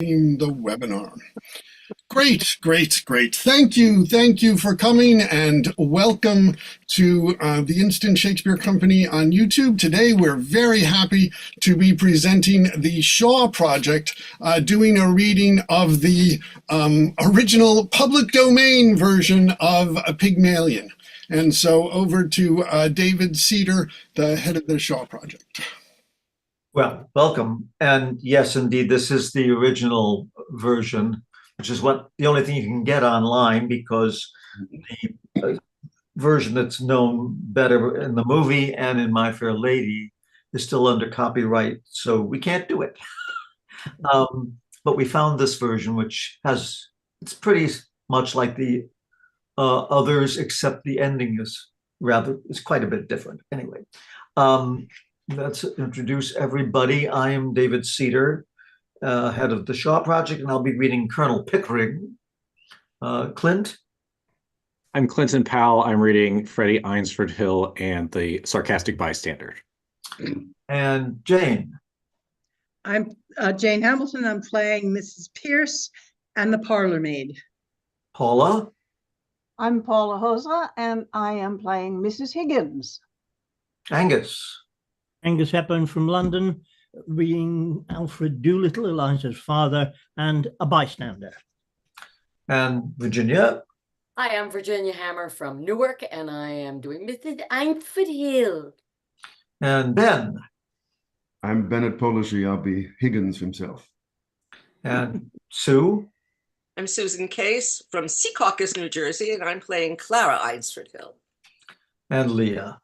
The webinar. Great, great, great. Thank you for coming, and welcome to the Instant Shakespeare Company on YouTube. Today we're very happy to be presenting the Shaw Project, doing a reading of the original public domain version of Pygmalion. And so over to David Cedar, the head of the Shaw Project. Well, welcome. And yes, indeed, this is the original version, which is the only thing you can get online, because the version that's known better in the movie and in My Fair Lady is still under copyright, so we can't do it. But we found this version, which it's pretty much like the others, except the ending is quite a bit different. Anyway. Let's introduce everybody. I am David Cedar, head of the Shaw Project, and I'll be reading Colonel Pickering. Clint? I'm Clinton Powell. I'm reading Freddie Eynsford Hill and the Sarcastic Bystander. And Jane? I'm Jane Hamilton. I'm playing Mrs. Pierce and the parlor maid. Paula? I'm Paula Hosa, and I am playing Mrs. Higgins. Angus? Angus Hepburn from London, reading Alfred Doolittle, Eliza's father, and a bystander. And Virginia? I am Virginia Hammer from Newark, and I am doing Mrs. Eynsford Hill. And Ben? I'm Bennett Polishey. I'll be Higgins himself. And Sue? I'm Susan Case from Secaucus, New Jersey, and I'm playing Clara Eynsford Hill. And Leah?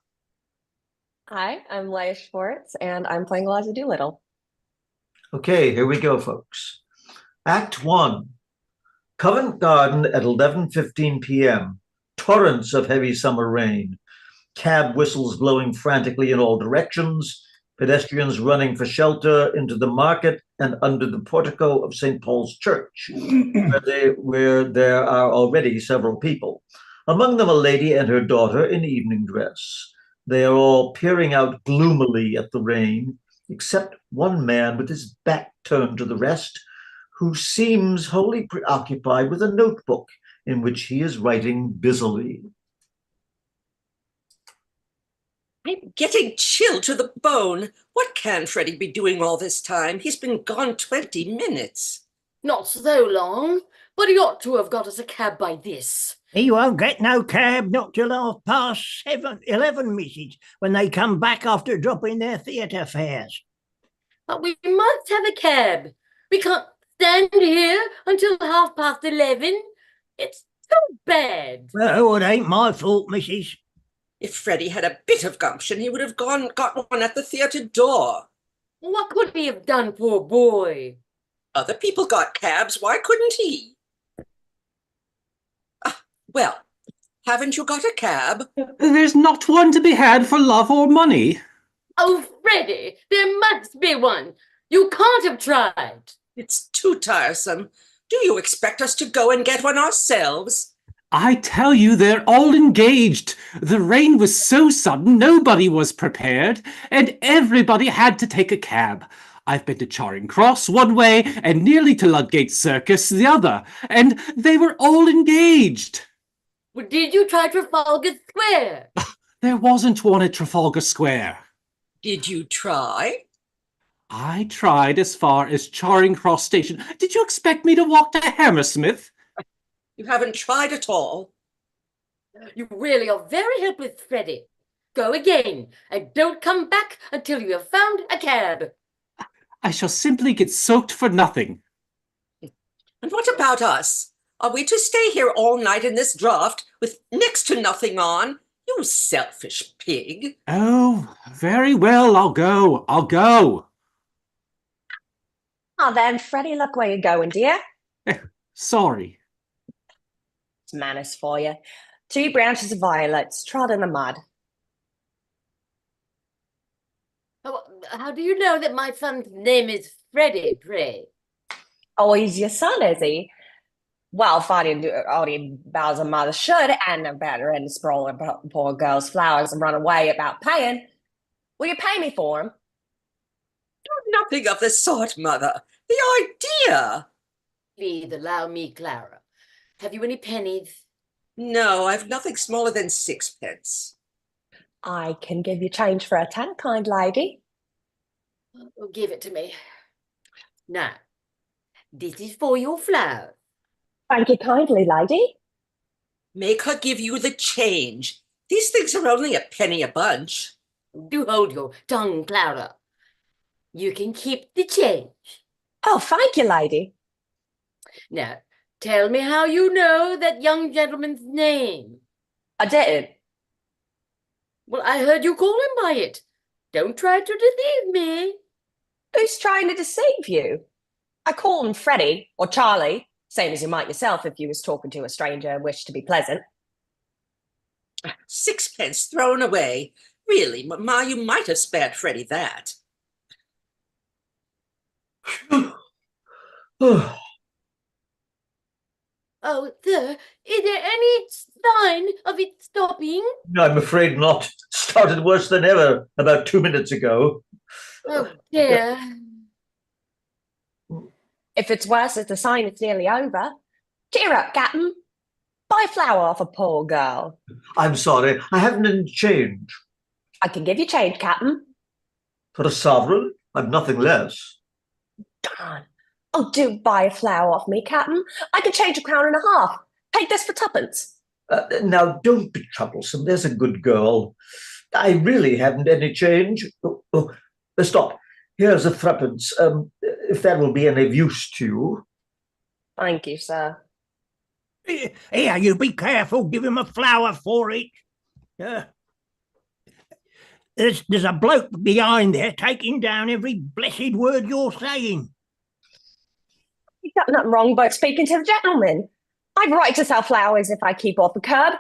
Hi, I'm Leah Schwartz, and I'm playing Eliza Doolittle. Okay, here we go, folks. Act 1. Covent Garden at 11:15 p.m. Torrents of heavy summer rain. Cab whistles blowing frantically in all directions. Pedestrians running for shelter into the market and under the portico of St. Paul's Church, where there are already several people. Among them a lady and her daughter in evening dress. They are all peering out gloomily at the rain, except one man with his back turned to the rest, who seems wholly preoccupied with a notebook in which he is writing busily. I'm getting chilled to the bone. What can Freddie be doing all this time? He's been gone 20 minutes. Not so long, but he ought to have got us a cab by this. He won't get no cab not till 11:30, missus, when they come back after dropping their theatre fares. But we must have a cab. We can't stand here until 11:30. It's so bad. Well, it ain't my fault, missus. If Freddie had a bit of gumption, he would have got one at the theatre door. What could he have done, poor boy? Other people got cabs. Why couldn't he? Well, haven't you got a cab? There's not one to be had for love or money. Oh, Freddie, there must be one. You can't have tried. It's too tiresome. Do you expect us to go and get one ourselves? I tell you, they're all engaged. The rain was so sudden, nobody was prepared, and everybody had to take a cab. I've been to Charing Cross one way and nearly to Ludgate Circus the other, and they were all engaged. Well, did you try Trafalgar Square? There wasn't one at Trafalgar Square. Did you try? I tried as far as Charing Cross Station. Did you expect me to walk to Hammersmith? You haven't tried at all. You really are very helpless, Freddie. Go again, and don't come back until you have found a cab. I shall simply get soaked for nothing. And what about us? Are we to stay here all night in this draught with next to nothing on? You selfish pig. Oh, very well, I'll go. Oh, then, Freddie, look where you're going, dear. Sorry. It's manners for you. 2 branches of violets trod in the mud. Oh, how do you know that my son's name is Freddie, pray? Oh, he's your son, is he? Well, fighting all the vows a mother should, and about her and sprawl her poor girl's flowers and run away about paying. Will you pay me for him? Nothing of the sort, Mother. The idea! Please allow me, Clara. Have you any pennies? No, I've nothing smaller than sixpence. I can give you change for a tenner, kind lady. Oh, give it to me. Now, this is for your flowers. Thank you kindly, lady. Make her give you the change. These things are only a penny a bunch. Do hold your tongue, Clara. You can keep the change. Oh, thank you, lady. Now, tell me how you know that young gentleman's name. I did. Well, I heard you call him by it. Don't try to deceive me. Who's trying to deceive you? I call him Freddie or Charlie, same as you might yourself if you was talking to a stranger and wished to be pleasant. Sixpence thrown away. Really, Mamma, you might have spared Freddie that. Oh, sir, is there any sign of it stopping? No, I'm afraid not. Started worse than ever about 2 minutes ago. Oh, dear. If it's worse as the sign is nearly over, cheer up, Captain. Buy a flower off a poor girl. I'm sorry, I haven't any change. I can give you change, Captain. For a sovereign, I've nothing less. Darn. Oh, do buy a flower off me, Captain. I can change £1.50. Take this for twopence. Now, don't be troublesome. There's a good girl. I really haven't any change. Stop. Here's a threepence. If that will be any use to you. Thank you, sir. Here, you be careful. Give him a flower for it. There's a bloke behind there taking down every blessed word you're saying. You've got nothing wrong by speaking to the gentleman. I've a right to sell flowers if I keep off the curb.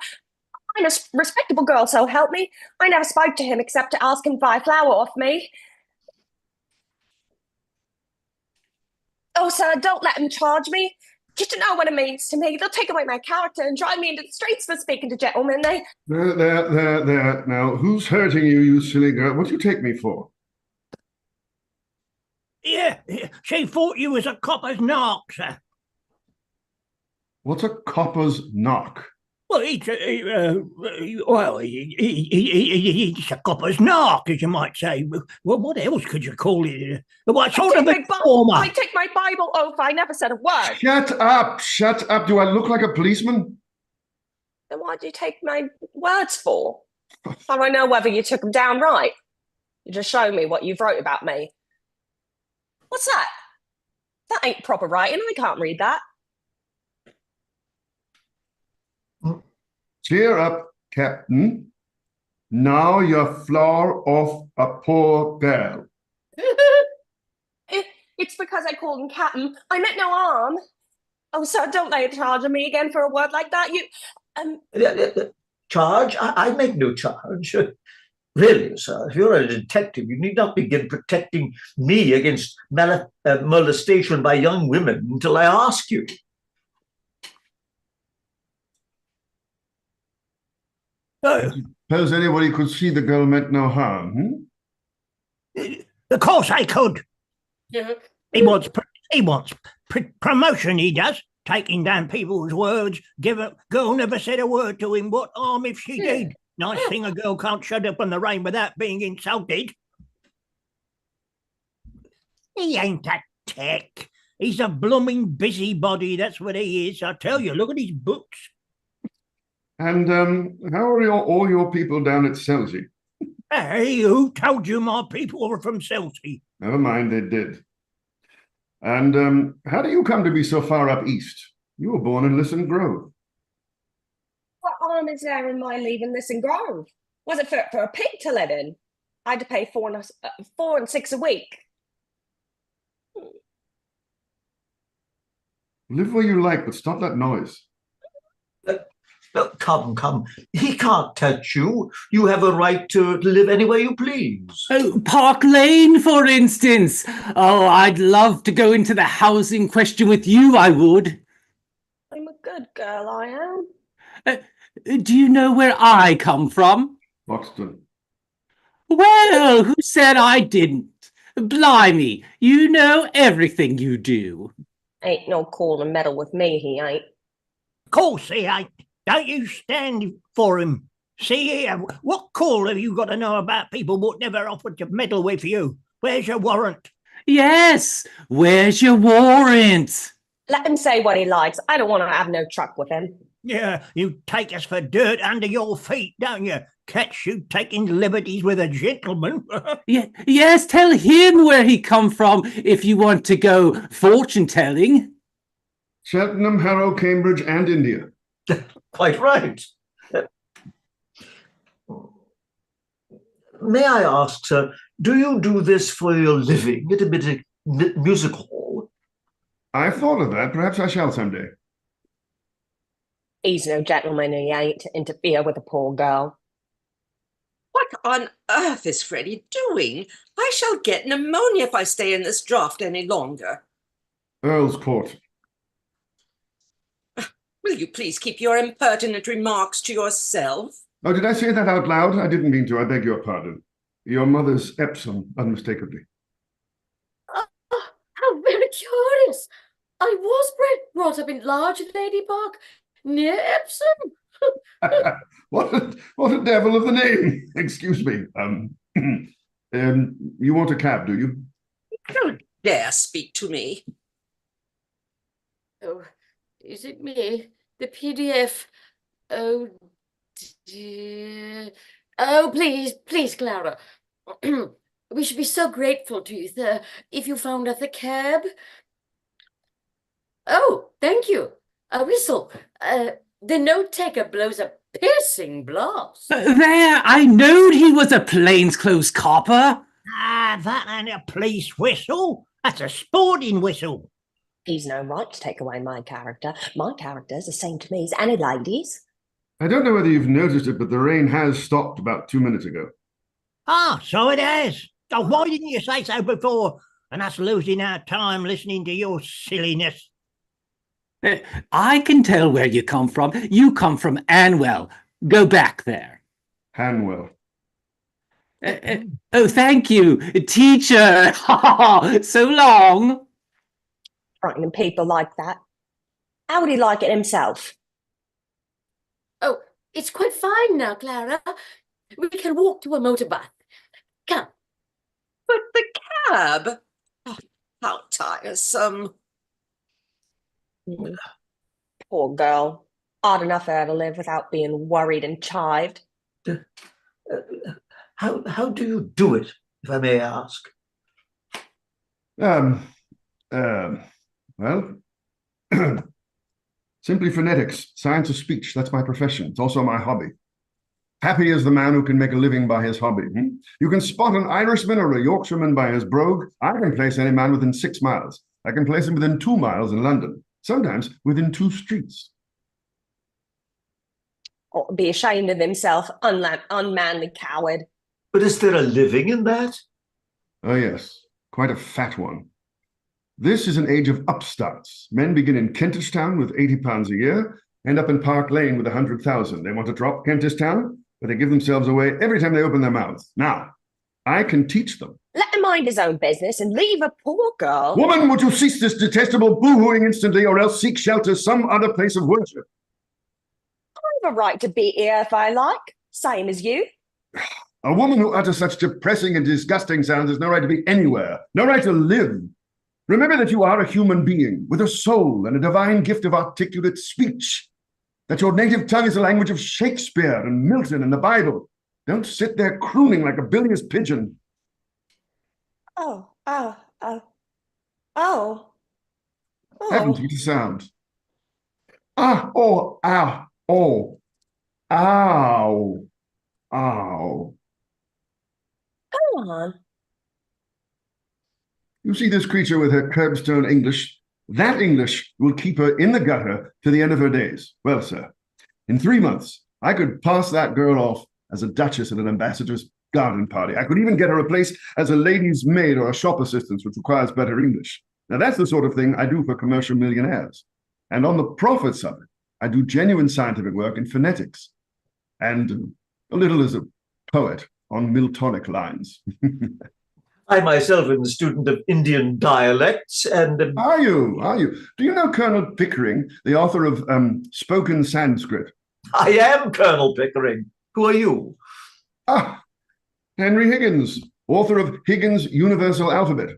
I'm a respectable girl, so help me. I never spoke to him except to ask him to buy a flower off me. Oh, sir, don't let him charge me. Just to know what it means to me. They'll take away my character and drive me into the streets for speaking to gentlemen. There. Now, who's hurting you, you silly girl? What do you take me for? Yeah, she thought you was a copper's narc, sir. What's a copper's knock? Well, he's a copper's narc, as you might say. Well, what else could you call it? What sort of informer? I take my Bible oath. I never said a word. Shut up! Shut up! Do I look like a policeman? Then why do you take my words for? How do I know whether you took them down right? You just show me what you've wrote about me. What's that? That ain't proper writing. I can't read that. Cheer up, Captain. Now you're flower off a poor girl. It's because I called him Captain. I meant no harm. Oh, sir, don't lay a charge on me again for a word like that. Charge? I make no charge. Really, sir, if you're a detective, you need not begin protecting me against molestation by young women until I ask you. Suppose anybody could see the girl meant no harm, Of course I could. He wants promotion, he does. Taking down people's words. Girl never said a word to him. What harm if she did? Nice thing a girl can't shut up in the rain without being insulted. He ain't a tech. He's a blooming busybody, that's what he is. I tell you, look at his books. And how are all your people down at Selsey? Hey, who told you my people were from Selsey? Never mind, they did. And how do you come to be so far up east? You were born in Lisson Grove. What harm is there in my leaving Lisson Grove? Was it for a pig to let in? I had to pay $4 and $6 a week. Live where you like, but stop that noise. Come. He can't touch you. You have a right to live anywhere you please. Oh, Park Lane, for instance. Oh, I'd love to go into the housing question with you, I would. I'm a good girl, I am. Do you know where I come from? Buxton. Well, who said I didn't? Blimey, you know everything you do. Ain't no call and meddle with me, he ain't. Of course he ain't. Don't you stand for him. See here, what call have you got to know about people what never offered to meddle with you? Where's your warrant? Yes, where's your warrant? Let him say what he likes. I don't want to have no truck with him. Yeah, you take us for dirt under your feet, don't you? Catch you taking liberties with a gentleman. Yes, tell him where he come from if you want to go fortune-telling. Cheltenham, Harrow, Cambridge, and India. Quite right. May I ask, sir, do you do this for your living at a music hall? I thought of that. Perhaps I shall someday. He's no gentleman, he ain't, to interfere with a poor girl. What on earth is Freddie doing? I shall get pneumonia if I stay in this draft any longer. Earl's Court. Will you please keep your impertinent remarks to yourself? Oh, did I say that out loud? I didn't mean to. I beg your pardon. Your mother's Epsom, unmistakably. How very curious. I was brought up in Large Lady Park, near Epsom. What a devil of a name. Excuse me. You want a cab, do you? You don't dare speak to me. Oh, is it me? The PDF. Oh, dear. Oh, please, Clara. We should be so grateful to you, sir, if you found us a cab. Oh, thank you. A whistle. The note taker blows a piercing blast. There, I knowed he was a plainclothes copper. Ah, that ain't a police whistle. That's a sporting whistle. He's no right to take away my character. My character's the same to me as any lady's. I don't know whether you've noticed it, but the rain has stopped about 2 minutes ago. Ah, so it has. Oh, why didn't you say so before? And us losing our time listening to your silliness. I can tell where you come from. You come from Anwell. Go back there. Hanwell. Oh, thank you, teacher. So long. Frightening people like that. How would he like it himself? Oh, it's quite fine now, Clara. We can walk to a motor bath. Come. But the cab? Oh, how tiresome. Poor girl. Hard enough for her to live without being worried and chived. How do you do it, if I may ask? Well, simply phonetics, science of speech. That's my profession. It's also my hobby. Happy is the man who can make a living by his hobby. You can spot an Irishman or a Yorkshireman by his brogue. I can place any man within 6 miles. I can place him within 2 miles in London, sometimes within 2 streets. Ought to be ashamed of himself, unmanly coward. But is there a living in that? Oh, yes, quite a fat one. This is an age of upstarts. Men begin in Kentish Town with £80 a year, end up in Park Lane with 100,000. They want to drop Kentish Town, but they give themselves away every time they open their mouths. Now, I can teach them. Let him mind his own business and leave a poor girl. Woman, would you cease this detestable boo-hooing instantly, or else seek shelter some other place of worship? I have a right to be here if I like, same as you. A woman who utters such depressing and disgusting sounds has no right to be anywhere, no right to live. Remember that you are a human being with a soul and a divine gift of articulate speech, that your native tongue is the language of Shakespeare and Milton and the Bible. Don't sit there crooning like a bilious pigeon. Oh. Heavens, what a sound. Ah, oh, ah, oh, ow, ow. Come on. You see this creature with her curbstone English? That English will keep her in the gutter to the end of her days. Well, sir, in 3 months, I could pass that girl off as a duchess at an ambassador's garden party. I could even get her a place as a lady's maid or a shop assistant, which requires better English. Now, that's the sort of thing I do for commercial millionaires. And on the profits of it, I do genuine scientific work in phonetics and a little as a poet on Miltonic lines. I myself am a student of Indian dialects and Are you? Are you? Do you know Colonel Pickering, the author of Spoken Sanskrit? I am Colonel Pickering. Who are you? Ah, Henry Higgins, author of Higgins' Universal Alphabet.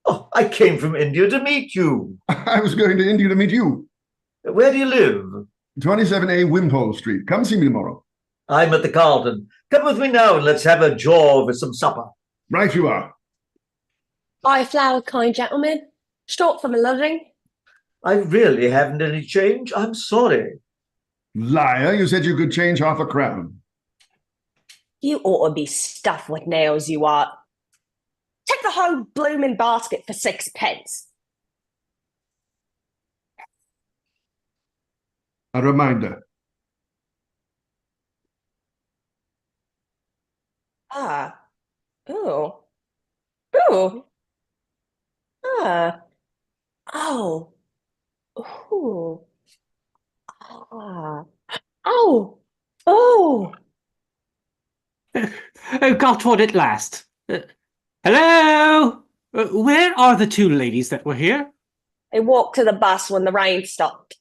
Oh, I came from India to meet you. I was going to India to meet you. Where do you live? 27A Wimpole Street. Come see me tomorrow. I'm at the Carlton. Come with me now and let's have a jaw over some supper. Right you are. Buy a flower, kind gentleman. Short for my loving. I really haven't any change. I'm sorry. Liar, you said you could change half a crown. You ought to be stuffed with nails, you are. Take the whole blooming basket for 6p. A reminder. Ah. Ooh. Ooh. Ah. Oh. Ooh. Ah. Oh. Oh. Got one at last. Hello? Where are the two ladies that were here? They walked to the bus when the rain stopped.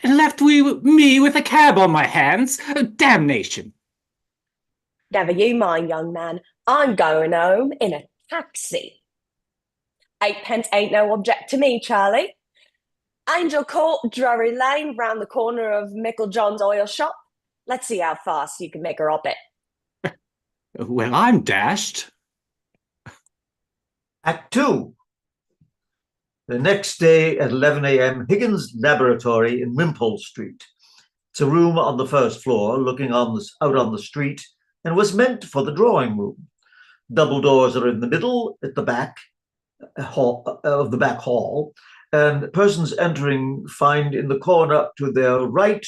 Left me with a cab on my hands? Damnation. Never you mind, young man. I'm going home in a taxi. 8p ain't no object to me, Charlie. Angel Court, Drury Lane, round the corner of Mickle John's oil shop. Let's see how fast you can make her up it. Well, I'm dashed. Act 2. The next day at 11 a.m., Higgins' laboratory in Wimpole Street. It's a room on the first floor looking out on the street and was meant for the drawing room. Double doors are in the middle at the back of the back hall, and persons entering find in the corner to their right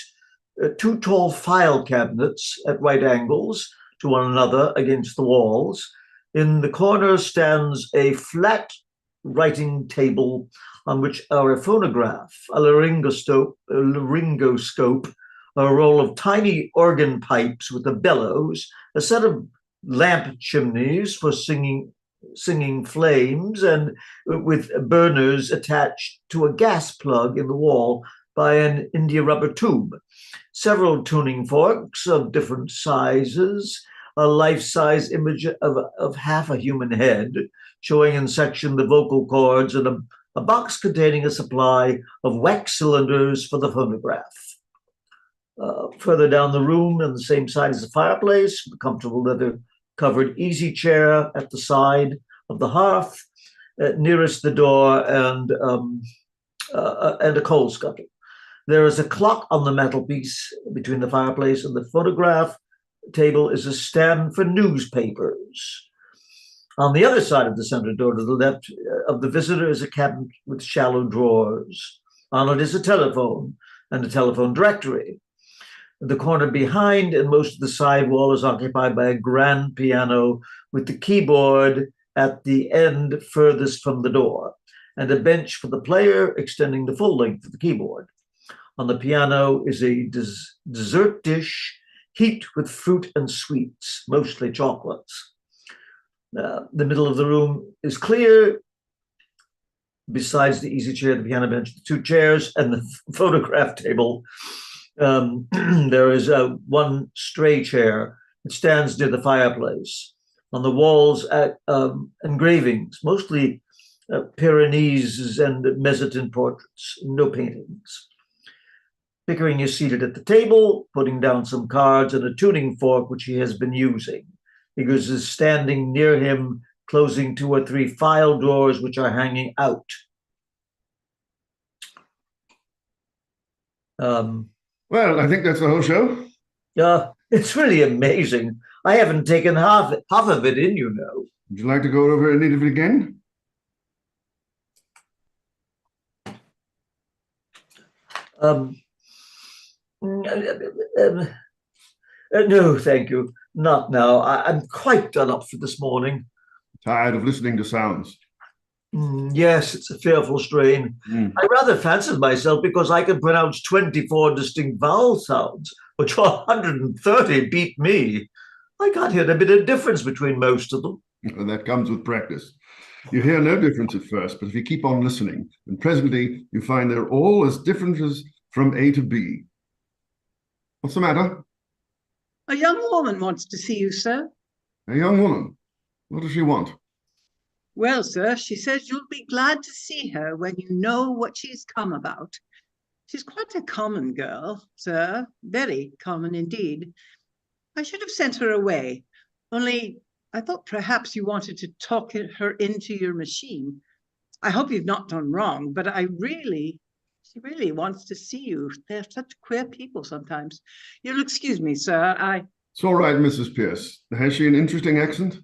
two tall file cabinets at right angles to one another against the walls. In the corner stands a flat writing table on which are a phonograph, a laryngoscope, a roll of tiny organ pipes with a bellows, a set of lamp chimneys for singing flames, and with burners attached to a gas plug in the wall by an India rubber tube, several tuning forks of different sizes, a life-size image of half a human head, showing in section the vocal cords, and a box containing a supply of wax cylinders for the phonograph. Further down the room, on the same side as the fireplace, a comfortable leather-covered easy chair at the side of the hearth, nearest the door, and a coal scuttle. There is a clock on the mantelpiece between the fireplace and the phonograph table is a stand for newspapers. On the other side of the center door to the left of the visitor is a cabinet with shallow drawers. On it is a telephone and a telephone directory. The corner behind and most of the side wall is occupied by a grand piano with the keyboard at the end furthest from the door, and a bench for the player extending the full length of the keyboard. On the piano is a dessert dish heaped with fruit and sweets, mostly chocolates. The middle of the room is clear. Besides the easy chair, the piano bench, the two chairs, and the photograph table, there is one stray chair that stands near the fireplace. On the walls, engravings, mostly Pyrenees and Mezzotint portraits, no paintings. Pickering is seated at the table, putting down some cards and a tuning fork, which he has been using. Higgins is standing near him, closing 2 or 3 file drawers, which are hanging out. Well, I think that's the whole show. It's really amazing. I haven't taken half of it in, you know. Would you like to go over any of it again? No, thank you. Not now. I'm quite done up for this morning. Tired of listening to sounds. Yes, it's a fearful strain. I rather fancied myself because I can pronounce 24 distinct vowel sounds, which 130 beat me. I can't hear a bit of difference between most of them. Well, that comes with practice. You hear no difference at first, but if you keep on listening, then presently you find they're all as different as from A to B. What's the matter? A young woman wants to see you, sir. A young woman. What does she want? Well, sir, she says you'll be glad to see her when you know what she's come about. She's quite a common girl, sir, very common indeed. I should have sent her away, only I thought perhaps you wanted to talk her into your machine. I hope you've not done wrong, but she really wants to see you. They're such queer people sometimes. You'll excuse me, sir, It's all right, Mrs. Pierce. Has she an interesting accent?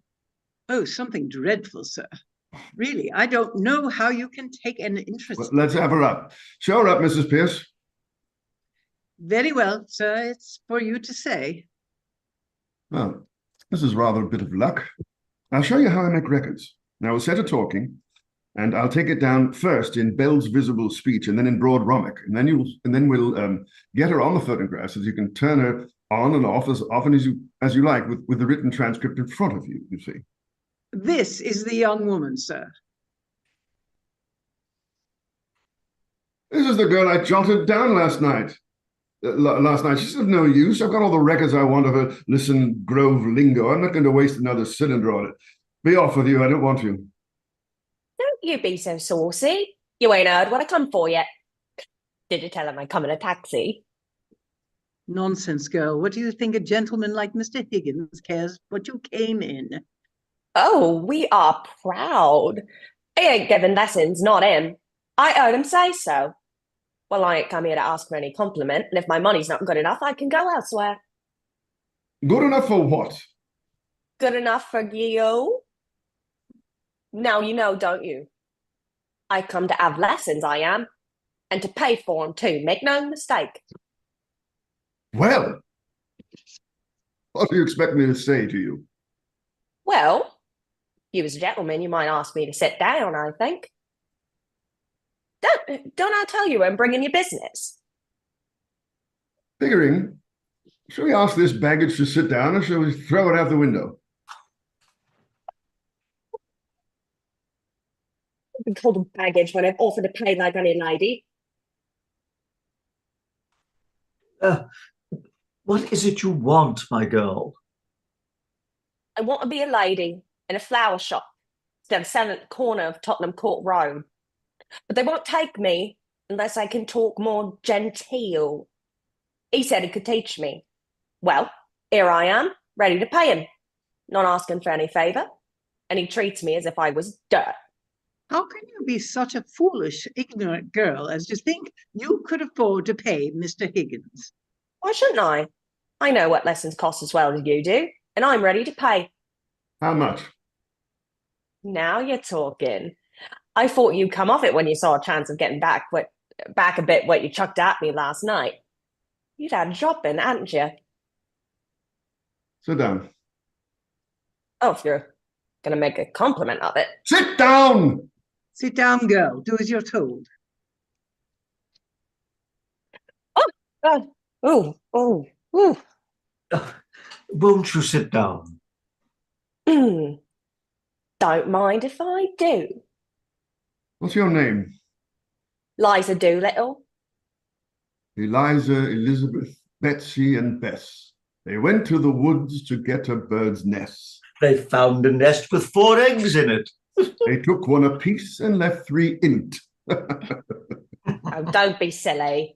Oh, something dreadful, sir. Really, I don't know how you can take an interest. Well, let's have her up. Show her up, Mrs. Pierce. Very well, sir. It's for you to say. Well, this is rather a bit of luck. I'll show you how I make records. Now we'll set her talking, and I'll take it down first in Bell's visible speech, and then in broad Romic, and then we'll get her on the photographs, so you can turn her on and off as often as you like, with the written transcript in front of you. You see. This is the young woman, sir. This is the girl I jotted down last night. She's of no use. I've got all the records I want of her Listen Grove lingo. I'm not going to waste another cylinder on it. Be off with you. I don't want you. Don't you be so saucy. You ain't heard what I come for yet. Did you tell him I come in a taxi? Nonsense, girl. What do you think a gentleman like Mr. Higgins cares what you came in? Oh, we are proud. He ain't giving lessons, not him. I heard him say so. Well, I ain't come here to ask for any compliment, and if my money's not good enough, I can go elsewhere. Good enough for what? Good enough for you? Now you know, don't you? I come to have lessons, I am. And to pay for them too, make no mistake. Well, what do you expect me to say to you? Well, you as a gentleman, you might ask me to sit down, I think. Don't I tell you I'm bringing you business? Figuring, shall we ask this baggage to sit down, or shall we throw it out the window? I've been called baggage when I've offered to pay like any lady. What is it you want, my girl? I want to be a lady in a flower shop instead of selling at the corner of Tottenham Court Road. But they won't take me unless I can talk more genteel. He said he could teach me. Well, here I am, ready to pay him, not asking for any favour. And he treats me as if I was dirt. How can you be such a foolish, ignorant girl as to think you could afford to pay Mr. Higgins? Why shouldn't I? I know what lessons cost as well as you do, and I'm ready to pay. How much? Now you're talking. I thought you'd come off it when you saw a chance of getting back a bit what you chucked at me last night. You'd had a drop in, hadn't you? Sit down. Oh, if you're going to make a compliment of it. Sit down! Sit down, girl. Do as you're told. Oh. Won't you sit down? Don't mind if I do. What's your name? Liza Doolittle. Eliza, Elizabeth, Betsy, and Bess. They went to the woods to get a bird's nest. They found a nest with 4 eggs in it. They took one apiece and left 3 in it. Oh, don't be silly.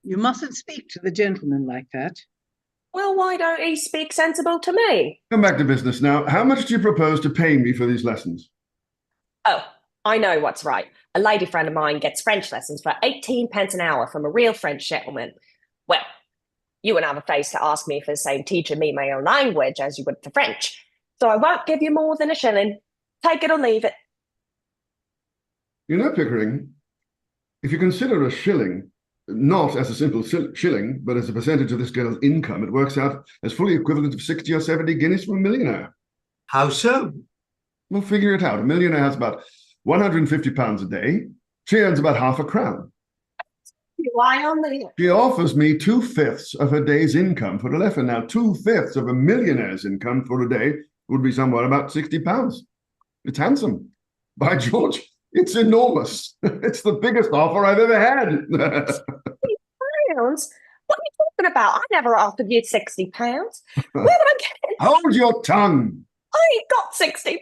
You mustn't speak to the gentleman like that. Well, why don't he speak sensible to me? Come back to business now. How much do you propose to pay me for these lessons? Oh, I know what's right. A lady friend of mine gets French lessons for 18 pence an hour from a real French gentleman. Well, you wouldn't have a face to ask me for the same teaching me my own language as you would for French. So I won't give you more than a shilling. Take it or leave it. You know, Pickering, if you consider a shilling not as a simple shilling, but as a percentage of this girl's income, it works out as fully equivalent of 60 or 70 guineas from a millionaire. How so? Well, figure it out. A millionaire has about £150 a day. She earns about half a crown. Why on the... She offers me 2/5 of her day's income for a lesson. Now, 2/5 of a millionaire's income for a day would be somewhere about £60. It's handsome. By George, it's enormous. It's the biggest offer I've ever had. Pounds? What are you talking about? I never offered you £60. Where would I get it? Hold your tongue. I ain't got £60.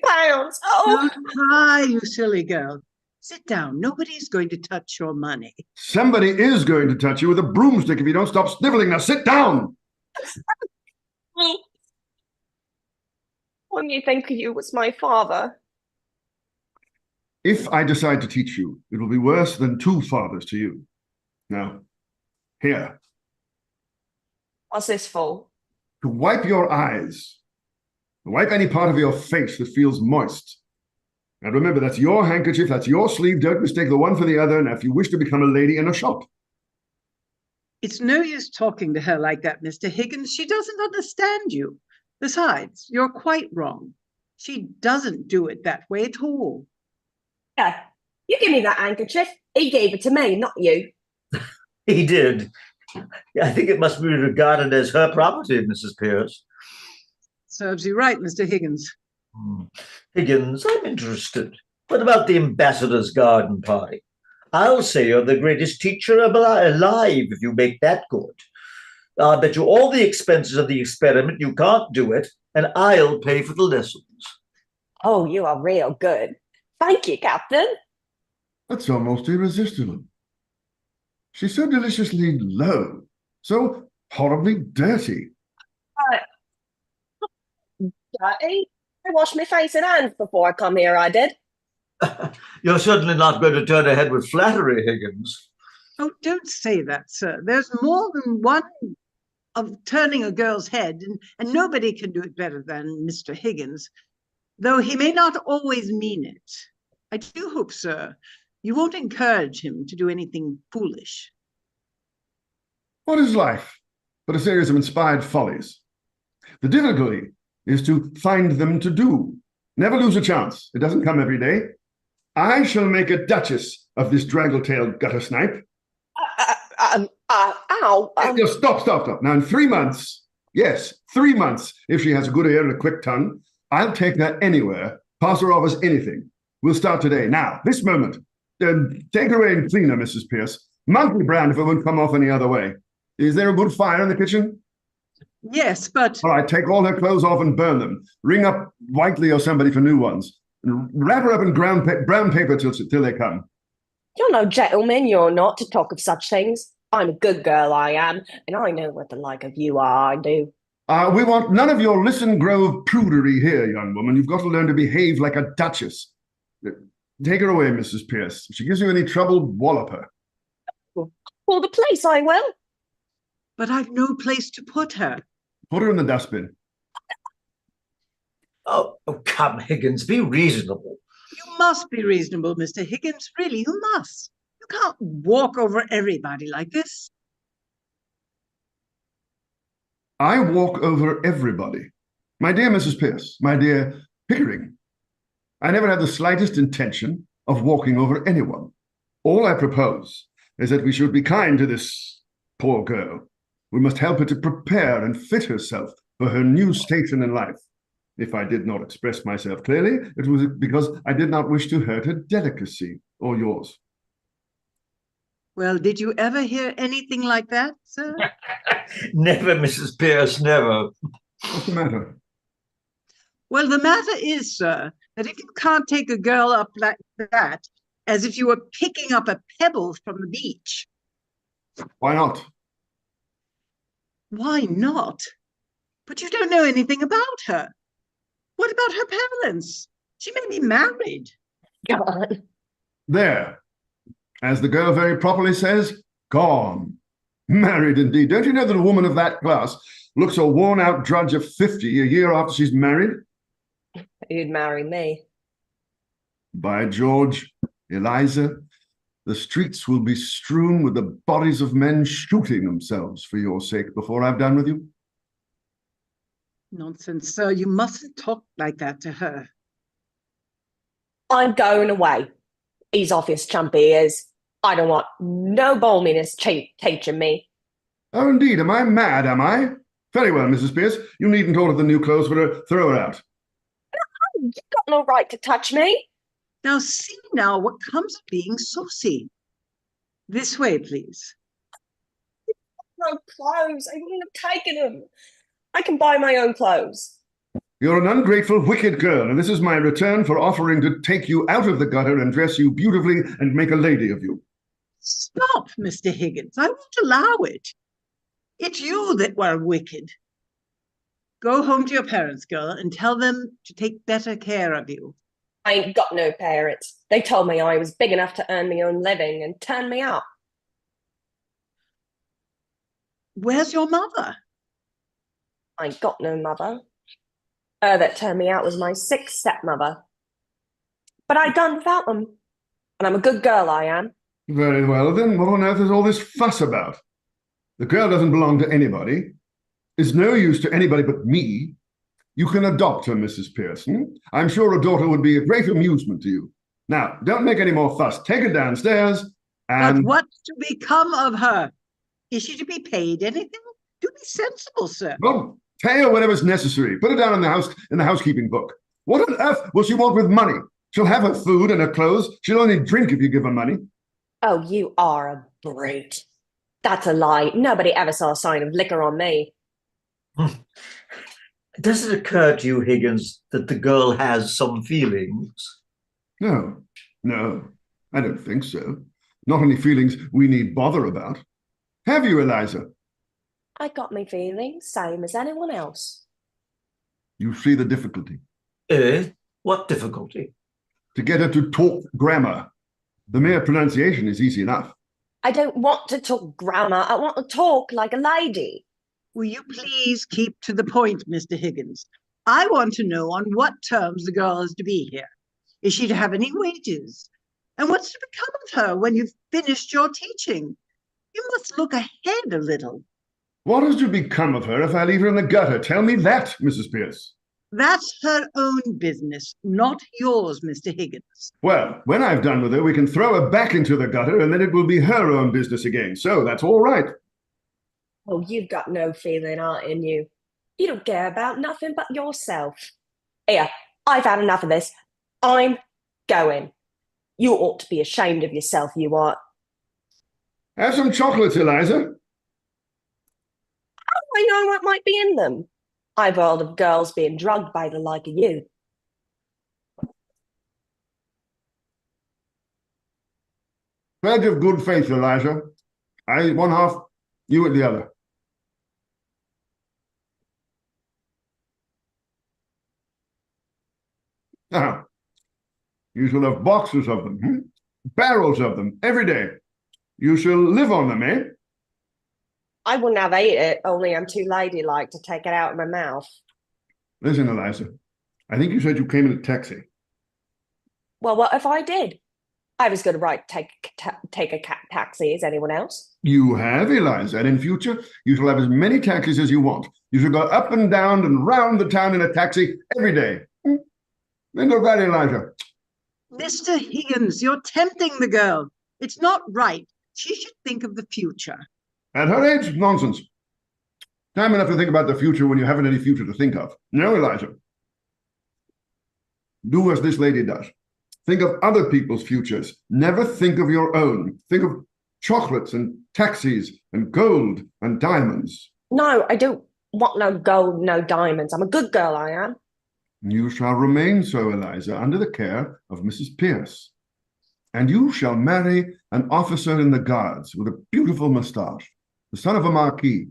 Oh, Don't cry, you silly girl. Sit down. Nobody's going to touch your money. Somebody is going to touch you with a broomstick if you don't stop sniveling. Now sit down. when you think you was my father. If I decide to teach you, it will be worse than two fathers to you. Now, here, What's this for? to wipe your eyes, to wipe any part of your face that feels moist. And remember, that's your handkerchief, that's your sleeve. Don't mistake the one for the other. Now, if you wish to become a lady in a shop. It's no use talking to her like that, Mr. Higgins. She doesn't understand you. Besides, you're quite wrong. She doesn't do it that way at all. Yeah, you give me that handkerchief. He gave it to me, not you. He did. I think it must be regarded as her property, Mrs. Pierce. Serves you right, Mr. Higgins. Higgins, I'm interested. What about the ambassador's garden party? I'll say you're the greatest teacher alive if you make that good. I'll bet you all the expenses of the experiment you can't do it, and I'll pay for the lessons. Oh, you are real good. Thank you, Captain. That's almost irresistible. She's so deliciously low, so horribly dirty. Dirty? I washed my face and hands before I come here, I did. You're certainly not going to turn ahead with flattery, Higgins. Oh, don't say that, sir. There's more than one of turning a girl's head, and nobody can do it better than Mr. Higgins, though he may not always mean it. I do hope, sir, you won't encourage him to do anything foolish. What is life but a series of inspired follies? The difficulty is to find them to do. Never lose a chance. It doesn't come every day. I shall make a duchess of this draggle-tailed gutter snipe. Ow. Stop. Now, in 3 months, yes, 3 months, if she has a good ear and a quick tongue, I'll take her anywhere, pass her off as anything. We'll start today. Now, this moment. Take her away and clean her, Mrs. Pierce. Monkey brand if it won't come off any other way. Is there a good fire in the kitchen? Yes, but... All right, take all her clothes off and burn them. Ring up Whiteley or somebody for new ones. And wrap her up in brown paper till they come. You're no gentleman, you're not, to talk of such things. I'm a good girl, I am, and I know what the like of you are, I do. We want none of your Listen Grove prudery here, young woman. You've got to learn to behave like a duchess. Take her away, Mrs. Pierce. If she gives you any trouble, wallop her. Well, the place I will. But I've no place to put her. Put her in the dustbin. Oh, come, Higgins, be reasonable. You must be reasonable, Mr. Higgins. Really, you must. You can't walk over everybody like this. I walk over everybody. My dear Mrs. Pierce, my dear Pickering, I never had the slightest intention of walking over anyone. All I propose is that we should be kind to this poor girl. We must help her to prepare and fit herself for her new station in life. If I did not express myself clearly, it was because I did not wish to hurt her delicacy or yours. Well, did you ever hear anything like that, sir? Never, Mrs. Pierce, never. What's the matter? Well, the matter is, sir, that if you can't take a girl up like that, as if you were picking up a pebble from the beach. Why not? Why not? But you don't know anything about her. What about her parents? She may be married. God. There. As the girl very properly says, gone. Married indeed. Don't you know that a woman of that class looks a worn-out drudge of 50 a year after she's married? You'd marry me. By George, Eliza, the streets will be strewn with the bodies of men shooting themselves for your sake before I've done with you. Nonsense, sir. You mustn't talk like that to her. I'm going away. He's off his chumpy ears. I don't want no balminess teaching me. Oh, indeed. Am I mad, am I? Very well, Mrs. Pierce. You needn't order the new clothes for her. Throw her out. You've got no right to touch me. Now see now what comes of being saucy. This way, please. No clothes. I wouldn't have taken them. I can buy my own clothes. You're an ungrateful, wicked girl, and this is my return for offering to take you out of the gutter and dress you beautifully and make a lady of you. Stop, Mr. Higgins. I won't allow it. It's you that were wicked. Go home to your parents, girl, and tell them to take better care of you. I ain't got no parents. They told me I was big enough to earn my own living and turned me out. Where's your mother? I ain't got no mother. Her that turned me out was my sixth stepmother. But I done without them. And I'm a good girl, I am. Very well, then. What on earth is all this fuss about? The girl doesn't belong to anybody. Is no use to anybody but me. You can adopt her, Mrs. Pearson. I'm sure a daughter would be a great amusement to you. Now, don't make any more fuss. Take her downstairs and... But what's to become of her? Is she to be paid anything? Do be sensible, sir. Well, pay her whatever's necessary. Put her down in the housekeeping book. What on earth will she want with money? She'll have her food and her clothes. She'll only drink if you give her money. Oh, you are a brute. That's a lie. Nobody ever saw a sign of liquor on me. Does it occur to you, Higgins, that the girl has some feelings? No, I don't think so. Not any feelings we need bother about. Have you, Eliza? I got me feelings, same as anyone else. You see the difficulty. What difficulty? To get her to talk grammar. The mere pronunciation is easy enough. I don't want to talk grammar. I want to talk like a lady. Will you please keep to the point, Mr. Higgins? I want to know on what terms the girl is to be here. Is she to have any wages? And what's to become of her when you've finished your teaching? You must look ahead a little. What is to become of her if I leave her in the gutter? Tell me that, Mrs. Pierce. That's her own business, not yours, Mr. Higgins. Well, when I've done with her, we can throw her back into the gutter, and then it will be her own business again. So that's all right. Oh, you've got no feeling art in you. You don't care about nothing but yourself. Here, I've had enough of this. I'm going. You ought to be ashamed of yourself, you are. Have some chocolates, Eliza. How do I know what might be in them? I've heard of girls being drugged by the like of you. Pledge of good faith, Eliza. I eat one half, you at the other. Now, you shall have boxes of them, barrels of them, every day. You shall live on them, eh? I wouldn't have ate it, only I'm too ladylike to take it out of my mouth. Listen, Eliza, I think you said you came in a taxi. Well, what if I did? I was good right to take a taxi as anyone else. You have, Eliza, and in future, you shall have as many taxis as you want. You shall go up and down and round the town in a taxi every day. Think of that, Eliza. Mr. Higgins, you're tempting the girl. It's not right. She should think of the future. At her age, nonsense. Time enough to think about the future when you haven't any future to think of. No, Eliza. Do as this lady does. Think of other people's futures. Never think of your own. Think of chocolates and taxis and gold and diamonds. No, I don't want no gold, no diamonds. I'm a good girl, I am. You shall remain so, Eliza, under the care of Mrs. Pierce. And you shall marry an officer in the guards with a beautiful moustache, the son of a marquis,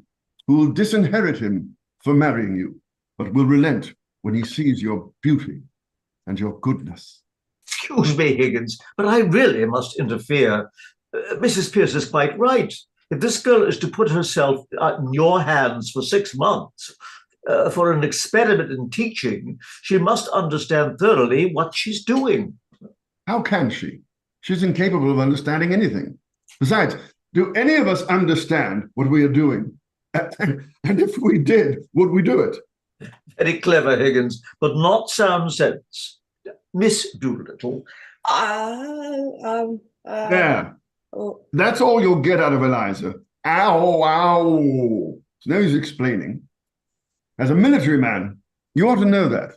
who will disinherit him for marrying you, but will relent when he sees your beauty and your goodness. Excuse me, Higgins, but I really must interfere. Mrs. Pierce is quite right. If this girl is to put herself in your hands for 6 months for an experiment in teaching, she must understand thoroughly what she's doing. How can she? She's incapable of understanding anything. Besides, do any of us understand what we are doing? And if we did, would we do it? Very clever, Higgins, but not sound sense. Miss Doolittle. There. Oh. That's all you'll get out of Eliza. Ow, ow. So now he's explaining. As a military man, you ought to know that.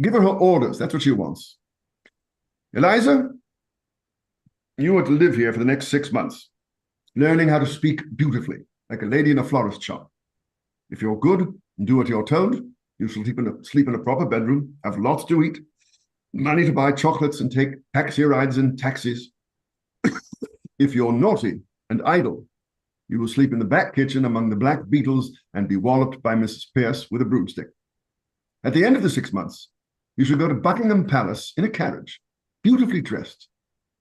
Give her orders. That's what she wants. Eliza, you are to live here for the next 6 months, learning how to speak beautifully, like a lady in a florist shop. If you're good and do what you're told, you shall sleep in a proper bedroom, have lots to eat, money to buy chocolates, and take taxi rides in taxis. If you're naughty and idle, you will sleep in the back kitchen among the black beetles and be walloped by Mrs. Pierce with a broomstick. At the end of the 6 months, you shall go to Buckingham Palace in a carriage, beautifully dressed.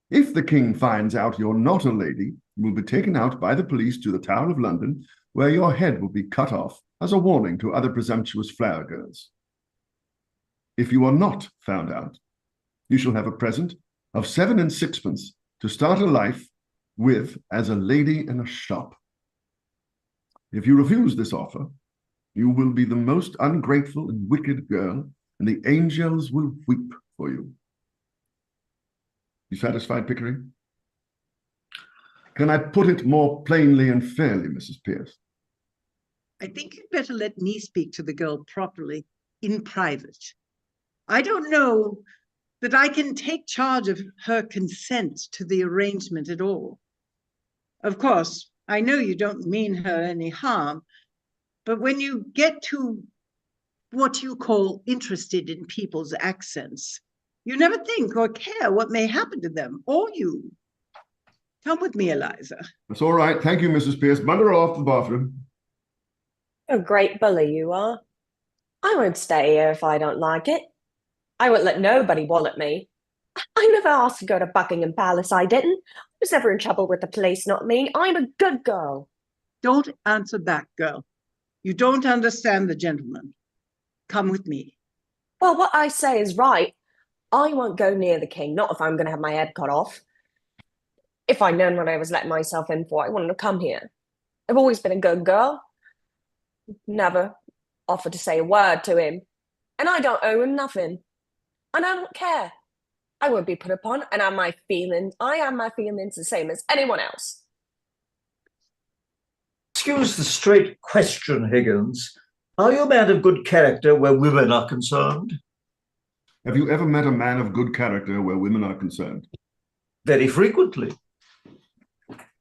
If the king finds out you're not a lady, you will be taken out by the police to the Tower of London, where your head will be cut off as a warning to other presumptuous flower girls. If you are not found out, you shall have a present of 7 and 6pence to start a life with as a lady in a shop. If you refuse this offer, you will be the most ungrateful and wicked girl, and the angels will weep for you. You satisfied, Pickering? Can I put it more plainly and fairly, Mrs. Pierce? I think you'd better let me speak to the girl properly in private. I don't know that I can take charge of her consent to the arrangement at all. Of course, I know you don't mean her any harm, but when you get to what you call interested in people's accents, you never think or care what may happen to them or you. Come with me, Eliza. That's all right. Thank you, Mrs. Pierce. Bundle her off to the bathroom. You're a great bully, you are. I won't stay here if I don't like it. I won't let nobody wallop me. I never asked to go to Buckingham Palace, I didn't. I was never in trouble with the police, not me. I'm a good girl. Don't answer back, girl. You don't understand the gentleman. Come with me. Well, what I say is right. I won't go near the king, not if I'm going to have my head cut off. If I'd known what I was letting myself in for, I wouldn't have come here. I've always been a good girl. Never offered to say a word to him. And I don't owe him nothing. And I don't care. I won't be put upon, and I have my feelings the same as anyone else. Excuse the straight question, Higgins. Are you a man of good character where women are concerned? Have you ever met a man of good character where women are concerned? Very frequently.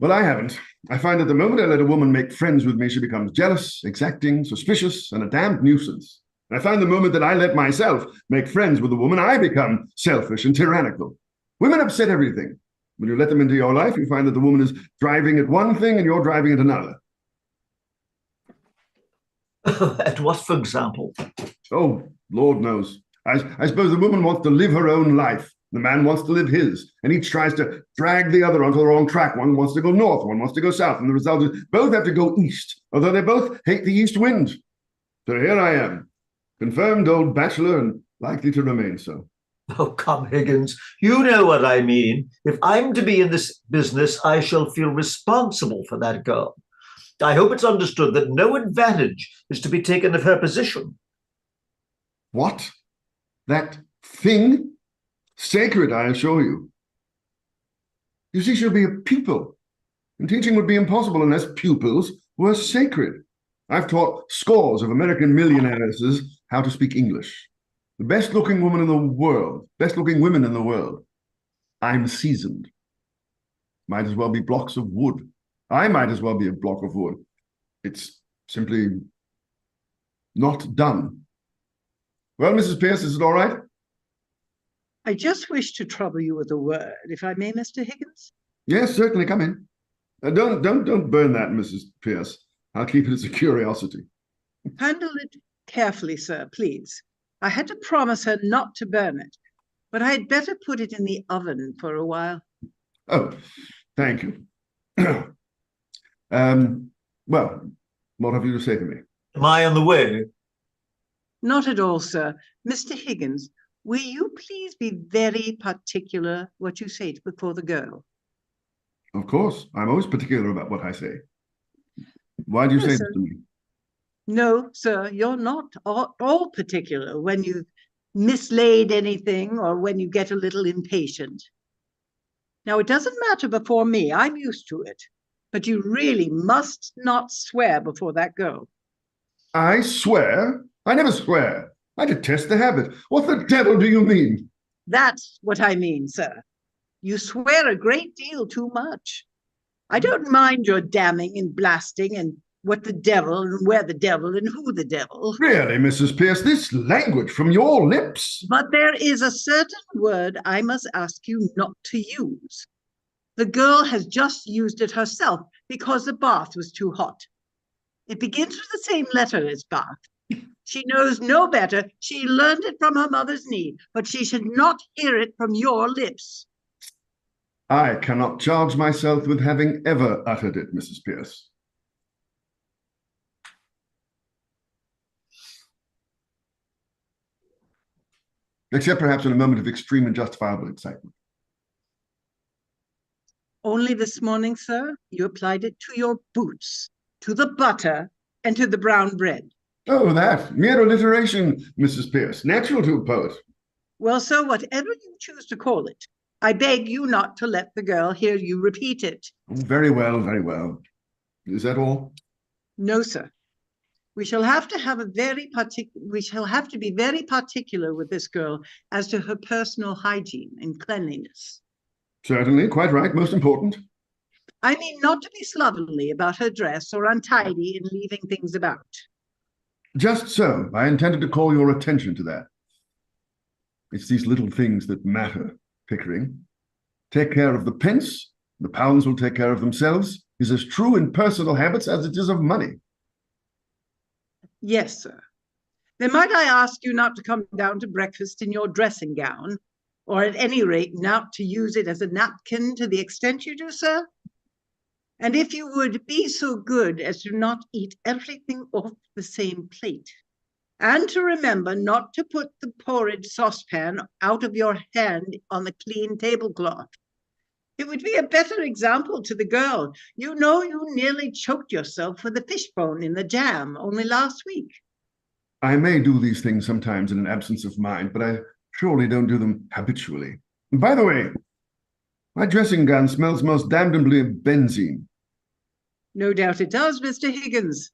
Well, I haven't. I find that the moment I let a woman make friends with me, she becomes jealous, exacting, suspicious, and a damned nuisance. And I find the moment that I let myself make friends with a woman, I become selfish and tyrannical. Women upset everything. When you let them into your life, you find that the woman is driving at one thing and you're driving at another. At what, for example? Oh, Lord knows. I suppose the woman wants to live her own life. The man wants to live his, and each tries to drag the other onto the wrong track. One wants to go north, one wants to go south, and the result is both have to go east, although they both hate the east wind. So here I am, confirmed old bachelor and likely to remain so. Oh, come, Higgins, you know what I mean. If I'm to be in this business, I shall feel responsible for that girl. I hope it's understood that no advantage is to be taken of her position. What? That thing? Sacred, I assure you. You see, she'll be a pupil, and teaching would be impossible unless pupils were sacred. I've taught scores of American millionairesses how to speak English. The best-looking woman in the world, best-looking women in the world. I'm seasoned. Might as well be blocks of wood. I might as well be a block of wood. It's simply not done. Well, Mrs. Pierce, is it all right? I just wish to trouble you with a word, if I may, Mr. Higgins. Yes, certainly. Come in. Don't burn that, Mrs. Pierce. I'll keep it as a curiosity. Handle it carefully, sir, please. I had to promise her not to burn it, but I had better put it in the oven for a while. Oh, thank you. Well, what have you to say to me? Am I on the way? Not at all, sir. Mr. Higgins, will you please be very particular what you say before the girl? Of course. I'm always particular about what I say. Why do you say this to me? No, sir, you're not all particular when you've mislaid anything or when you get a little impatient. Now, it doesn't matter before me. I'm used to it. But you really must not swear before that girl. I swear? I never swear. I detest the habit. What the devil do you mean? That's what I mean, sir. You swear a great deal too much. I don't mind your damning and blasting and what the devil and where the devil and who the devil. Really, Mrs. Pierce, this language from your lips. But there is a certain word I must ask you not to use. The girl has just used it herself because the bath was too hot. It begins with the same letter as bath. She knows no better. She learned it from her mother's knee, but she should not hear it from your lips. I cannot charge myself with having ever uttered it, Mrs. Pierce. Except perhaps in a moment of extreme and justifiable excitement. Only this morning, sir, you applied it to your boots, to the butter, and to the brown bread. Oh, that. Mere alliteration, Mrs. Pierce. Natural to a poet. Well, sir, whatever you choose to call it, I beg you not to let the girl hear you repeat it. Very well, very well. Is that all? No, sir. We shall have to be very particular with this girl as to her personal hygiene and cleanliness. Certainly, quite right, most important. I mean not to be slovenly about her dress or untidy in leaving things about. Just so. I intended to call your attention to that. It's these little things that matter, Pickering. Take care of the pence, the pounds will take care of themselves, is as true in personal habits as it is of money. Yes, sir. Then might I ask you not to come down to breakfast in your dressing gown, or at any rate not to use it as a napkin to the extent you do, sir? And if you would be so good as to not eat everything off the same plate, and to remember not to put the porridge saucepan out of your hand on the clean tablecloth. It would be a better example to the girl. You know you nearly choked yourself with a fishbone in the jam only last week. I may do these things sometimes in an absence of mind, but I surely don't do them habitually. And by the way, my dressing gown smells most damnably of benzene. No doubt it does, Mr. Higgins.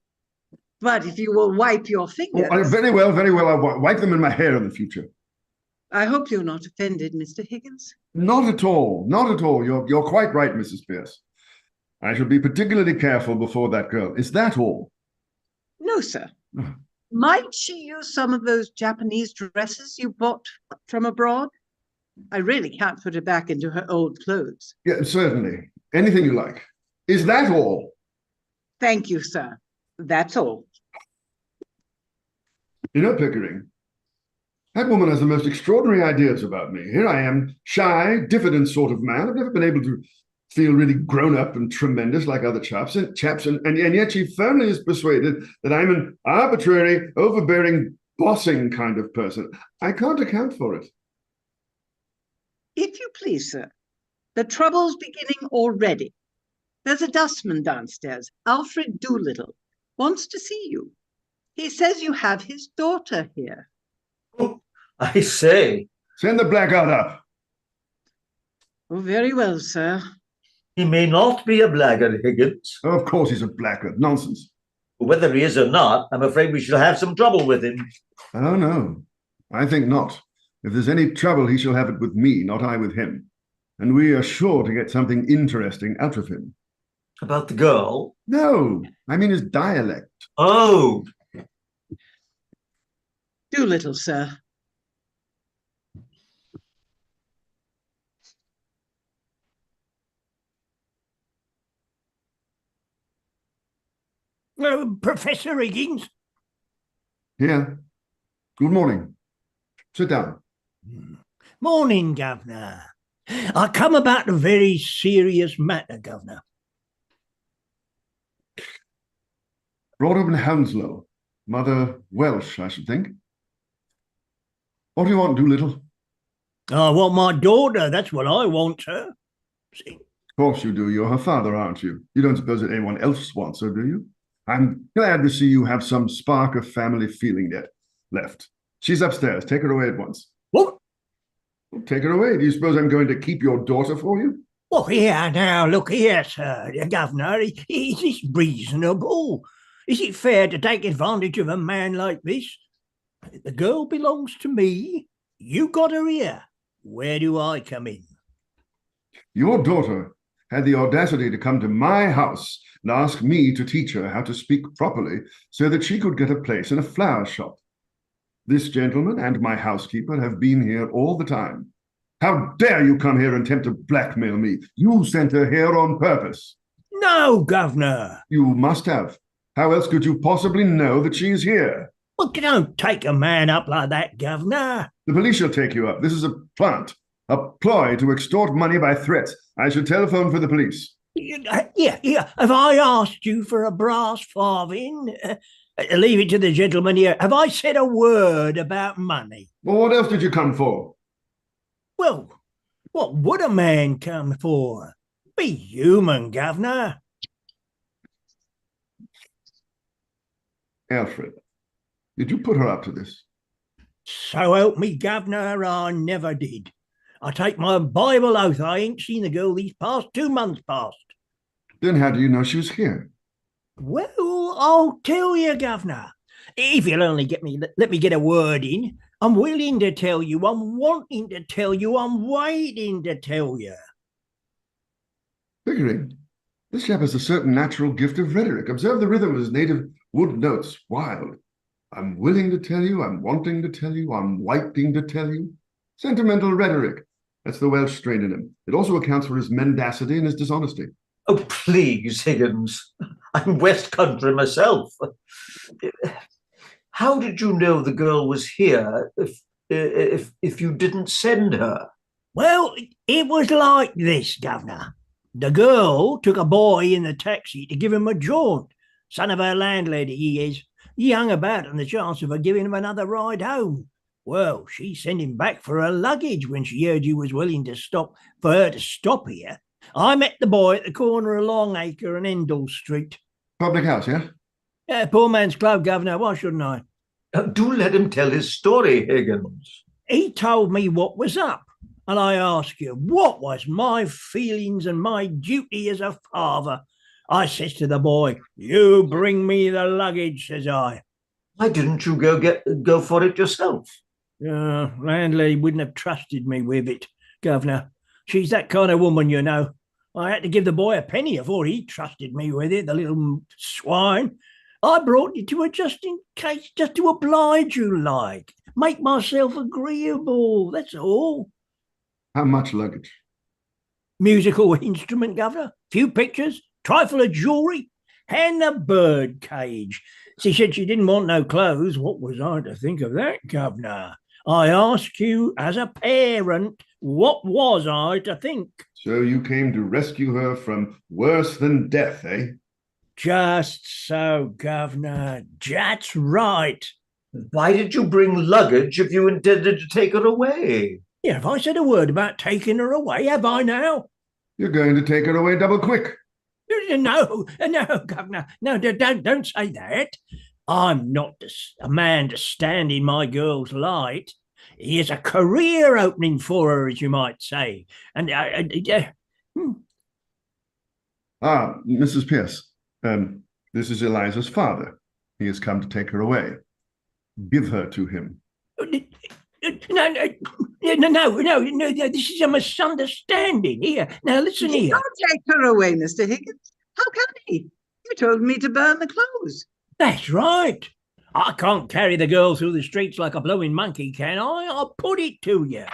But if you will wipe your fingers... Oh, very well, very well. I'll wipe them in my hair in the future. I hope you're not offended, Mr. Higgins. Not at all, not at all. You're quite right, Mrs. Pierce. I shall be particularly careful before that girl. Is that all? No, sir. Might she use some of those Japanese dresses you bought from abroad? I really can't put her back into her old clothes. Yeah, certainly. Anything you like. Is that all? Thank you, sir. That's all. You know, Pickering, that woman has the most extraordinary ideas about me. Here I am, shy, diffident sort of man. I've never been able to feel really grown up and tremendous like other chaps, and yet she firmly is persuaded that I'm an arbitrary, overbearing, bossing kind of person. I can't account for it. If you please, sir, the trouble's beginning already. There's a dustman downstairs, Alfred Doolittle, wants to see you. He says you have his daughter here. Oh, I say. Send the blackguard up. Oh, very well, sir. He may not be a blackguard, Higgins. Oh, of course he's a blackguard. Nonsense. Whether he is or not, I'm afraid we shall have some trouble with him. Oh, no. I think not. If there's any trouble, he shall have it with me, not I with him. And we are sure to get something interesting out of him. About the girl? No, I mean his dialect. Oh. Doolittle, sir. Professor Higgins? Here. Good morning. Sit down. Morning, Governor. I come about a very serious matter, Governor. Brought up in Hounslow. Mother Welsh, I should think. What do you want, Doolittle? I want my daughter. That's what I want, sir. See? Of course you do. You're her father, aren't you? You don't suppose that anyone else wants her, do you? I'm glad to see you have some spark of family feeling yet left. She's upstairs. Take her away at once. What? Take her away. Do you suppose I'm going to keep your daughter for you? Oh, here now, look here, sir. Governor, is this reasonable? Is it fair to take advantage of a man like this? The girl belongs to me. You got her here. Where do I come in? Your daughter had the audacity to come to my house and ask me to teach her how to speak properly so that she could get a place in a flower shop. This gentleman and my housekeeper have been here all the time. How dare you come here and attempt to blackmail me? You sent her here on purpose. No, Governor. You must have. How else could you possibly know that she's here? Well, don't take a man up like that, Governor. The police shall take you up. This is a plant, a ploy to extort money by threats. I shall telephone for the police. Yeah. Have I asked you for a brass farthing? Leave it to the gentleman here. Have I said a word about money? Well, what else did you come for? Well, what would a man come for? Be human, Governor. Alfred, did you put her up to this? So help me, Governor, I never did. I take my Bible oath I ain't seen the girl these past 2 months past. Then how do you know she was here? Well, I'll tell you, Governor. If you'll only let me get a word in, I'm willing to tell you, I'm wanting to tell you, I'm waiting to tell you. Pickering, this chap has a certain natural gift of rhetoric. Observe the rhythm of his native wood notes. Wild. I'm willing to tell you, I'm wanting to tell you, I'm waiting to tell you. Sentimental rhetoric. That's the Welsh strain in him. It also accounts for his mendacity and his dishonesty. Oh, please, Higgins. I'm West Country myself. How did you know the girl was here if you didn't send her? Well, it was like this, Governor. The girl took a boy in the taxi to give him a jaunt. Son of her landlady, he is. He hung about on the chance of her giving him another ride home. Well, she sent him back for her luggage when she heard you was willing to stop for her to stop here. I met the boy at the corner of Longacre and Endell Street. Public house, yeah? Yeah, poor man's club, Governor. Why shouldn't I? Do let him tell his story, Higgins. He told me what was up. And I ask you, what was my feelings and my duty as a father? I says to the boy, you bring me the luggage, says I. Why didn't you go for it yourself? Landlady wouldn't have trusted me with it, Governor. She's that kind of woman, you know. I had to give the boy a penny before he trusted me with it, the little swine. I brought you to her just in case, just to oblige you like. Make myself agreeable, that's all. How much luggage? Musical instrument, Governor. Few pictures, trifle of jewellery, and the bird cage. She said she didn't want no clothes. What was I to think of that, Governor? I ask you as a parent, what was I to think? So you came to rescue her from worse than death, eh? Just so, Governor. That's right. Why did you bring luggage if you intended to take her away? Yeah, have I said a word about taking her away? Have I now? You're going to take her away double quick. No, Governor. No, don't say that. I'm not a man to stand in my girl's light. Here's a career opening for her, as you might say. And Mrs. Pierce, this is Eliza's father. He has come to take her away. Give her to him. No, this is a misunderstanding. Here, now listen He here. can't take her away, Mr. Higgins. How can he? You told me to burn the clothes. That's right. I can't carry the girl through the streets like a blowing monkey, can I? I'll put it to you.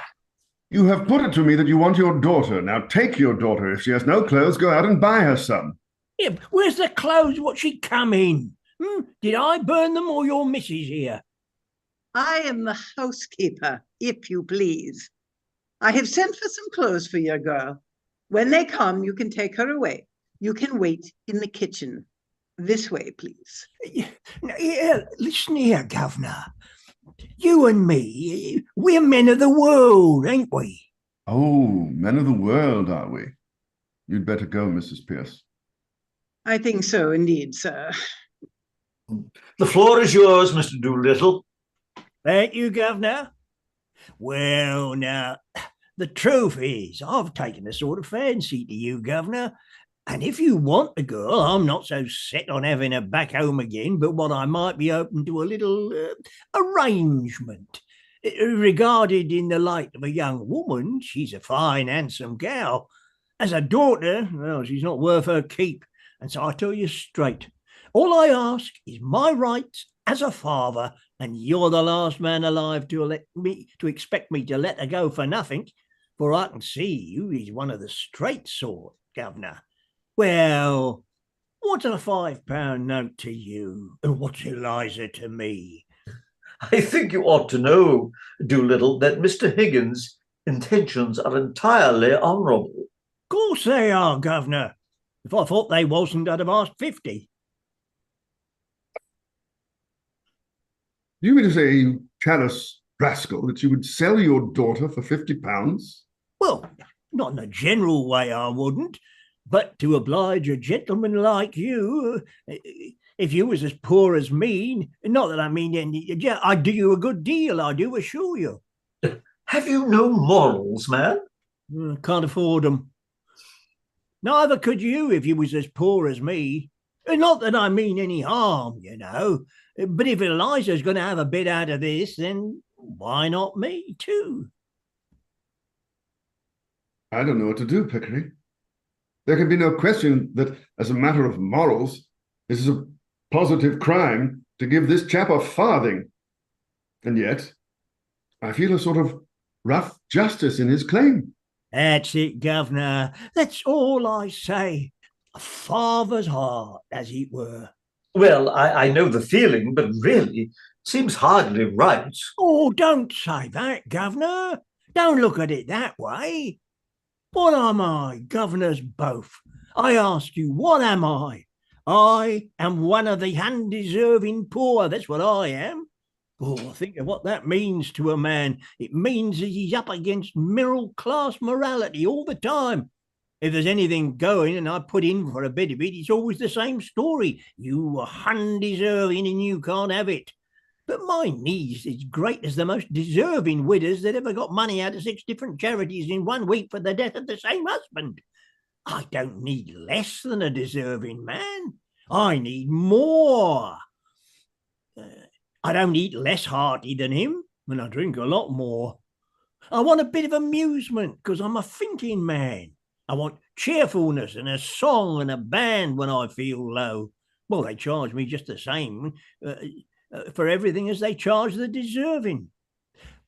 You have put it to me that you want your daughter. Now take your daughter. If she has no clothes, go out and buy her some. Yeah, where's the clothes what she come in? Did I burn them or your missus here? I am the housekeeper, if you please. I have sent for some clothes for your girl. When they come, you can take her away. You can wait in the kitchen. This way, please. Yeah, listen here, Governor. You and me, we're men of the world, ain't we? Oh, men of the world, are we? You'd better go, Mrs. Pierce. I think so, indeed, sir. The floor is yours, Mr. Doolittle. Thank you, Governor. Well, now, the truth is, I've taken a sort of fancy to you, Governor. And if you want the girl, I'm not so set on having her back home again, but what I might be open to a little arrangement. Regarded in the light of a young woman, she's a fine, handsome gal. As a daughter, well, she's not worth her keep. And so I tell you straight, all I ask is my rights as a father, and you're the last man alive to expect me to let her go for nothing, for I can see you is one of the straight sort, governor. Well, what's a £5 note to you, and what's Eliza to me? I think you ought to know, Doolittle, that Mr. Higgins' intentions are entirely honourable. Of course they are, governor. If I thought they wasn't, I'd have asked 50. Do you mean to say, you callous rascal, that you would sell your daughter for £50? Well, not in a general way I wouldn't, but to oblige a gentleman like you, if you was as poor as me, not that I mean any, I'd do you a good deal, I do assure you. Have you no morals, man? Can't afford them. Neither could you if you was as poor as me. Not that I mean any harm, you know, but if Eliza's going to have a bit out of this, then why not me too? I don't know what to do, Pickering. There can be no question that, as a matter of morals, this is a positive crime to give this chap a farthing. And yet, I feel a sort of rough justice in his claim. That's it, governor. That's all I say. A father's heart, as it were. Well, I know the feeling, but really, seems hardly right. Oh, don't say that, governor. Don't look at it that way. What am I, governors both? I ask you, what am I? I am one of the undeserving poor. That's what I am. Oh, think of what that means to a man. It means that he's up against middle-class morality all the time. If there's anything going and I put in for a bit of it, it's always the same story. You are undeserving and you can't have it. But my need's as great as the most deserving widows that ever got money out of 6 different charities in 1 week for the death of the same husband. I don't need less than a deserving man. I need more. I don't eat less hearty than him, and I drink a lot more. I want a bit of amusement because I'm a thinking man. I want cheerfulness and a song and a band when I feel low. Well, they charge me just the same for everything as they charge the deserving.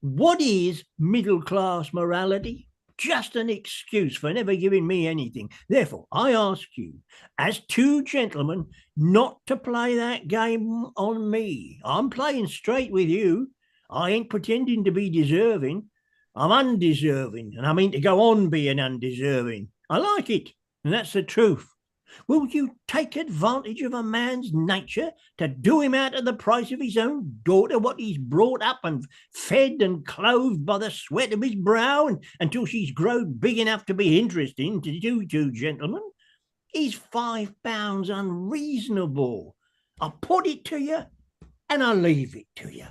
What is middle-class morality? Just an excuse for never giving me anything. Therefore, I ask you, as 2 gentlemen, not to play that game on me. I'm playing straight with you. I ain't pretending to be deserving. I'm undeserving, and I mean to go on being undeserving. I like it, and that's the truth. Will you take advantage of a man's nature to do him out of the price of his own daughter what he's brought up and fed and clothed by the sweat of his brow until she's grown big enough to be interesting to you 2 gentlemen? Is £5 unreasonable? I'll put it to you and I'll leave it to you.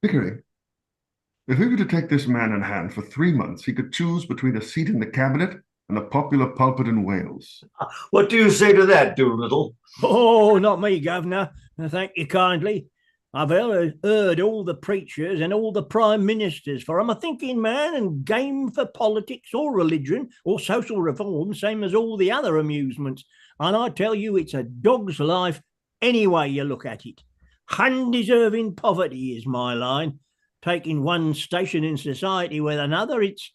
Pickering, if we were to take this man in hand for 3 months, he could choose between a seat in the cabinet and a popular pulpit in Wales. What do you say to that, Doolittle? Oh, not me, governor. Thank you kindly. I've heard all the preachers and all the prime ministers, for I'm a thinking man and game for politics or religion or social reform, same as all the other amusements. And I tell you, it's a dog's life any way you look at it. Undeserving poverty is my line. Taking one station in society with another, it's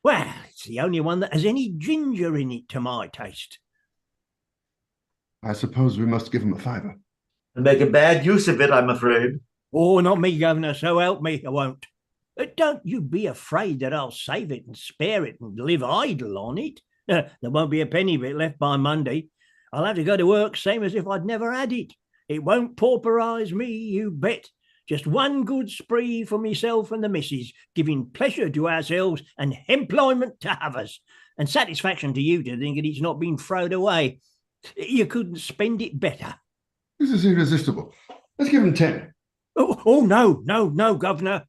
the only one that has any ginger in it to my taste. I suppose we must give him a £5. And make a bad use of it, I'm afraid. Oh, not me, governor, so help me, I won't. Don't you be afraid that I'll save it and spare it and live idle on it. There won't be a penny of it left by Monday. I'll have to go to work same as if I'd never had it. It won't pauperise me, you bet. Just one good spree for myself and the missus, giving pleasure to ourselves and employment to others, and satisfaction to you to think that it's not been throwed away. You couldn't spend it better. This is irresistible. Let's give him 10. Oh, no, governor.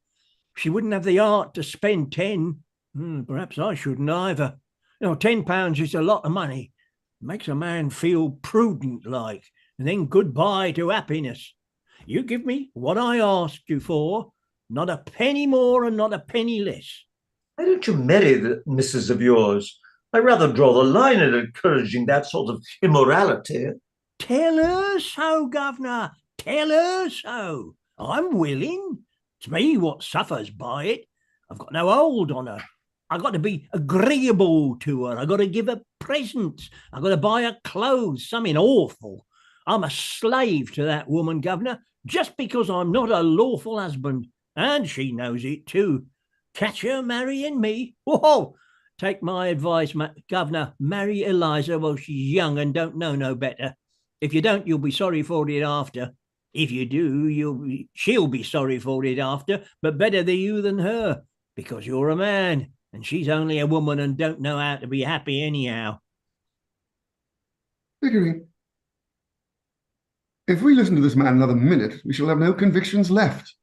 She wouldn't have the art to spend 10. Perhaps I shouldn't either. £10 is a lot of money. Makes a man feel prudent like, and then goodbye to happiness. You give me what I asked you for, not a penny more and not a penny less. Why don't you marry the missus of yours? I rather draw the line at encouraging that sort of immorality. Tell her so, governor. Tell her so. I'm willing. It's me what suffers by it. I've got no hold on her. I've got to be agreeable to her. I've got to give her presents. I've got to buy her clothes, something awful. I'm a slave to that woman, governor, just because I'm not a lawful husband. And she knows it too. Catch her marrying me. Whoa! Take my advice, governor. Marry Eliza while she's young and don't know no better. If you don't, you'll be sorry for it after. If you do, she'll be sorry for it after, but better the you than her, because you're a man, and she's only a woman and don't know how to be happy anyhow. Pickering, if we listen to this man another minute, we shall have no convictions left.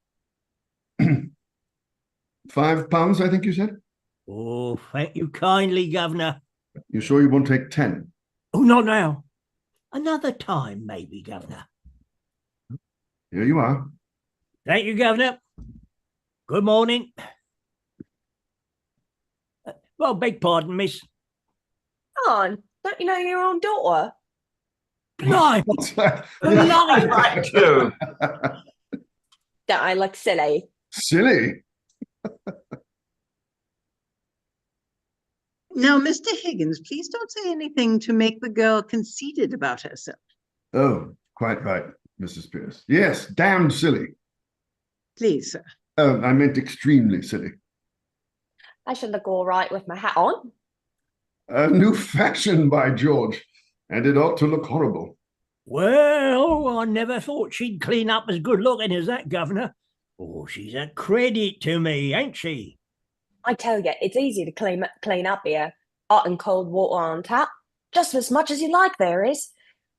£5, I think you said? Oh, thank you kindly, governor. You sure you won't take 10? Oh, not now. Another time, maybe, governor. Here you are. Thank you, governor. Good morning. Well, beg pardon, miss. On, don't you know your own daughter? Blimey! What's that? Blimey! Right, too. Don't I look silly? Silly. Now, Mr. Higgins, please don't say anything to make the girl conceited about herself. Oh, quite right, Mrs. Pierce. Yes, damned silly. Please, sir. Oh, I meant extremely silly. I should look all right with my hat on. A new fashion, by George, and it ought to look horrible. Well, I never thought she'd clean up as good looking as that, governor. Oh, she's a credit to me, ain't she? I tell you, it's easy to clean up here. Hot and cold water on tap, just as much as you like there is.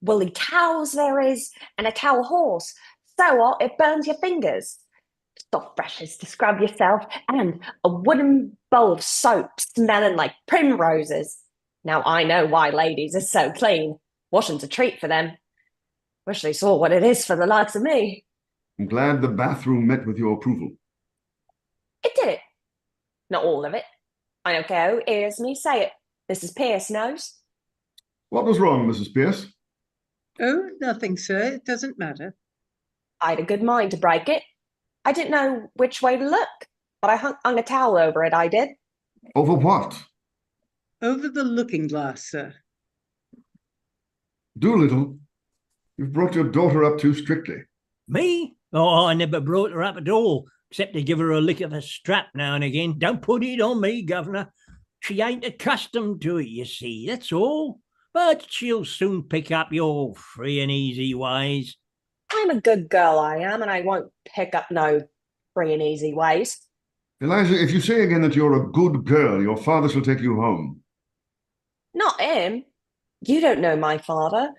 Woolly cows there is, and a cow horse. So hot it burns your fingers. Soft brushes to scrub yourself, and a wooden bowl of soap smelling like primroses. Now I know why ladies are so clean. Washing's a treat for them. Wish they saw what it is for the likes of me. I'm glad the bathroom met with your approval. It did it. Not all of it. I don't care who hears me say it. Mrs. Pierce knows. What was wrong, Mrs. Pierce? Oh, nothing, sir. It doesn't matter. I had a good mind to break it. I didn't know which way to look, but I hung a towel over it, I did. Over what? Over the looking glass, sir. Doolittle, you've brought your daughter up too strictly. Me? Oh, I never brought her up at all, except to give her a lick of a strap now and again. Don't put it on me, governor. She ain't accustomed to it, you see, that's all. But she'll soon pick up your free and easy ways. I'm a good girl, I am, and I won't pick up no free and easy ways. Eliza, if you say again that you're a good girl, your father shall take you home. Not him. You don't know my father.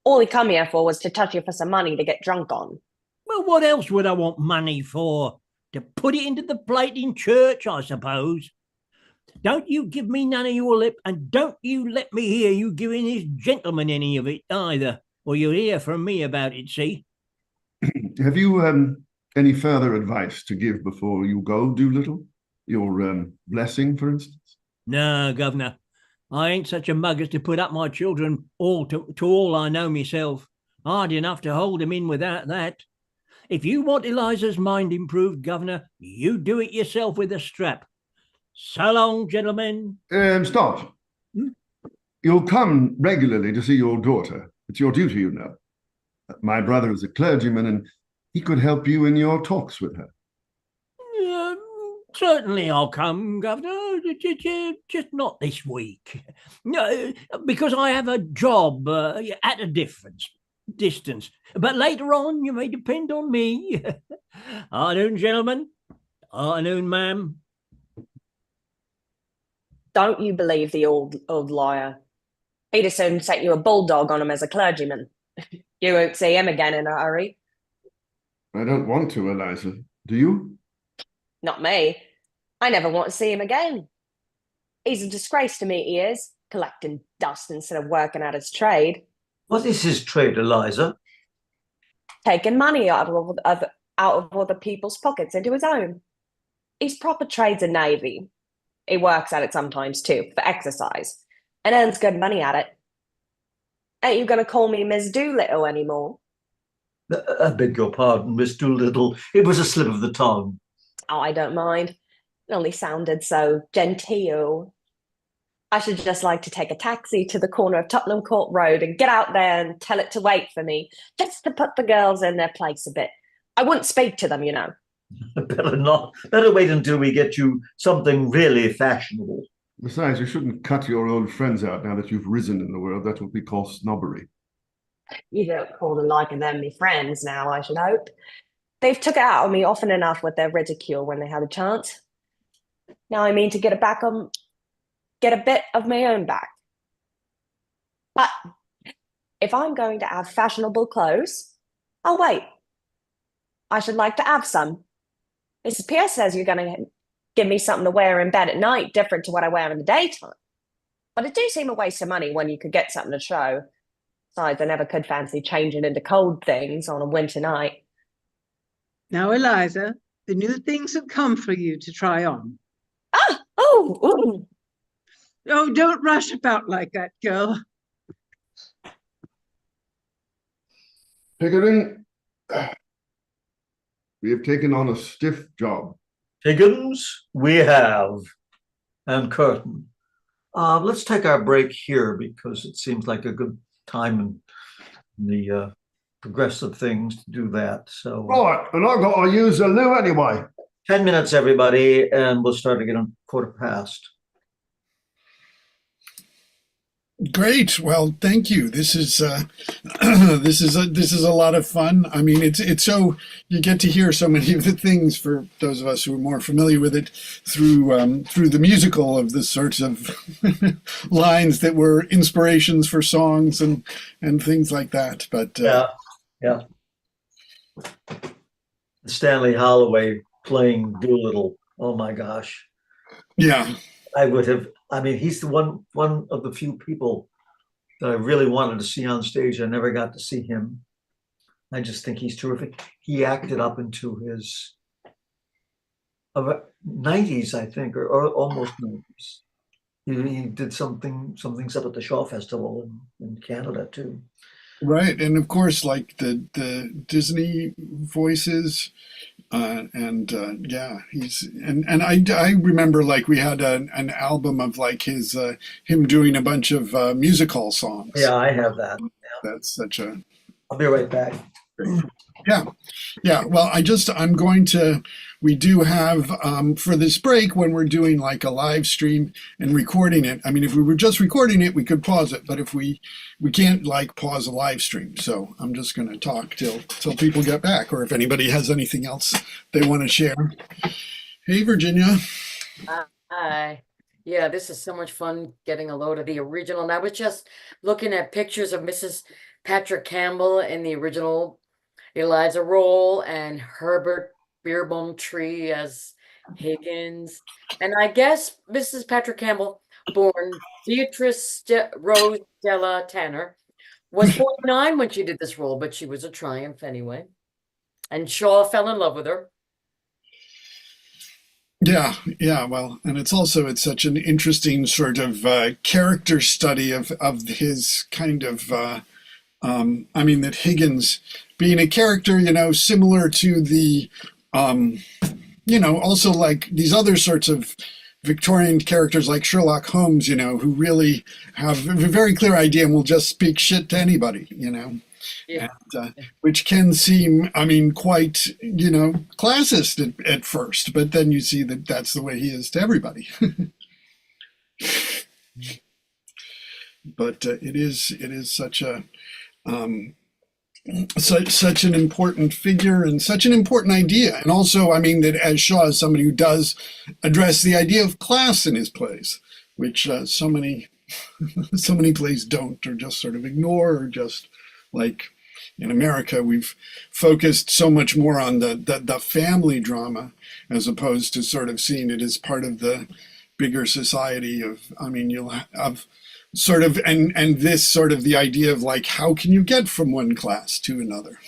All he come here for was to touch you for some money to get drunk on. Well, what else would I want money for? To put it into the plate in church, I suppose. Don't you give me none of your lip, and don't you let me hear you giving this gentleman any of it either, or you'll hear from me about it, see? Have you any further advice to give before you go, Doolittle? Your blessing, for instance? No, governor. I ain't such a mug as to put up my children all to all I know myself. Hard enough to hold 'em in without that. If you want Eliza's mind improved, governor, you do it yourself with a strap. So long, gentlemen. Stop. You'll come regularly to see your daughter. It's your duty, you know. My brother is a clergyman, and he could help you in your talks with her. Certainly I'll come, governor, just not this week. No, because I have a job at a distance. But later on, you may depend on me. Afternoon, gentlemen. Afternoon, ma'am. Don't you believe the old liar. He'd as soon set you a bulldog on him as a clergyman. You won't see him again in a hurry. I don't want to, Eliza. Do you? Not me. I never want to see him again. He's a disgrace to me, he is, collecting dust instead of working at his trade. What is his trade, Eliza? Taking money out of other people's pockets into his own. His proper trade's a navy. He works at it sometimes too, for exercise, and earns good money at it. Ain't you gonna call me Miss Doolittle anymore? I beg your pardon, Miss Doolittle. It was a slip of the tongue. Oh, I don't mind. It only sounded so genteel. I should just like to take a taxi to the corner of Tottenham Court Road and get out there and tell it to wait for me, just to put the girls in their place a bit. I wouldn't speak to them, you know. Better not. Better wait until we get you something really fashionable. Besides, you shouldn't cut your old friends out now that you've risen in the world. That would be called snobbery. You don't call the like of them me friends now, I should hope. They've took it out on me often enough with their ridicule when they had a chance. Now I mean to get a bit of my own back. But if I'm going to have fashionable clothes, I'll wait. I should like to have some. Mrs. Pierce says you're going to give me something to wear in bed at night, different to what I wear in the daytime. But it do seem a waste of money when you could get something to show. Besides, I never could fancy changing into cold things on a winter night. Now, Eliza, the new things have come for you to try on. Ah! Oh! Ooh. Oh, don't rush about like that, girl. Pickering, we have taken on a stiff job. Higgins, we have. And Curtin. Let's take our break here because it seems like a good time in the progressive things to do that. So Right, and I've got to use the loo anyway. 10 minutes, everybody, and we'll start again on 1:15. Great. Well, thank you. This is this is a lot of fun. I mean, it's so you get to hear so many of the things for those of us who are more familiar with it through the musical of the sorts of lines that were inspirations for songs and things like that. But yeah. Stanley Holloway playing Doolittle. Oh my gosh. Yeah. I would have. I mean, he's the one of the few people that I really wanted to see on stage. I never got to see him. I just think he's terrific. He acted up into his 90s, I think, or almost 90s. He did some things up at the Shaw Festival in Canada too. Right, and of course, like the Disney voices, yeah, he's and I remember like we had an album of like his him doing a bunch of music hall songs. Yeah, I have that. Yeah. That's such a. I'll be right back. Yeah. Well, I'm going to. We do have for this break when we're doing like a live stream and recording it. I mean, if we were just recording it, we could pause it, but if we can't like pause a live stream. So I'm just going to talk till people get back, or if anybody has anything else they want to share. Hey, Virginia. Hi. Yeah, this is so much fun getting a load of the original. And I was just looking at pictures of Mrs. Patrick Campbell in the original Eliza role and Herbert Beerbohm Tree as Higgins. And I guess Mrs. Patrick Campbell, born Beatrice Rose Della Tanner, was 49 when she did this role, but she was a triumph anyway. And Shaw fell in love with her. Yeah. Well, and it's such an interesting sort of character study of his kind of. I mean, that Higgins being a character, similar to the, also like these other sorts of Victorian characters like Sherlock Holmes, who really have a very clear idea and will just speak shit to anybody, Yeah. And, which can seem, I mean, quite, classist at first, but then you see that that's the way he is to everybody. But it is such a such an important figure and such an important idea, and also, I mean, that as Shaw is somebody who does address the idea of class in his plays, which so many plays don't, or just sort of ignore, or just like in America we've focused so much more on the family drama as opposed to sort of seeing it as part of the bigger society of, I mean, you'll have sort of, and this sort of the idea of like, how can you get from one class to another?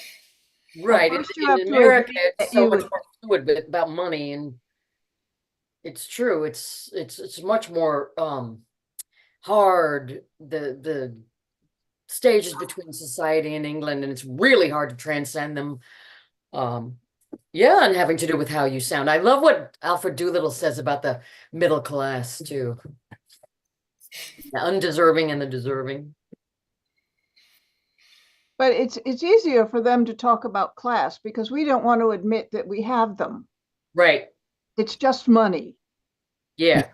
Right. Well, first you In have to America, admit that it's so you much would- more fluid about money, and it's true. It's much more hard, the stages between society and England, and it's really hard to transcend them. Yeah, and having to do with how you sound. I love what Alfred Doolittle says about the middle class too. The undeserving and the deserving. But it's easier for them to talk about class because we don't want to admit that we have them. Right. It's just money. Yeah.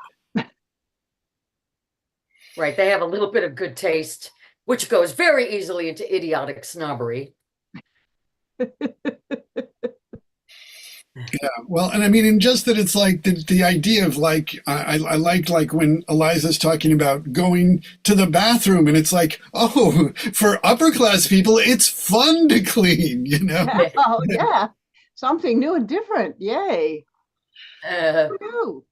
Right. They have a little bit of good taste, which goes very easily into idiotic snobbery. Yeah, well, and I mean, and just that it's like the idea of like, I liked like when Eliza's talking about going to the bathroom, and it's like, oh, for upper class people, it's fun to clean, you know? Oh yeah, something new and different. Yay. Woo.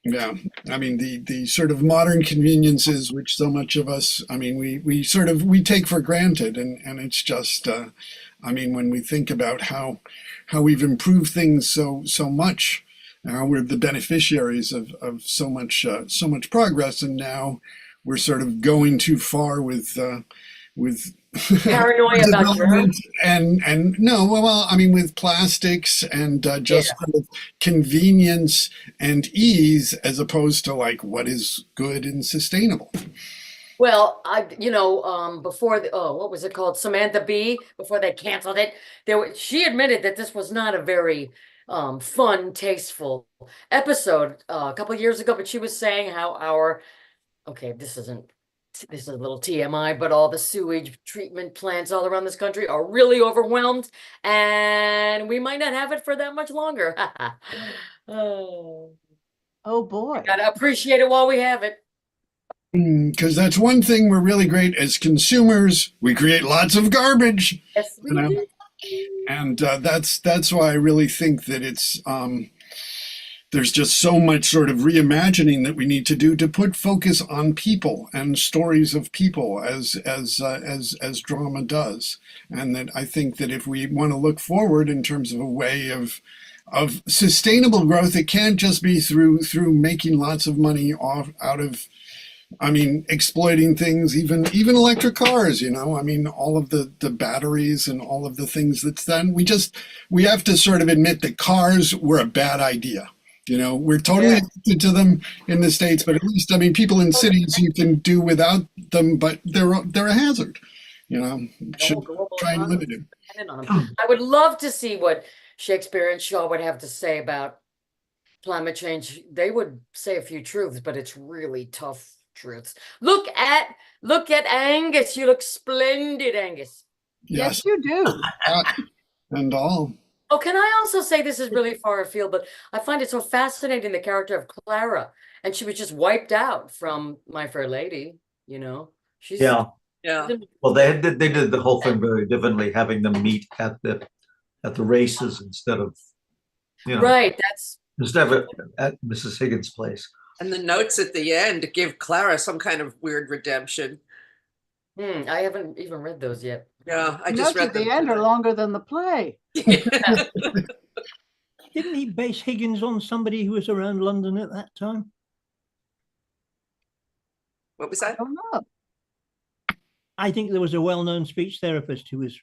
Yeah, I mean the sort of modern conveniences which so much of us, I mean, we sort of we take for granted, and it's just, I mean, when we think about how we've improved things so much, we're the beneficiaries of so much progress, and now we're sort of going too far with Paranoia about development germs. and no, well, I mean, with plastics and just sort of convenience and ease, as opposed to like what is good and sustainable. Well, before what was it called? Samantha Bee, before they canceled it, she admitted that this was not a very fun, tasteful episode a couple of years ago, but she was saying how this is a little TMI, but all the sewage treatment plants all around this country are really overwhelmed, and we might not have it for that much longer. Oh Boy. Gotta appreciate it while we have it. Because that's one thing we're really great as consumers. We create lots of garbage. Yes, we do. And that's why I really think that it's there's just so much sort of reimagining that we need to do to put focus on people and stories of people as drama does. And that I think that if we want to look forward in terms of a way of sustainable growth, it can't just be through making lots of money out of, I mean, exploiting things, even electric cars, you know, I mean, all of the batteries and all of the things that's done. We have to sort of admit that cars were a bad idea. You know, we're totally addicted to them in the States, but at least, I mean, people in cities, you can do without them, but they're a hazard, you know, should try and limit it. I would love to see what Shakespeare and Shaw would have to say about climate change. They would say a few truths, but it's really tough truths. Look at Angus. You look splendid, Angus. Yes, you do. And all. Oh, can I also say, this is really far afield, but I find it so fascinating, the character of Clara, and she was just wiped out from My Fair Lady, you know. She's Well, they did the whole thing very differently, having them meet at the races instead of, you know, right. instead of at Mrs. Higgins' place. And the notes at the end give Clara some kind of weird redemption. I haven't even read those yet. Yeah, I Notes just read at the them end today. are longer than the play. Didn't he base Higgins on somebody who was around London at that time? What was that? I don't know. I think there was a well-known speech therapist who was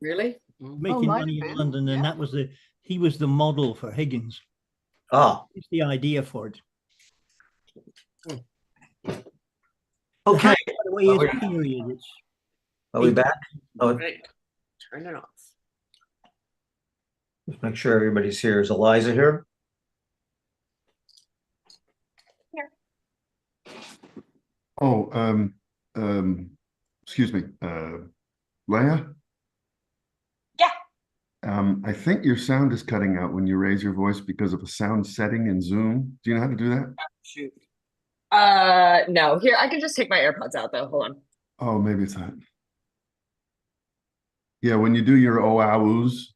Really? making might money have in been, London, and he was the model for Higgins. It's the idea for it. Okay. By the way, it's period. It's Are we back? Oh, Right. Turn it off. let's make sure everybody's here. Is Eliza here? Oh, excuse me, Leia? Yeah. I think your sound is cutting out when you raise your voice because of a sound setting in Zoom. Do you know how to do that? Shoot. No. Here, I can just take my AirPods out though. Hold on. Oh, maybe it's that. Yeah, when you do your oh-ah-oos,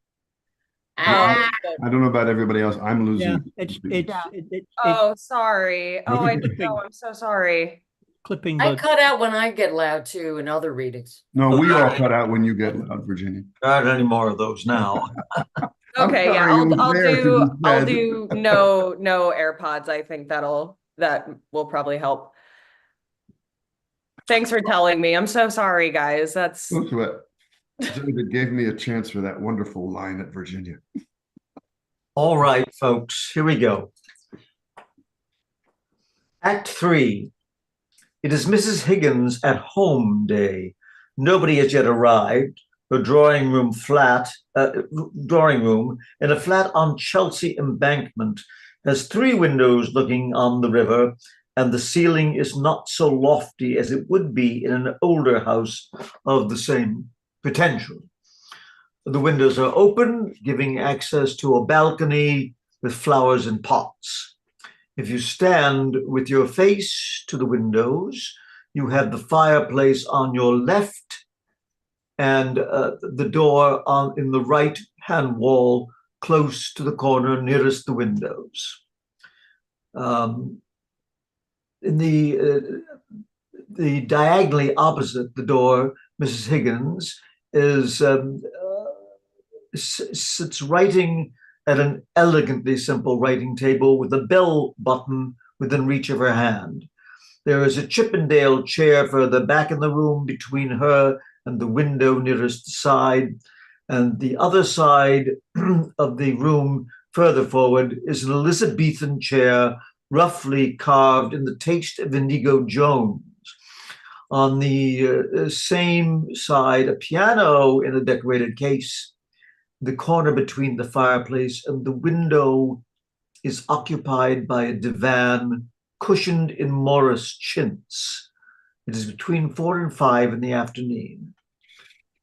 Ah, I don't know about everybody else. I'm losing. Yeah, it's Oh, sorry. Oh, I didn't clipping, know. I'm so sorry. clipping I bug. cut out when I get loud too in other readings. No, we all cut out when you get loud, Virginia. There aren't any more of those now. I'm Okay, yeah, sorry, it was I'll there to do be I'll said. do no AirPods. I think that will probably help. Thanks for telling me. I'm so sorry, guys. That's Don't sweat. David gave me a chance for that wonderful line at Virginia. All right, folks, here we go. Act 3. It is Mrs. Higgins at home day. Nobody has yet arrived. Her drawing room in a flat on Chelsea Embankment has 3 windows looking on the river, and the ceiling is not so lofty as it would be in an older house of the same potential. The windows are open, giving access to a balcony with flowers in pots. If you stand with your face to the windows, you have the fireplace on your left and the door in the right-hand wall close to the corner nearest the windows. In the diagonally opposite the door, Mrs. Higgins sits writing at an elegantly simple writing table with a bell button within reach of her hand. There is a Chippendale chair further back in the room between her and the window nearest the side, and the other side of the room further forward is an Elizabethan chair roughly carved in the taste of Inigo Jones. On the same side, a piano in a decorated case. The corner between the fireplace and the window is occupied by a divan cushioned in Morris chintz. It is between 4 and 5 in the afternoon.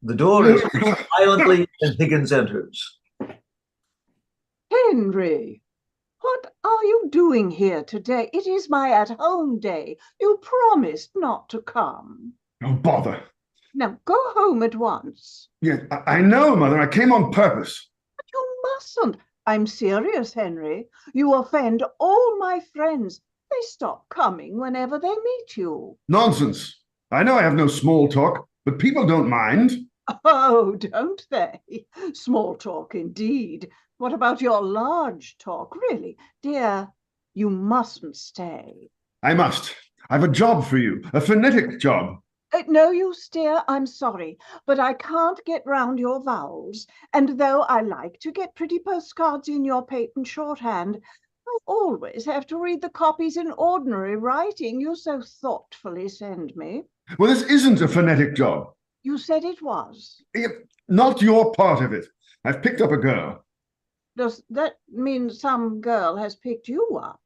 The door is violently and Higgins enters. Henry, what are you doing here today? It is my at-home day. You promised not to come. Oh, bother. Now go home at once. Yeah, I know, Mother. I came on purpose. But you mustn't. I'm serious, Henry. You offend all my friends. They stop coming whenever they meet you. Nonsense. I know I have no small talk, but people don't mind. Oh, don't they? Small talk indeed. What about your large talk? Really, dear, you mustn't stay. I must. I've a job for you, a phonetic job. No use, dear, I'm sorry, but I can't get round your vowels. And though I like to get pretty postcards in your patent shorthand, I always have to read the copies in ordinary writing you so thoughtfully send me. Well, this isn't a phonetic job. You said it was. Not your part of it. I've picked up a girl. Does that mean some girl has picked you up?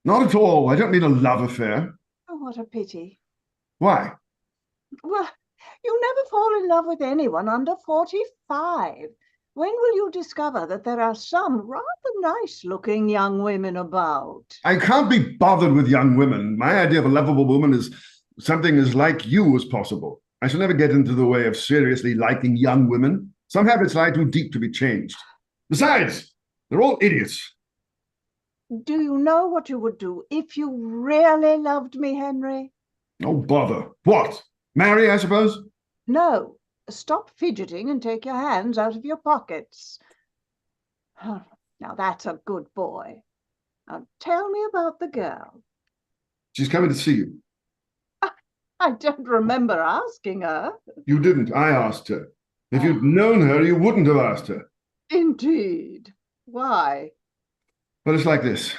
Not at all. I don't mean a love affair. Oh, what a pity. Why? Well, you never fall in love with anyone under 45. When will you discover that there are some rather nice-looking young women about? I can't be bothered with young women. My idea of a lovable woman is something as like you as possible. I shall never get into the way of seriously liking young women. Some habits lie too deep to be changed. Besides, they're all idiots. Do you know what you would do if you really loved me, Henry? Oh, bother. What? Marry, I suppose? No. Stop fidgeting and take your hands out of your pockets. Now that's a good boy. Now tell me about the girl. She's coming to see you. I don't remember asking her. You didn't. I asked her. If you'd known her, you wouldn't have asked her. Indeed. Why? But it's like this.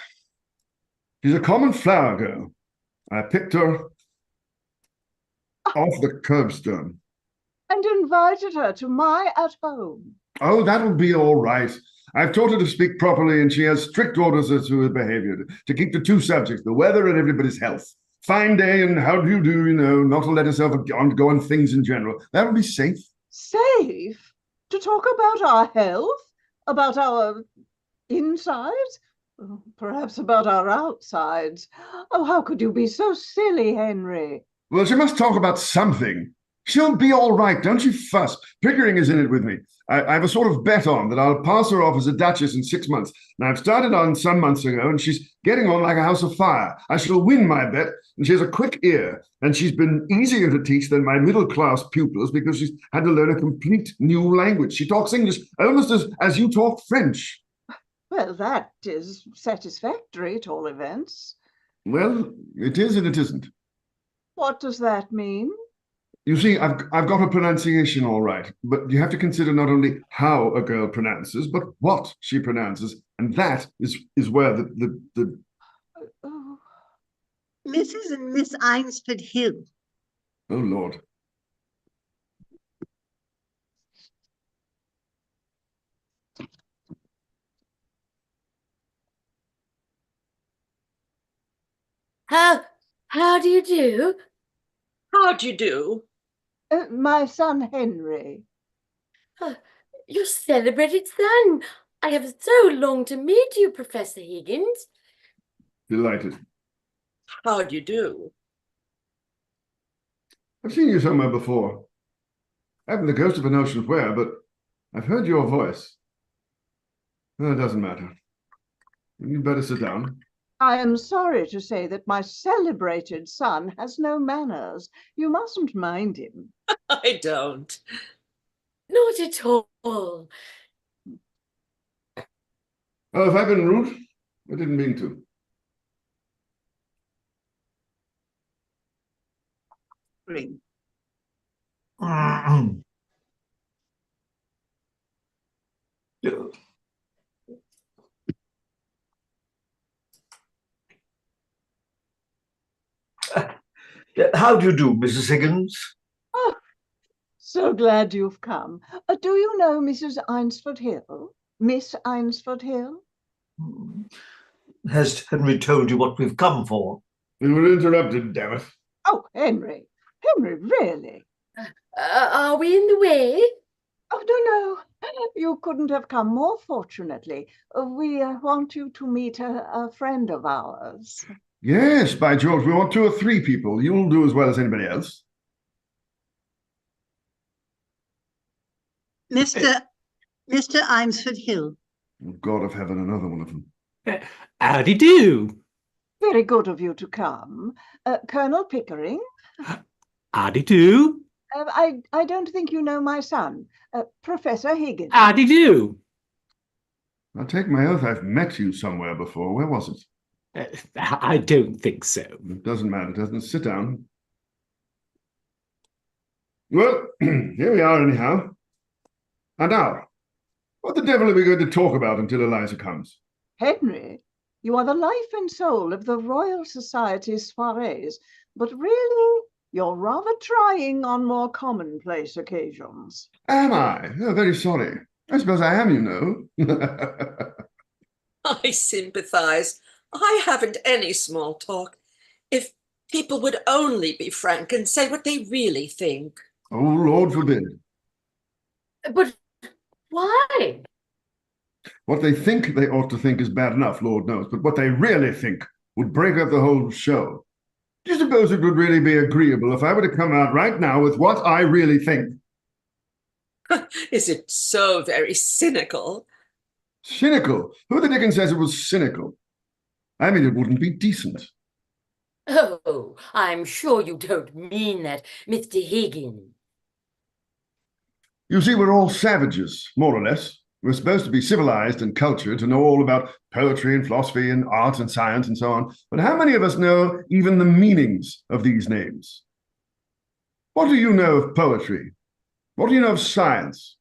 She's a common flower girl. I picked her off the curbstone. And invited her to my at-home. Oh, that'll be all right. I've taught her to speak properly, and she has strict orders as to her behavior, to keep the 2 subjects, the weather and everybody's health. Fine day and how do you do, not to let herself go on things in general. That would be safe. Safe? To talk about our health? About our insides? Perhaps about our outsides. Oh, how could you be so silly, Henry? Well, she must talk about something. She'll be all right. Don't you fuss. Pickering is in it with me. I have a sort of bet on that I'll pass her off as a duchess in 6 months. Now, I've started on some months ago, and she's getting on like a house of fire. I shall win my bet, and she has a quick ear, and she's been easier to teach than my middle-class pupils because she's had to learn a complete new language. She talks English almost as you talk French. Well, that is satisfactory at all events. Well, it is and it isn't. What does that mean? You see, I've got her pronunciation all right, but you have to consider not only how a girl pronounces, but what she pronounces, and that is where the Oh, Mrs. and Miss Eynsford Hill. oh Lord. How do you do? How do you do? my son Henry. Your celebrated son. I have so longed to meet you, Professor Higgins. Delighted. How do you do? I've seen you somewhere before. I haven't the ghost of a notion where, but I've heard your voice. Well, it doesn't matter. You'd better sit down. I am sorry to say that my celebrated son has no manners. You mustn't mind him. I don't. Not at all. Oh, if I've been rude, I didn't mean to. Ring. How do you do, Mrs. Higgins? Oh, so glad you've come. Do you know Mrs. Eynsford Hill? Miss Eynsford Hill? Has Henry told you what we've come for? We were interrupted, damn it. Oh, Henry. Henry, really? Are we in the way? Oh, no. You couldn't have come more fortunately. We want you to meet a friend of ours. Yes, by George, we want 2 or 3 people. You'll do as well as anybody else. Mr. Eynsford Hill. Oh, God of heaven, another one of them. Howdy do. Very good of you to come. Colonel Pickering? Howdy do. I don't think you know my son, Professor Higgins. Howdy do. I'll take my oath I've met you somewhere before. Where was it? I don't think so. It doesn't matter, doesn't it? Sit down. Well, here we are anyhow. And now, what the devil are we going to talk about until Eliza comes? Henry, you are the life and soul of the Royal Society's soirees, but really, you're rather trying on more commonplace occasions. Am I? Oh, very sorry. I suppose I am, you know. I sympathize. I haven't any small talk. If people would only be frank and say what they really think. Oh, Lord forbid. But why? What they think they ought to think is bad enough, Lord knows, but what they really think would break up the whole show. Do you suppose it would really be agreeable if I were to come out right now with what I really think? Is it so very cynical? Cynical? Who the dickens says it was cynical? I mean, it wouldn't be decent. Oh, I'm sure you don't mean that, Mr. Higgins. You see, we're all savages, more or less. We're supposed to be civilized and cultured to know all about poetry and philosophy and art and science and so on. But how many of us know even the meanings of these names? What do you know of poetry? What do you know of science?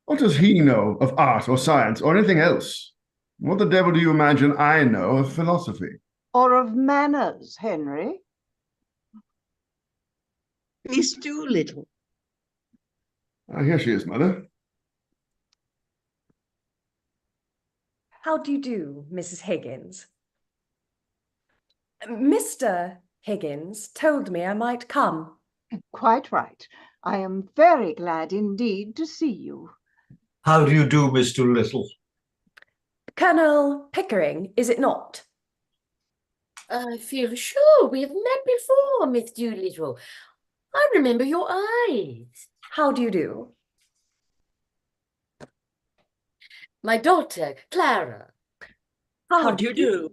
What does he know of art or science or anything else? What the devil do you imagine I know of philosophy? Or of manners, Henry? Miss Doolittle. Ah, here she is, Mother. How do you do, Mrs. Higgins? Mr. Higgins told me I might come. Quite right. I am very glad indeed to see you. How do you do, Miss Doolittle? Colonel Pickering, is it not? I feel sure we have met before, Miss Doolittle. I remember your eyes. How do you do? My daughter, Clara. How do you do?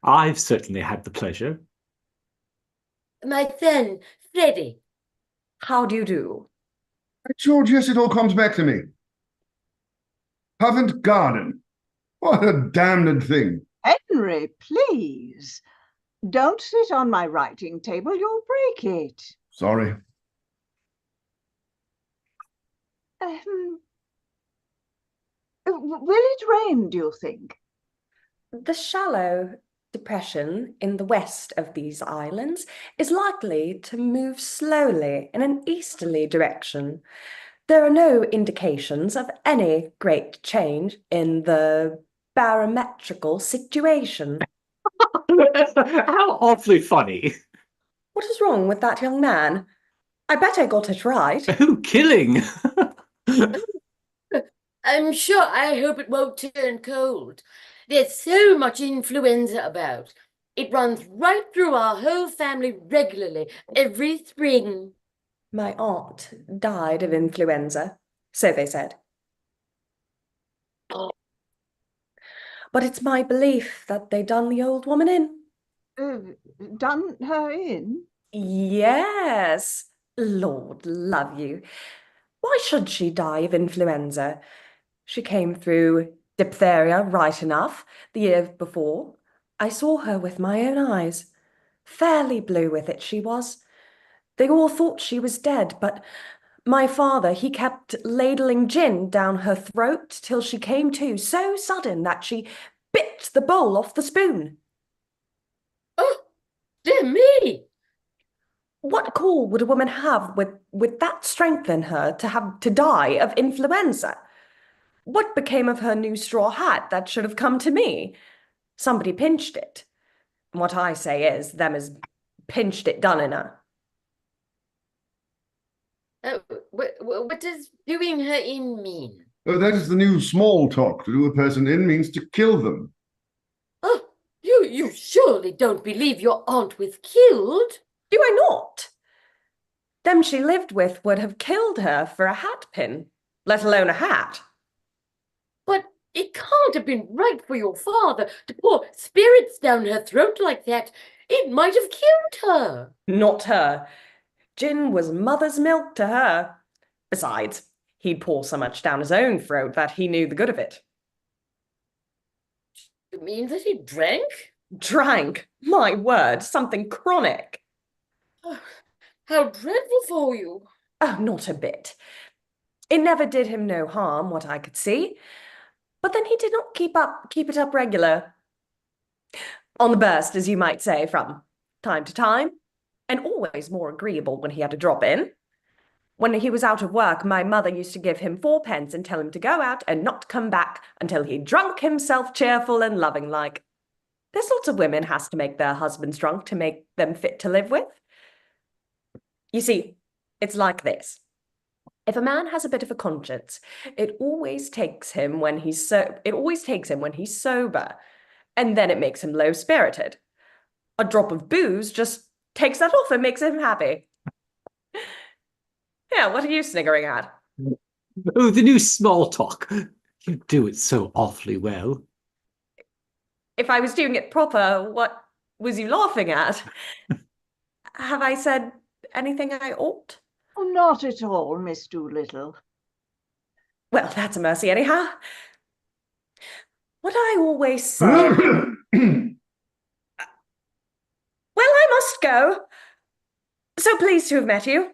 I've certainly had the pleasure. My son, Freddie. How do you do? By George, yes, it all comes back to me. Covent Garden. What a damned thing. Henry, please. Don't sit on my writing table, you'll break it. Sorry. Will it rain, do you think? The shallow depression in the west of these islands is likely to move slowly in an easterly direction. There are no indications of any great change in the barometrical situation. How awfully funny. What is wrong with that young man? I bet I got it right. Oh, killing. I'm sure I hope it won't turn cold. There's so much influenza about. It runs right through our whole family regularly, every spring. My aunt died of influenza, so they said. But it's my belief that they done the old woman in. Done her in? Yes. Lord love you. Why should she die of influenza? She came through diphtheria right enough the year before. I saw her with my own eyes. Fairly blue with it she was. They all thought she was dead, but my father, he kept ladling gin down her throat till she came to, so sudden that she bit the bowl off the spoon. Oh, dear me! What call would a woman have with that strength in her to have to die of influenza? What became of her new straw hat that should have come to me? Somebody pinched it. What I say is, them as pinched it done in her. What does doing her in mean? Oh, that is the new small talk. To do a person in means to kill them. Oh, you surely don't believe your aunt was killed? Do I not? Them she lived with would have killed her for a hat pin, let alone a hat. But it can't have been right for your father to pour spirits down her throat like that. It might have killed her. Not her. Gin was mother's milk to her. Besides, he'd pour so much down his own throat that he knew the good of it. You mean that he drank? Drank? My word, something chronic. Oh, how dreadful for you. Oh, not a bit. It never did him no harm, what I could see. But then he did not keep it up regular. On the burst, as you might say, from time to time, and always more agreeable when he had to drop in. When he was out of work, my mother used to give him 4 pence and tell him to go out and not come back until he'd drunk himself cheerful and loving like. There's lots of women has to make their husbands drunk to make them fit to live with. You see, it's like this. If a man has a bit of a conscience, it always takes him when he's sober, and then it makes him low-spirited. A drop of booze just takes that off and makes him happy. Yeah, what are you sniggering at? Oh, the new small talk. You do it so awfully well. If I was doing it proper, what was you laughing at? Have I said anything I ought? Oh, not at all, Miss Doolittle. Well, that's a mercy anyhow. What I always say... Well, I must go. So pleased to have met you.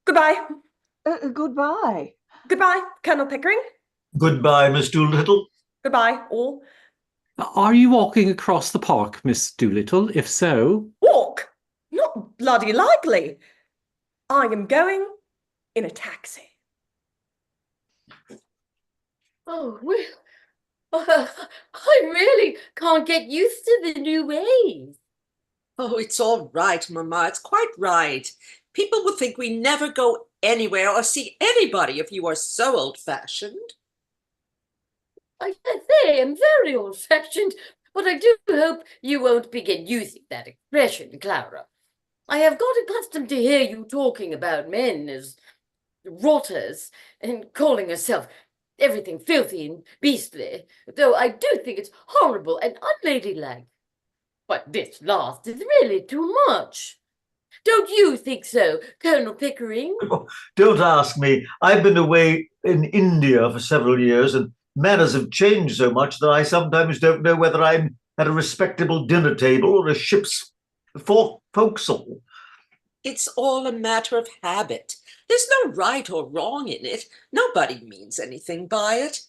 Goodbye. Goodbye. Goodbye, Colonel Pickering. Goodbye, Miss Doolittle. Goodbye, all. Are you walking across the park, Miss Doolittle? If so... Walk? Not bloody likely. I am going in a taxi. Oh, well, I really can't get used to the new ways. Oh, it's all right, Mama. It's quite right. People would think we never go anywhere or see anybody if you are so old-fashioned. I say I'm very old-fashioned, But I do hope you won't begin using that expression, Clara. I have got accustomed to hear you talking about men as rotters and calling yourself everything filthy and beastly, though I do think it's horrible and unladylike. But this last is really too much. Don't you think so, Colonel Pickering? Don't ask me. I've been away in India for several years, and manners have changed so much that I sometimes don't know whether I'm at a respectable dinner table or a ship's forecastle. It's all a matter of habit. There's no right or wrong in it. Nobody means anything by it.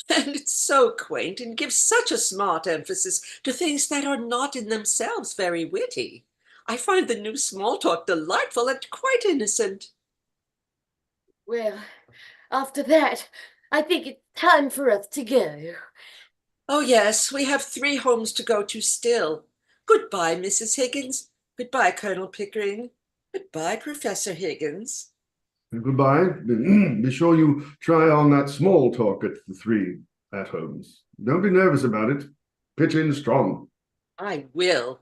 And it's so quaint and gives such a smart emphasis to things that are not in themselves very witty. I find the new small talk delightful and quite innocent. Well, after that, I think it's time for us to go. Oh, yes, we have 3 homes to go to still. Goodbye, Mrs. Higgins. Goodbye, Colonel Pickering. Goodbye, Professor Higgins. Goodbye. Be sure you try on that small talk at the 3 at-homes. Don't be nervous about it. Pitch in strong. I will.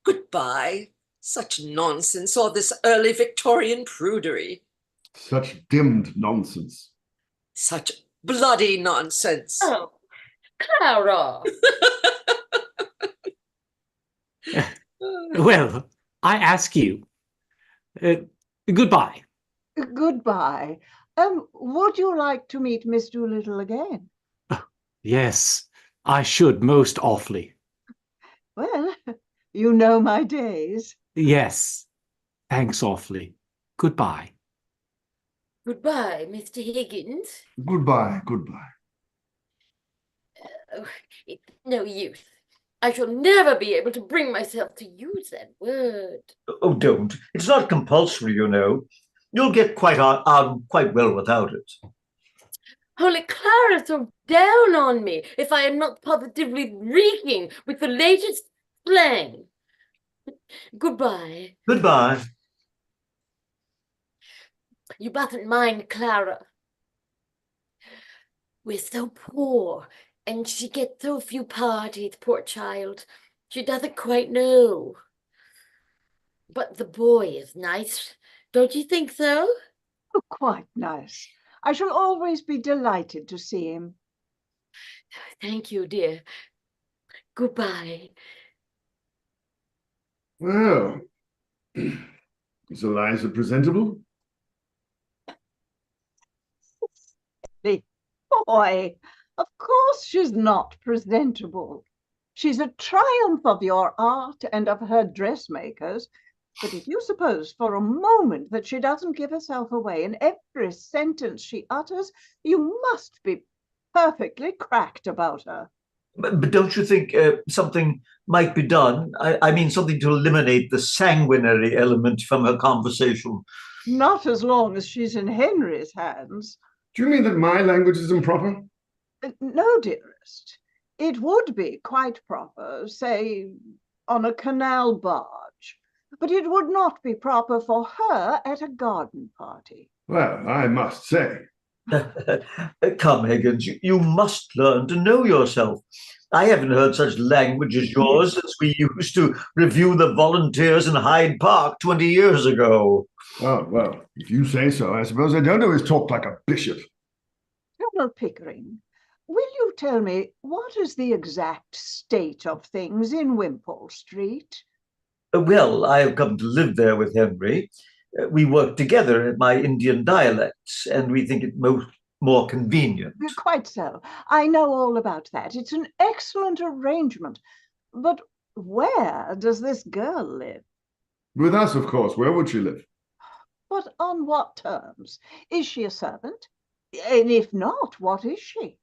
Goodbye. Such nonsense, all this early Victorian prudery. Such dimmed nonsense. Such bloody nonsense. Oh, Clara! Well, I ask you. Goodbye. Goodbye. Would you like to meet Miss Doolittle again? Yes, I should most awfully. Well, you know my days. Yes, thanks awfully. Goodbye. Goodbye, Mr. Higgins. Goodbye, goodbye. Oh, it's no use. I shall never be able to bring myself to use that word. Oh, don't. It's not compulsory, you know. You'll get quite on quite well without it. Holy Clara, so down on me if I am not positively reeking with the latest slang. Goodbye. Goodbye. You mustn't mind Clara. We're so poor, and she gets so few parties, poor child. She doesn't quite know. But the boy is nice. Don't you think so? Oh, quite nice. I shall always be delighted to see him. Thank you, dear. Goodbye. Well, is Eliza presentable? The boy, of course she's not presentable. She's a triumph of your art and of her dressmakers. But if you suppose for a moment that she doesn't give herself away in every sentence she utters, you must be perfectly cracked about her. But don't you think something might be done? I mean, something to eliminate the sanguinary element from her conversation. Not as long as she's in Henry's hands. Do you mean that my language is improper? No, dearest. It would be quite proper, say, on a canal barge. But it would not be proper for her at a garden party. Well, I must say. Come, Higgins, you must learn to know yourself. I haven't heard such language as yours since we used to review the volunteers in Hyde Park 20 years ago. Oh, well, if you say so, I suppose I don't always talk like a bishop. Colonel Pickering, will you tell me what is the exact state of things in Wimpole Street? Well, I have come to live there with Henry. We work together at my Indian dialects, and we think it more convenient. Quite so. I know all about that. It's an excellent arrangement. But where does this girl live? With us, of course. Where would she live? But on what terms? Is she a servant? And if not, what is she?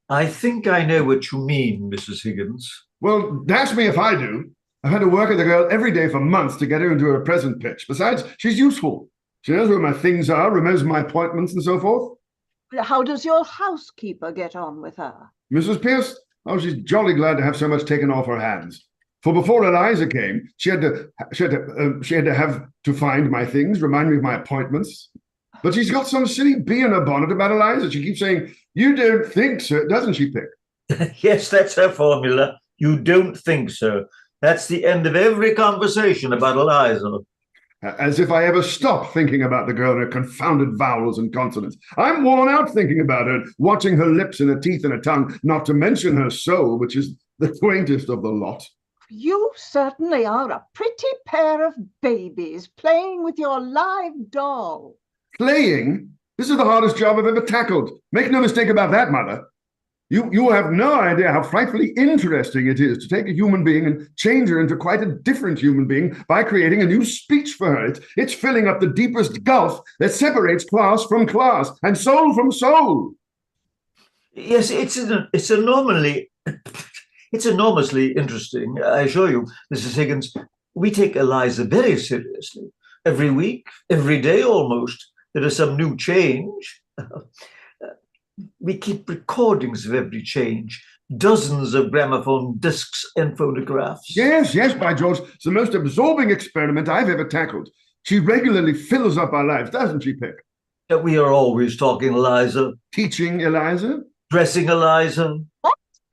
I think I know what you mean, Mrs. Higgins. Well, dash me if I do. I've had to work with the girl every day for months to get her into her present pitch. Besides, she's useful. She knows where my things are, remembers my appointments and so forth. How does your housekeeper get on with her? Mrs. Pierce? Oh, she's jolly glad to have so much taken off her hands. For before Eliza came, she had to have to find my things, remind me of my appointments. But she's got some silly bee in her bonnet about Eliza. She keeps saying, "You don't think so," doesn't she, Pick? Yes, that's her formula. You don't think so. That's the end of every conversation about Eliza. As if I ever stop thinking about the girl and her confounded vowels and consonants. I'm worn out thinking about her, watching her lips and her teeth and her tongue, not to mention her soul, which is the quaintest of the lot. You certainly are a pretty pair of babies playing with your live doll. Playing? This is the hardest job I've ever tackled. Make no mistake about that, Mother. You have no idea how frightfully interesting it is to take a human being and change her into quite a different human being by creating a new speech for her. It's filling up the deepest gulf that separates class from class and soul from soul. Yes, it's enormously interesting. I assure you, Mrs. Higgins, we take Eliza very seriously. Every week, every day almost, there is some new change. We keep recordings of every change, dozens of gramophone discs and photographs. Yes, by George. It's the most absorbing experiment I've ever tackled. She regularly fills up our lives, doesn't she, Pick? We are always talking Eliza. Teaching Eliza? Dressing Eliza.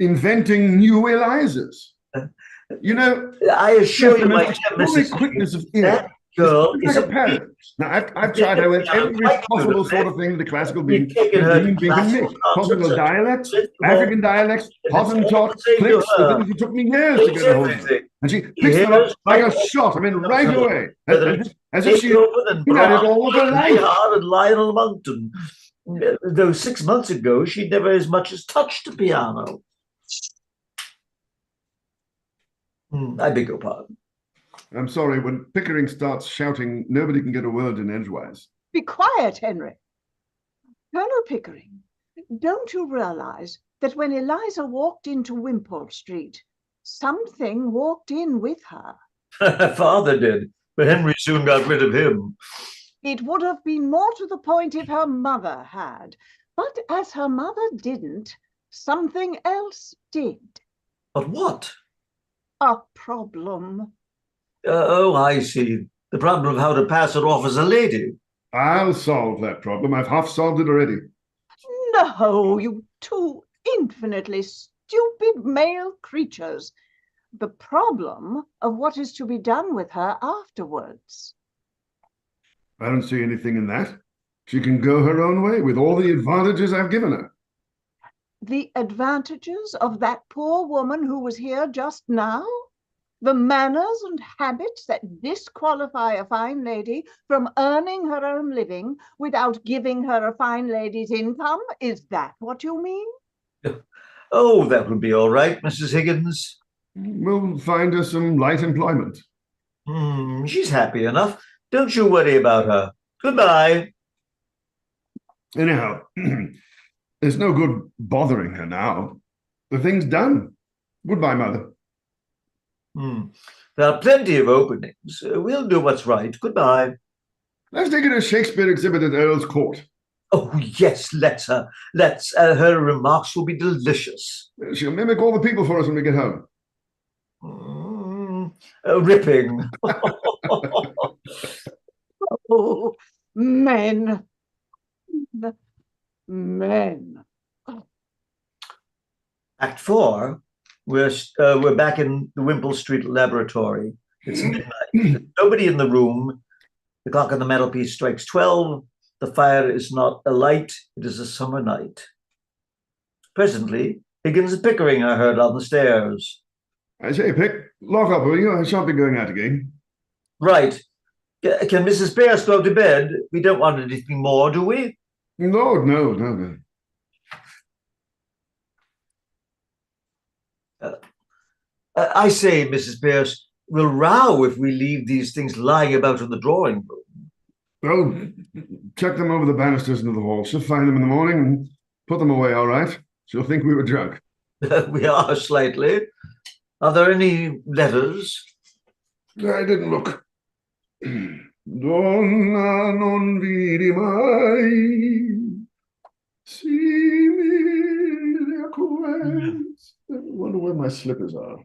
Inventing new Elizas. You know, I assure you, my dear Mrs. Mrs. quickness of ear. That girl It's is like a parrot. Now, I've tried her with every possible sort of thing that a classical being can make. Possible dialects, African dialects, Hottentot, clicks, the things it took me years to get a hold of. And she picks them up like a shot, right away. As if she had it all of her life. And Lionel Monkton. Though 6 months ago, she'd never as much as touched a piano. I beg your pardon. I'm sorry, when Pickering starts shouting, nobody can get a word in edgewise. Be quiet, Henry. Colonel Pickering, don't you realize that when Eliza walked into Wimpole Street, something walked in with her? Father did, but Henry soon got rid of him. It would have been more to the point if her mother had. But as her mother didn't, something else did. But what? A problem. Oh, I see. The problem of how to pass it off as a lady. I'll solve that problem. I've half solved it already. No, you two infinitely stupid male creatures. The problem of what is to be done with her afterwards. I don't see anything in that. She can go her own way with all the advantages I've given her. The advantages of that poor woman who was here just now? The manners and habits that disqualify a fine lady from earning her own living without giving her a fine lady's income? Is that what you mean? Oh, that would be all right, Mrs. Higgins. We'll find her some light employment. She's happy enough. Don't you worry about her. Goodbye. Anyhow, there's no good bothering her now. The thing's done. Goodbye, Mother. There are plenty of openings. We'll do what's right. Goodbye. Let's take her to a Shakespeare exhibit at Earl's Court. Oh, yes, let's her. Her remarks will be delicious. She'll mimic all the people for us when we get home. Ripping. Oh, men. Act 4. We're back in the Wimpole Street laboratory. It's midnight. There's nobody in the room. The clock on the mantelpiece strikes 12. The fire is not alight. It is a summer night. Presently, Higgins and Pickering are heard on the stairs. I say, Pick, lock up, will you? I shan't be going out again. Right. Can Mrs. Pierce go to bed? We don't want anything more, do we? No. I say, Mrs. Pierce, we'll row if we leave these things lying about in the drawing room. Oh, chuck them over the banisters into the hall. She'll find them in the morning and put them away, all right? She'll think we were drunk. We are slightly. Are there any letters? I didn't look. Donna non vidi mai, simile questo. I wonder where my slippers are.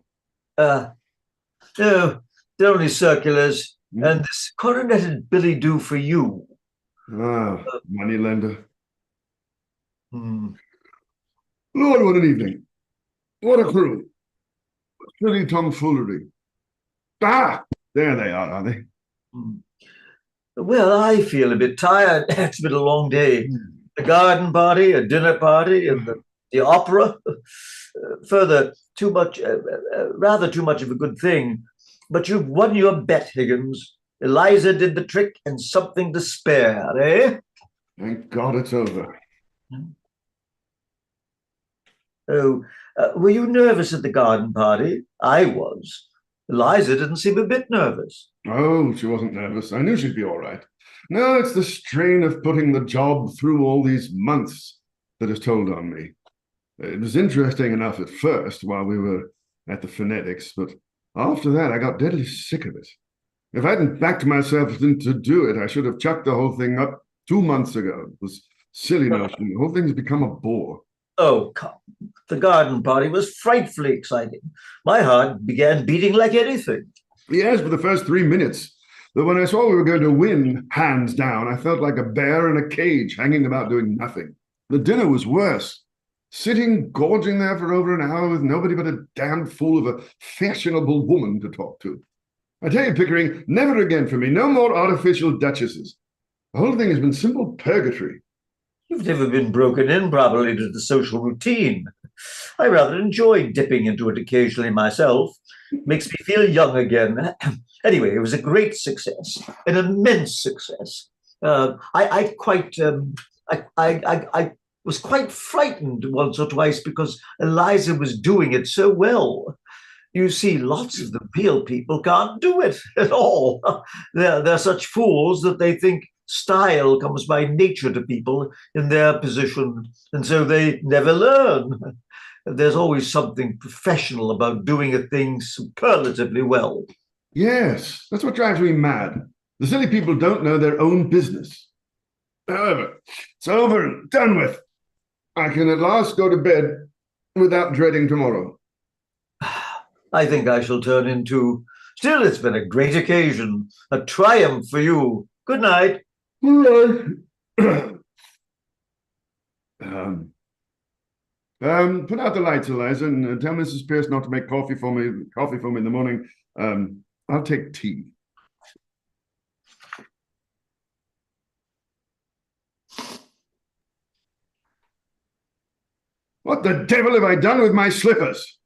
No, they're only circulars. And this coroneted billy do for you. Money lender. Lord, what an evening. What a crew. silly tomfoolery. Ah, there they are they? Well, I feel a bit tired. It's been a long day. A garden party, a dinner party, and the opera. Further, too much, rather too much of a good thing. But you've won your bet, Higgins. Eliza did the trick and something to spare, eh? Thank God it's over. Oh, were you nervous at the garden party? I was. Eliza didn't seem a bit nervous. Oh, she wasn't nervous. I knew she'd be all right. No, it's the strain of putting the job through all these months that has told on me. It was interesting enough at first while we were at the phonetics, but after that I got deadly sick of it. If I hadn't backed myself to do it, I should have chucked the whole thing up 2 months ago. It was silly notion. The whole thing's become a bore. Oh, come. The garden party was frightfully exciting. My heart began beating like anything. Yes, for the first 3 minutes. But when I saw we were going to win, hands down, I felt like a bear in a cage hanging about doing nothing. The dinner was worse. Sitting gorging there for over an hour with nobody but a damned fool of a fashionable woman to talk to. I tell you, Pickering, never again for me. No more artificial duchesses. The whole thing has been simple purgatory. You've never been broken in properly to the social routine. I rather enjoy dipping into it occasionally myself. Makes me feel young again. Anyway, it was a great success, an immense success. I was quite frightened once or twice because Eliza was doing it so well. You see, lots of the real people can't do it at all. They're such fools that they think style comes by nature to people in their position, and so they never learn. There's always something professional about doing a thing superlatively well. Yes, that's what drives me mad. The silly people don't know their own business. However, it's over and done with. I can at last go to bed without dreading tomorrow. I think I shall turn in too. Still, it's been a great occasion, a triumph for you. Good night. Put out the lights, Eliza, and tell Mrs. Pierce not to make coffee for me in the morning. I'll take tea. What the devil have I done with my slippers?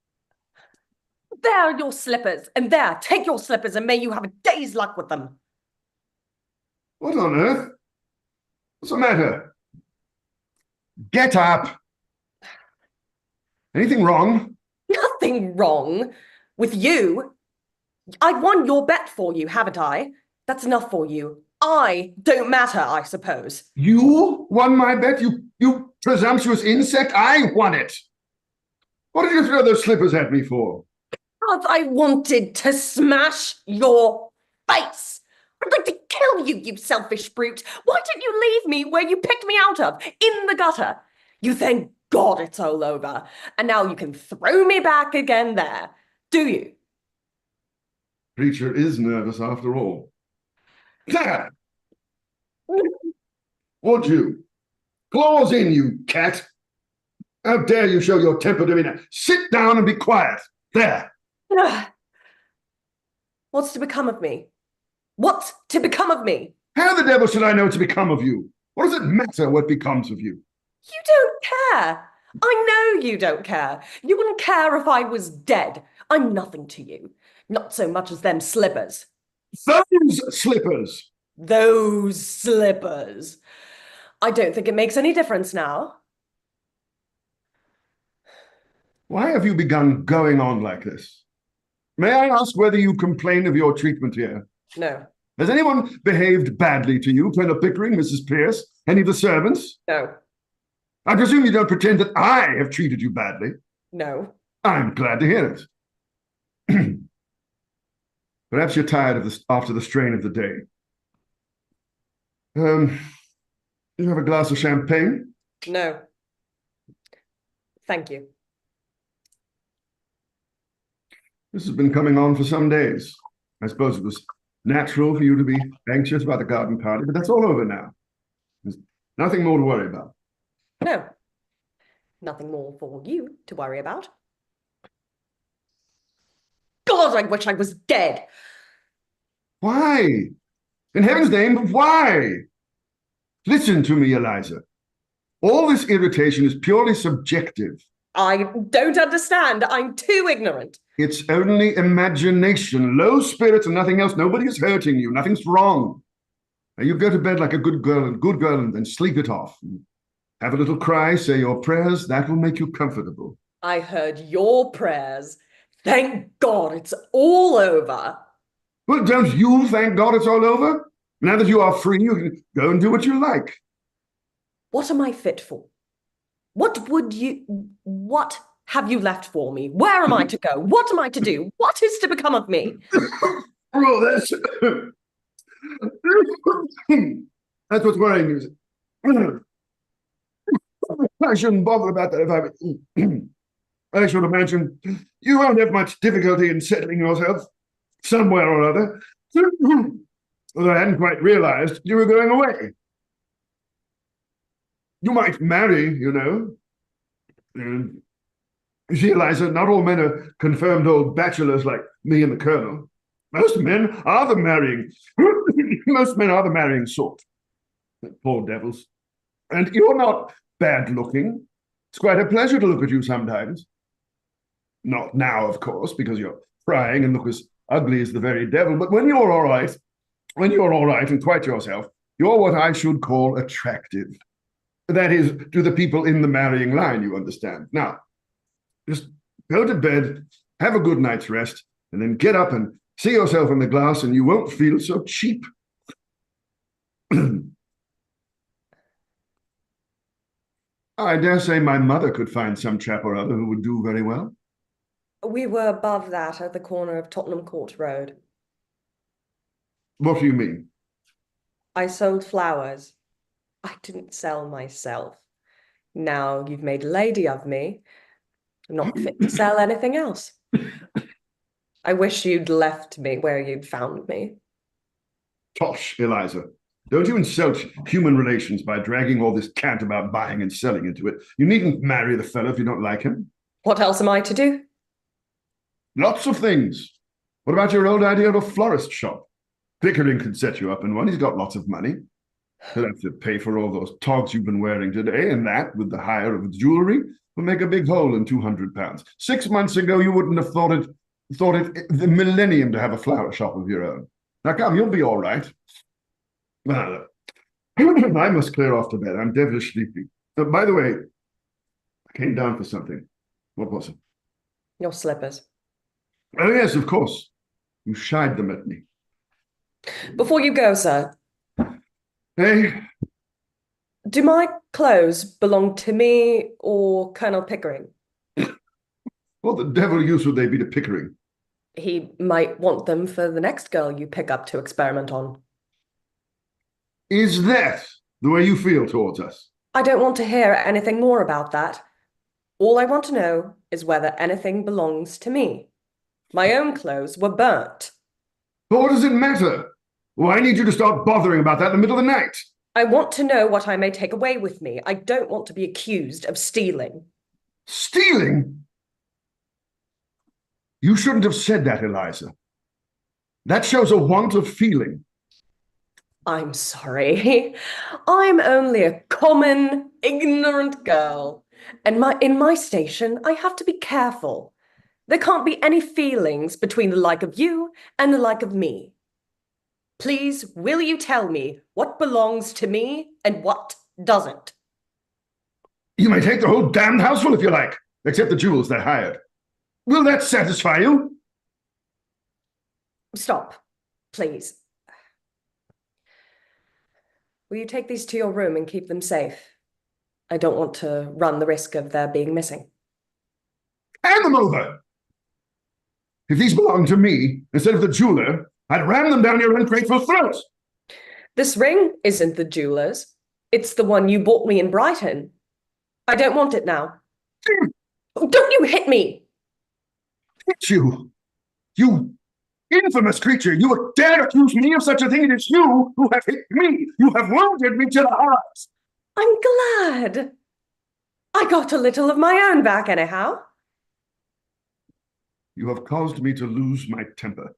There are your slippers, and there, take your slippers, and may you have a day's luck with them. What on earth? What's the matter? Get up! Anything wrong? Nothing wrong with you. I won your bet for you, haven't I? That's enough for you. I don't matter, I suppose. You won my bet? You presumptuous insect? I won it! What did you throw those slippers at me for? Because I wanted to smash your face. I'd like to kill you, you selfish brute. Why didn't you leave me where you picked me out of, in the gutter? You thank God it's all over. And now you can throw me back again there. Do you? Creature is nervous after all. There! Would you? Claws in, you cat! How dare you show your temper to me now? Sit down and be quiet. There! What's to become of me? What's to become of me? How the devil should I know to become of you? What does it matter what becomes of you? You don't care. I know you don't care. You wouldn't care if I was dead. I'm nothing to you. Not so much as them slippers. Those slippers! Those slippers. I don't think it makes any difference now. Why have you begun going on like this? May I ask whether you complain of your treatment here? No. Has anyone behaved badly to you, Colonel Pickering, Mrs. Pierce, any of the servants? No. I presume you don't pretend that I have treated you badly. No. I'm glad to hear it. Perhaps you're tired of this after the strain of the day. You have a glass of champagne? No. Thank you. This has been coming on for some days. I suppose it was natural for you to be anxious about the garden party, but that's all over now. There's nothing more to worry about. No. Nothing more for you to worry about. God, I wish I was dead. Why? In heaven's name, why? Listen to me, Eliza. All this irritation is purely subjective. I don't understand. I'm too ignorant. It's only imagination, low spirits and nothing else. Nobody is hurting you. Nothing's wrong. Now you go to bed like a good girl and then sleep it off. Have a little cry, say your prayers. That will make you comfortable. I heard your prayers. Thank God it's all over. Well, don't you thank God it's all over? Now that you are free, you can go and do what you like. What am I fit for? What have you left for me? Where am I to go? What am I to do? What is to become of me? Oh, that's what's worrying you. I shouldn't bother about that if I should imagine you won't have much difficulty in settling yourself somewhere or other. Although I hadn't quite realized you were going away. You might marry, you know. You see, Eliza, not all men are confirmed old bachelors like me and the Colonel. Most men are the marrying sort. Poor devils. And you're not bad looking. It's quite a pleasure to look at you sometimes. Not now, of course, because you're crying and look as ugly as the very devil. But when you're all right and quite yourself, you're what I should call attractive. That is, to the people in the marrying line, you understand. Now, just go to bed, have a good night's rest, and then get up and see yourself in the glass, and you won't feel so cheap. I dare say my mother could find some chap or other who would do very well. We were above that at the corner of Tottenham Court Road. What do you mean? I sold flowers. I didn't sell myself. Now you've made a lady of me. I'm not fit to sell anything else. I wish you'd left me where you'd found me. Tosh, Eliza. Don't you insult human relations by dragging all this cant about buying and selling into it. You needn't marry the fellow if you don't like him. What else am I to do? Lots of things. What about your old idea of a florist shop? Pickering could set you up in one. He's got lots of money. He'll have to pay for all those togs you've been wearing today, and that, with the hire of jewelry, will make a big hole in £200. 6 months ago, you wouldn't have thought it the millennium to have a flower shop of your own. Now come, you'll be all right. Well, I must clear off to bed. I'm devilish sleepy. By the way, I came down for something. What was it? Your slippers. Oh, yes, of course. You shied them at me. Before you go, sir. Hey? Do my clothes belong to me or Colonel Pickering? What the devil use would they be to Pickering? He might want them for the next girl you pick up to experiment on. Is that the way you feel towards us? I don't want to hear anything more about that. All I want to know is whether anything belongs to me. My own clothes were burnt. But what does it matter? Well, I need you to start bothering about that in the middle of the night. I want to know what I may take away with me. I don't want to be accused of stealing. Stealing? You shouldn't have said that, Eliza. That shows a want of feeling. I'm sorry. I'm only a common, ignorant girl. And in my station, I have to be careful. There can't be any feelings between the like of you and the like of me. Please, will you tell me what belongs to me and what doesn't? You may take the whole damned houseful if you like, except the jewels they hired. Will that satisfy you? Stop, please. Will you take these to your room and keep them safe? I don't want to run the risk of their being missing. Hand them over! If these belong to me, instead of the jeweler, I'd ram them down your ungrateful throat! This ring isn't the jeweler's. It's the one you bought me in Brighton. I don't want it now. Don't you hit me! Hit you? You infamous creature! You would dare accuse me of such a thing? It is you who have hit me! You have wounded me to the heart! I'm glad. I got a little of my own back anyhow. You have caused me to lose my temper,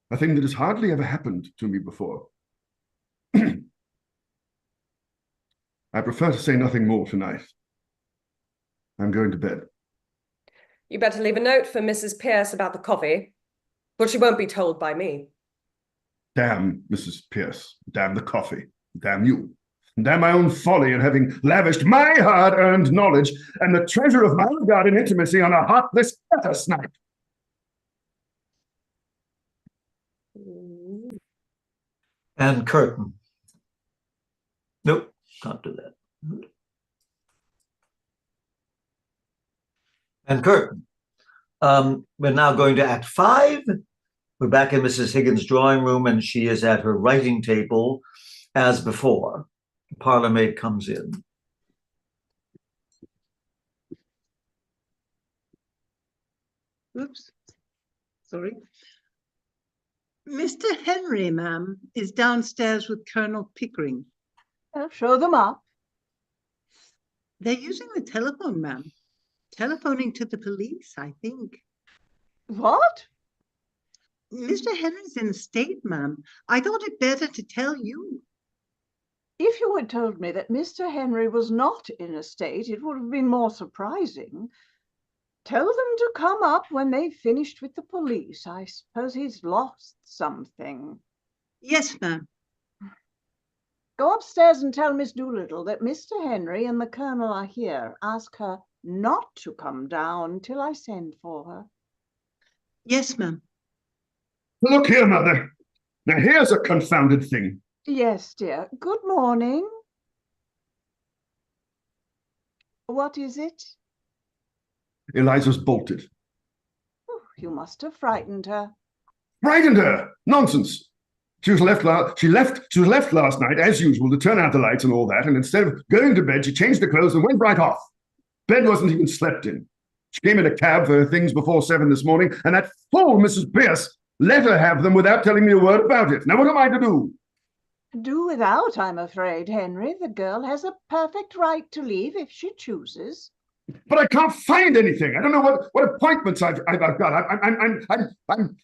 a thing that has hardly ever happened to me before. I prefer to say nothing more tonight. I'm going to bed. You better leave a note for Mrs. Pierce about the coffee, but she won't be told by me. Damn Mrs. Pierce. Damn the coffee. Damn you. Damn my own folly in having lavished my hard-earned knowledge and the treasure of my garden intimacy on a heartless gutter snipe. And curtain. Nope, can't do that. And curtain. We're now going to Act 5. We're back in Mrs. Higgins' drawing room, and she is at her writing table as before. The parlor maid comes in. Oops, sorry. Mr. Henry, ma'am, is downstairs with Colonel Pickering. I'll show them up. They're using the telephone, ma'am. Telephoning to the police, I think. What? Mr. Henry's in a state, ma'am. I thought it better to tell you. If you had told me that Mr. Henry was not in a state, it would have been more surprising. Tell them to come up when they've finished with the police. I suppose he's lost something. Yes, ma'am. Go upstairs and tell Miss Doolittle that Mr. Henry and the Colonel are here. Ask her not to come down till I send for her. Yes, ma'am. Look here, Mother. Now here's a confounded thing. Yes, dear. Good morning. What is it? Eliza's bolted. Oh, you must have frightened her. Frightened her? Nonsense. She was left last night, as usual, to turn out the lights and all that, and instead of going to bed, she changed her clothes and went right off. Bed wasn't even slept in. She came in a cab for her things before 7 this morning, and that fool, Mrs. Pierce, let her have them without telling me a word about it. Now, what am I to do? Do without, I'm afraid, Henry. The girl has a perfect right to leave if she chooses. But I can't find anything. I don't know what appointments I've got. I'm.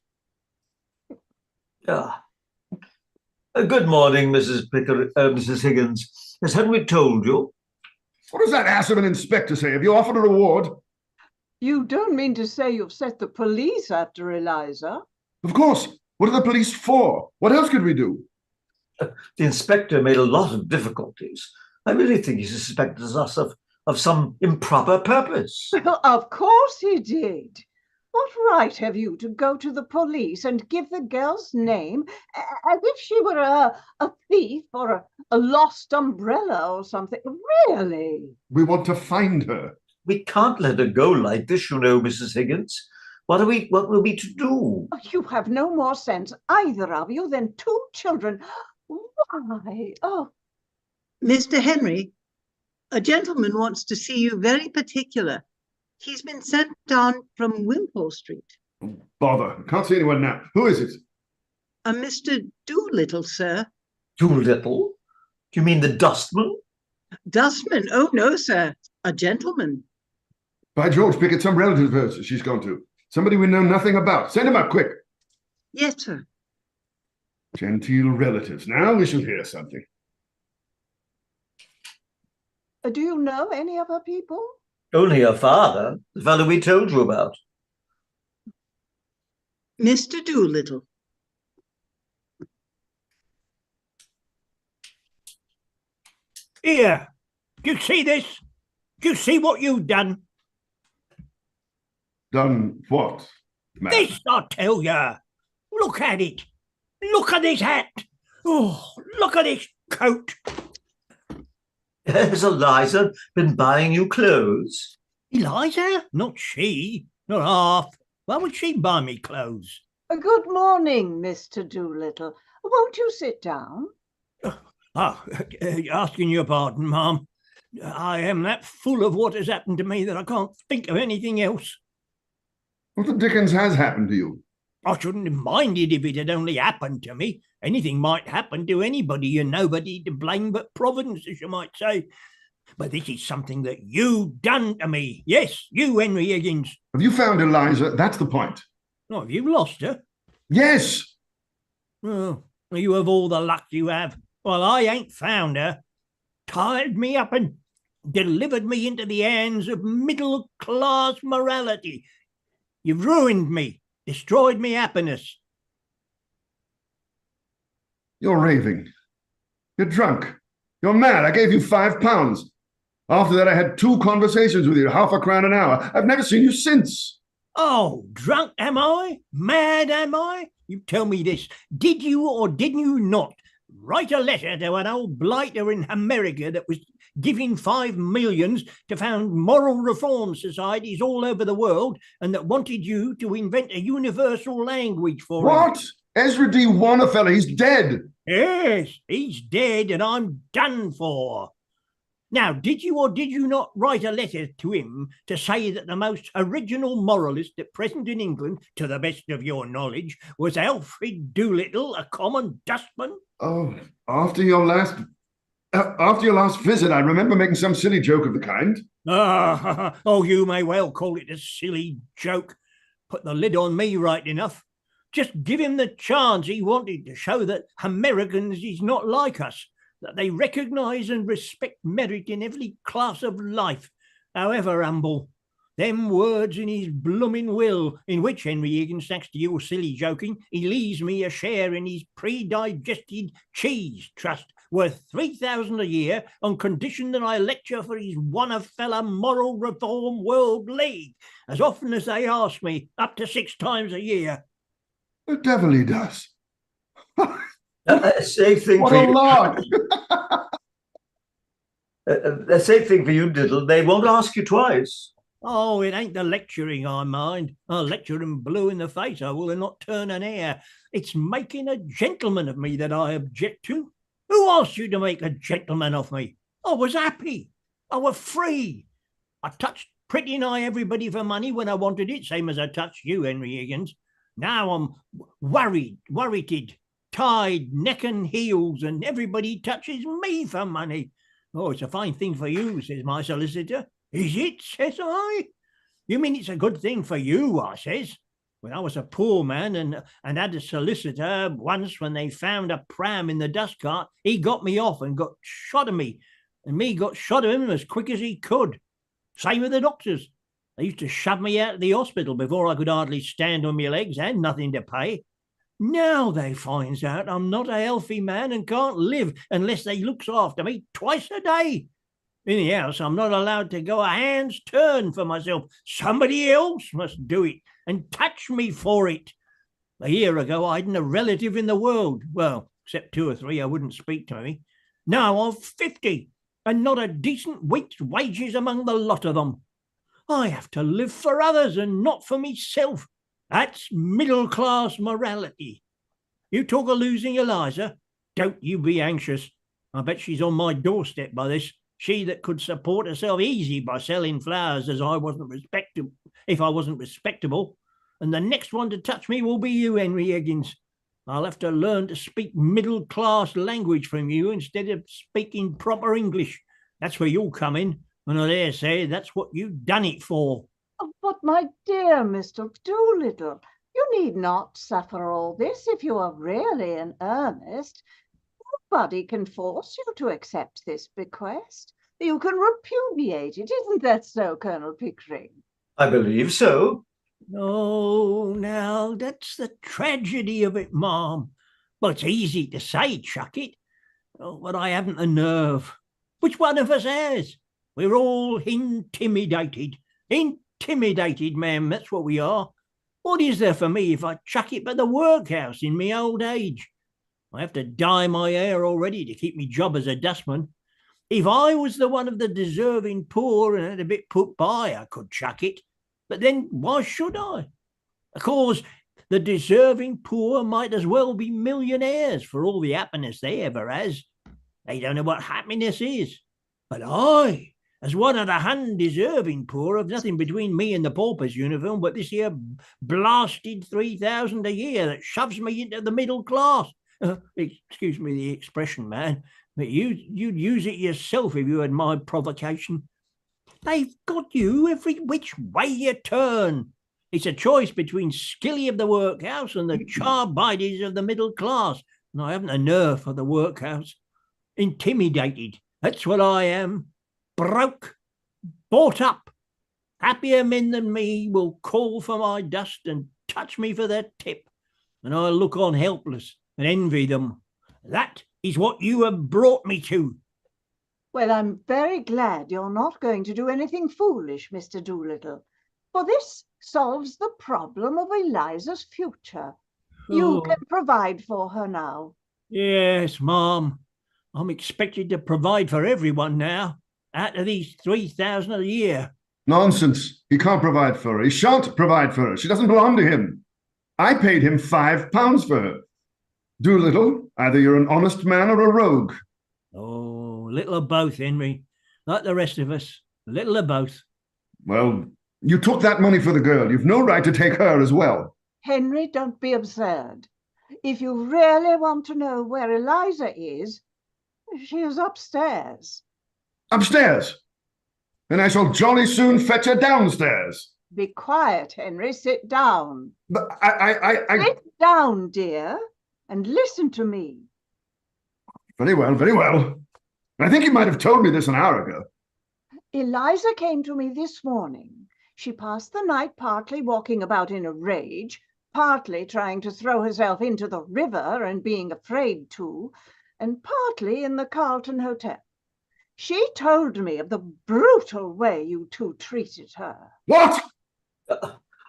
Good morning, Mrs. Higgins. Has Henry told you? What does that ass of an inspector say? Have you offered a reward? You don't mean to say you've set the police after Eliza? Of course. What are the police for? What else could we do? The inspector made a lot of difficulties. I really think he suspected us of some improper purpose. Of course he did. What right have you to go to the police and give the girl's name as if she were a thief or a lost umbrella or something? Really? We want to find her. We can't let her go like this, you know, Mrs. Higgins. What were we to do? You have no more sense, either of you, than two children. Why? Oh. Mr. Henry, a gentleman wants to see you very particular. He's been sent down from Wimpole Street. Oh, bother. I can't see anyone now. Who is it? A Mr. Doolittle, sir. Doolittle? Do you mean the dustman? Dustman? Oh, no, sir. A gentleman. By George, Pickett, some relative of hers she's gone to. Somebody we know nothing about. Send him up, quick. Yes, sir. Genteel relatives. Now we shall hear something. Do you know any of her people? Only her father, the fellow we told you about. Mr. Doolittle. Here, do you see this? Do you see what you've done? Done what, man? This, I tell you. Look at it. Look at this hat. Oh, look at this coat. Has Eliza been buying you clothes? Eliza? Not she. Not half. Why would she buy me clothes? Good morning, Mr. Doolittle. Won't you sit down? Asking your pardon, ma'am. I am that full of what has happened to me that I can't think of anything else. What the dickens has happened to you? I shouldn't have minded if it had only happened to me. Anything might happen to anybody and nobody to blame but Providence, as you might say. But this is something that you done to me. Yes, you, Henry Higgins. Have you found Eliza? That's the point. Oh, have you lost her? Yes. Oh, you have all the luck you have. Well, I ain't found her. Tied me up and delivered me into the hands of middle-class morality. You've ruined me, destroyed me happiness. You're raving. You're drunk. You're mad. I gave you £5. After that, I had 2 conversations with you, £0.50 an hour. I've never seen you since. Oh, drunk am I? Mad am I? You tell me this. Did you or did you not write a letter to an old blighter in America that was giving 5 millions to found moral reform societies all over the world and that wanted you to invent a universal language for him? What? Ezra D. Wannerfeller, he's dead. Yes, he's dead and I'm done for. Now, did you or did you not write a letter to him to say that the most original moralist at present in England, to the best of your knowledge, was Alfred Doolittle, a common dustman? Oh, after your last visit, I remember making some silly joke of the kind. Oh, you may well call it a silly joke. Put the lid on me right enough. Just give him the chance he wanted to show that Americans is not like us, that they recognise and respect merit in every class of life, however humble. Them words in his blooming will, in which, Henry Higgins, thanks to your silly joking, he leaves me a share in his pre-digested cheese trust, worth 3,000 a year, on condition that I lecture for his Wannerfeller Moral Reform World League, as often as they ask me, up to 6 times a year. The devil he does. A safe thing What for a you. lark. A safe thing for you, Diddle. They won't ask you twice. Oh, it ain't the lecturing I mind. I'll lecture him blue in the face, I will, and not turn an hair. It's making a gentleman of me that I object to. Who asked you to make a gentleman of me? I was happy. I was free. I touched pretty nigh everybody for money when I wanted it, same as I touched you, Henry Higgins. Now I'm worried, tied neck and heels, and everybody touches me for money. Oh, it's a fine thing for you, says my solicitor. Is it, says I? You mean it's a good thing for you, I says. When I was a poor man and had a solicitor, once when they found a pram in the dust cart, he got me off and got shot of me, and me got shot of him as quick as he could. Same with the doctors. They used to shove me out of the hospital before I could hardly stand on my legs and nothing to pay. Now they finds out I'm not a healthy man and can't live unless they looks after me twice a day. In the house, I'm not allowed to go a hand's turn for myself. Somebody else must do it and touch me for it. A year ago, I hadn't a relative in the world. Well, except 2 or 3, I wouldn't speak to me. Now I'm 50 and not a decent week's wages among the lot of them. I have to live for others and not for myself. That's middle-class morality. You talk of losing Eliza? Don't you be anxious. I bet she's on my doorstep by this. She that could support herself easy by selling flowers if I wasn't respectable. And the next one to touch me will be you, Henry Higgins. I'll have to learn to speak middle-class language from you instead of speaking proper English. That's where you'll come in. And I dare say that's what you've done it for. Oh, but my dear Mr. Doolittle, you need not suffer all this if you are really in earnest. Nobody can force you to accept this bequest. You can repudiate it. Isn't that so, Colonel Pickering? I believe so. Oh, now, that's the tragedy of it, Ma'am. Well, it's easy to say, chuck it. Oh, but I haven't the nerve. Which one of us has? We're all intimidated. Intimidated, ma'am, that's what we are. What is there for me if I chuck it but the workhouse in me old age? I have to dye my hair already to keep me job as a dustman. If I was the one of the deserving poor and had a bit put by, I could chuck it. But then why should I? Of course, the deserving poor might as well be millionaires for all the happiness they ever has. They don't know what happiness is. But I, as one of the undeserving poor, have nothing between me and the pauper's uniform but this here blasted 3,000 a year that shoves me into the middle class. Excuse me the expression, man, but you'd use it yourself if you had my provocation. They've got you every which way you turn. It's a choice between Skilly of the workhouse and the Charbiders of the middle class, and I haven't the nerve for the workhouse. Intimidated, that's what I am. Broke, bought up. Happier men than me will call for my dust and touch me for their tip, and I look on helpless and envy them. That is what you have brought me to. Well, I'm very glad you're not going to do anything foolish, Mr. Doolittle, for this solves the problem of Eliza's future. You Oh, can provide for her now. yes, Ma'am. I'm expected to provide for everyone now, out of these 3,000 a year. Nonsense. He can't provide for her. He shan't provide for her. She doesn't belong to him. I paid him £5 for her. Doolittle, either you're an honest man or a rogue. Oh, a little of both, Henry. Like the rest of us, a little of both. Well, you took that money for the girl. You've no right to take her as well. Henry, don't be absurd. If you really want to know where Eliza is, she is upstairs. Upstairs. And I shall jolly soon fetch her downstairs. Be quiet, Henry. Sit down. But Sit down, dear, and listen to me. Very well, very well. I think you might have told me this an hour ago. Eliza came to me this morning. She passed the night partly walking about in a rage, partly trying to throw herself into the river and being afraid to, and partly in the Carlton Hotel. She told me of the brutal way you two treated her. What?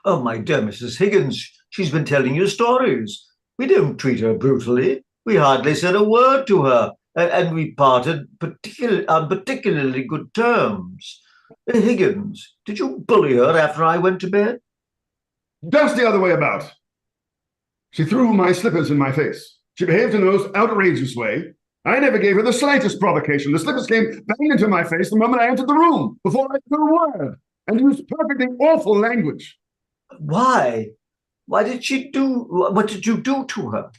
Oh, my dear Mrs. Higgins, she's been telling you stories. We don't treat her brutally. We hardly said a word to her, and we parted on particularly good terms. Higgins, did you bully her after I went to bed? Just the other way about. She threw my slippers in my face. She behaved in the most outrageous way. I never gave her the slightest provocation. The slippers came bang into my face the moment I entered the room, before I said a word, and used perfectly awful language. Why? What did you do to her?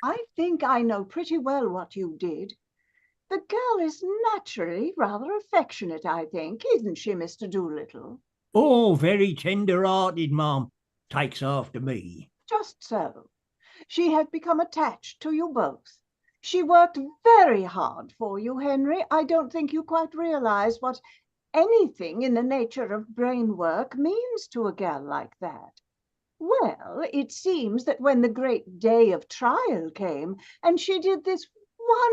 I think I know pretty well what you did. The girl is naturally rather affectionate, I think, isn't she, Mr. Doolittle? Oh, very tender-hearted, Ma'am. Takes after me. Just so. She had become attached to you both. She worked very hard for you, Henry. I don't think you quite realize what anything in the nature of brain work means to a girl like that. Well, it seems that when the great day of trial came, and she did this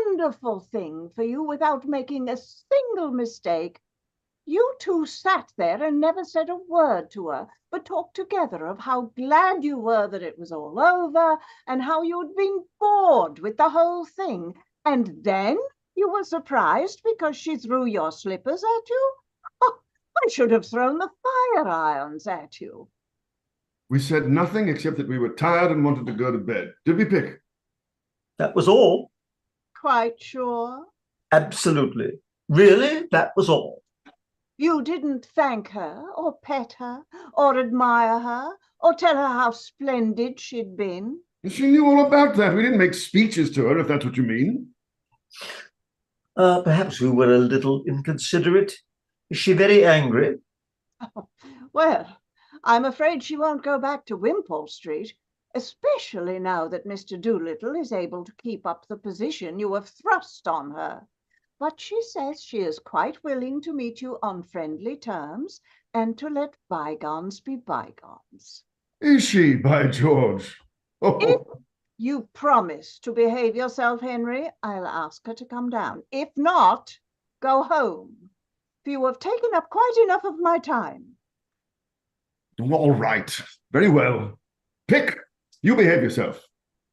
wonderful thing for you without making a single mistake, you two sat there and never said a word to her, but talked together of how glad you were that it was all over, and how you'd been bored with the whole thing. And then you were surprised because she threw your slippers at you? Oh, I should have thrown the fire irons at you. We said nothing except that we were tired and wanted to go to bed. Did we, Pick? That was all? Quite sure. Absolutely. Really? That was all? You didn't thank her, or pet her, or admire her, or tell her how splendid she'd been. She knew all about that. We didn't make speeches to her, if that's what you mean. Perhaps we were a little inconsiderate. Is she very angry? Well, I'm afraid she won't go back to Wimpole Street, especially now that Mr. Doolittle is able to keep up the position you have thrust on her. But she says she is quite willing to meet you on friendly terms and to let bygones be bygones. Is she, by George? Oh. If you promise to behave yourself, Henry, I'll ask her to come down. If not, go home, for you have taken up quite enough of my time. All right. Very well. Pick, you behave yourself.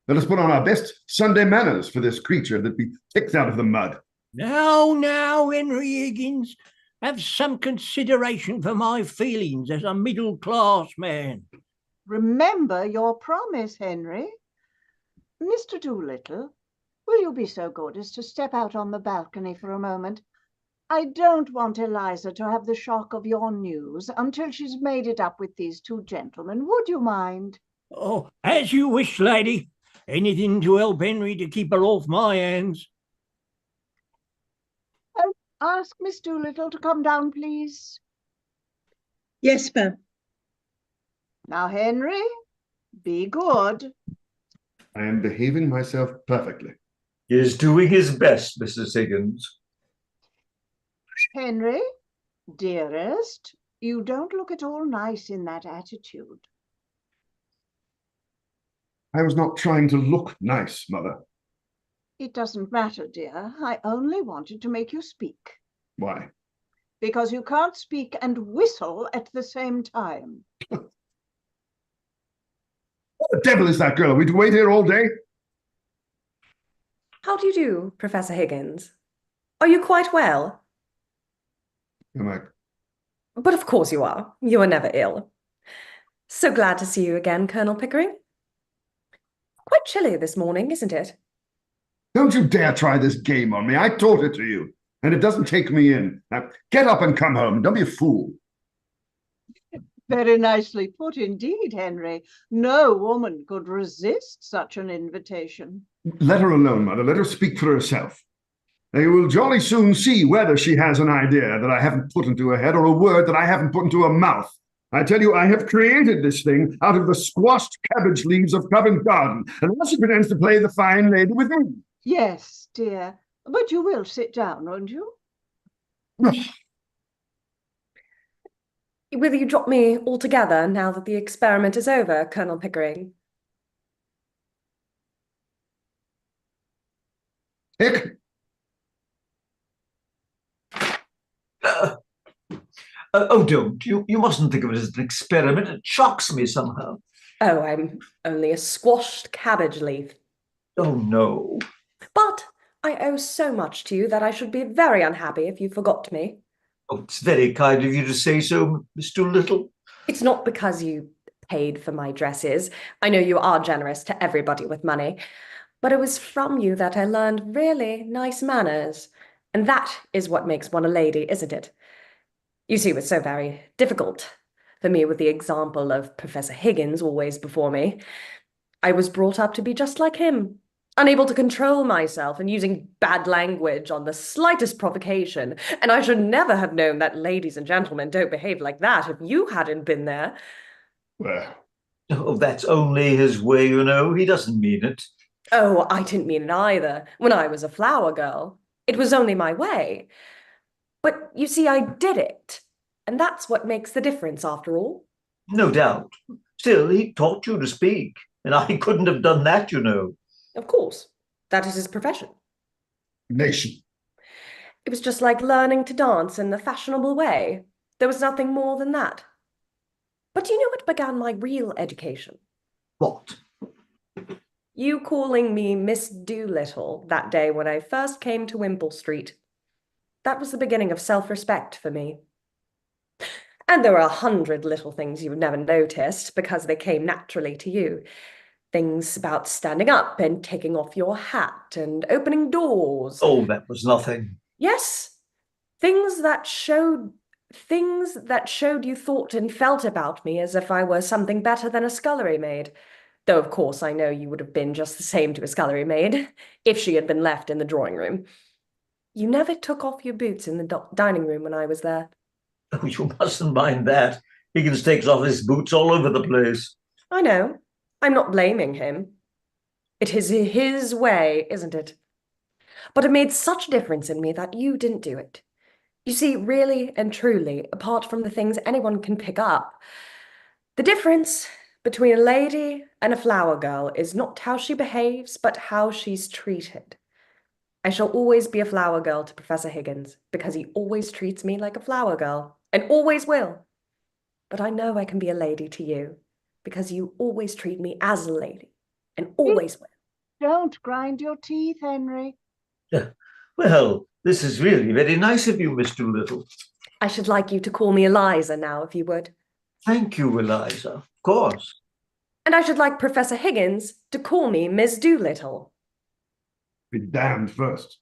Let us put on our best Sunday manners for this creature that we picked out of the mud. Now, Henry Higgins, have some consideration for my feelings as a middle-class man. Remember your promise, Henry. Mr. Doolittle, will you be so good as to step out on the balcony for a moment? I don't want Eliza to have the shock of your news until she's made it up with these two gentlemen. Would you mind? Oh, as you wish, lady. Anything to help Henry to keep her off my hands. Ask Miss Doolittle to come down, please. Yes, ma'am. Now, Henry, be good. I am behaving myself perfectly. He is doing his best, Mrs. Higgins. Henry, dearest, you don't look at all nice in that attitude. I was not trying to look nice, Mother. It doesn't matter, dear. I only wanted to make you speak. Why? Because you can't speak and whistle at the same time. What the devil is that girl? Are we to wait here all day? How do you do, Professor Higgins? Are you quite well? Am I? But of course you are. You are never ill. So glad to see you again, Colonel Pickering. Quite chilly this morning, isn't it? Don't you dare try this game on me. I taught it to you, and it doesn't take me in. Now, get up and come home. Don't be a fool. Very nicely put indeed, Henry. No woman could resist such an invitation. Let her alone, Mother. Let her speak for herself. You will jolly soon see whether she has an idea that I haven't put into her head or a word that I haven't put into her mouth. I tell you, I have created this thing out of the squashed cabbage leaves of Covent Garden, and now she pretends to play the fine lady with me. Yes, dear. But you will sit down, won't you? Will you drop me altogether now that the experiment is over, Colonel Pickering? Hick, Don't. You mustn't think of it as an experiment. It shocks me somehow. Oh, I'm only a squashed cabbage leaf. Oh, no. But I owe so much to you that I should be very unhappy if you forgot me. Oh, it's very kind of you to say so, Miss Doolittle. It's not because you paid for my dresses. I know you are generous to everybody with money. But it was from you that I learned really nice manners. And that is what makes one a lady, isn't it? You see, it was so very difficult for me with the example of Professor Higgins always before me. I was brought up to be just like him, unable to control myself and using bad language on the slightest provocation. And I should never have known that ladies and gentlemen don't behave like that if you hadn't been there. well, Oh, that's only his way, you know. He doesn't mean it. Oh, I didn't mean it either when I was a flower girl. It was only my way. But you see, I did it. And that's what makes the difference, after all. No doubt. Still, he taught you to speak, and I couldn't have done that, you know. Of course. That is his profession. nation. It was just like learning to dance in the fashionable way. There was nothing more than that. But you know what began my real education? What? You calling me Miss Doolittle that day when I first came to Wimpole Street. That was the beginning of self-respect for me. And there were 100 little things you've never noticed because they came naturally to you. Things about standing up and taking off your hat and opening doors. Oh, that was nothing. Yes, things that showed you thought and felt about me as if I were something better than a scullery maid. Though, of course, I know you would have been just the same to a scullery maid if she had been left in the drawing room. You never took off your boots in the dining room when I was there. Oh, you mustn't mind that. Higgins takes off his boots all over the place. I know. I'm not blaming him. It is his way, isn't it? But it made such a difference in me that you didn't do it. You see, really and truly, apart from the things anyone can pick up, the difference between a lady and a flower girl is not how she behaves, but how she's treated. I shall always be a flower girl to Professor Higgins because he always treats me like a flower girl and always will. But I know I can be a lady to you because you always treat me as a lady and always will. Don't grind your teeth, Henry. Well, this is really very nice of you, Miss Doolittle. I should like you to call me Eliza now, if you would. Thank you, Eliza. Of course. And I should like Professor Higgins to call me Miss Doolittle. Be damned first.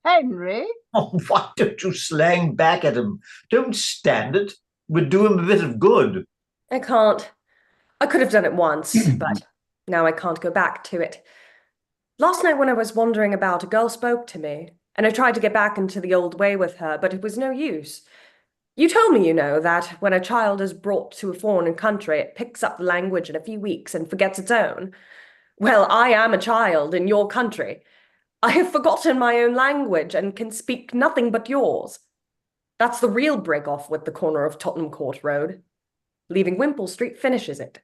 Henry. Oh, why don't you slang back at him? Don't stand it. Would do him a bit of good. I can't. I could have done it once, but now I can't go back to it. Last night when I was wandering about, a girl spoke to me, and I tried to get back into the old way with her, but it was no use. You told me, you know, that when a child is brought to a foreign country, it picks up the language in a few weeks and forgets its own. Well, I am a child in your country. I have forgotten my own language and can speak nothing but yours. That's the real break off with the corner of Tottenham Court Road. Leaving Wimpole Street finishes it.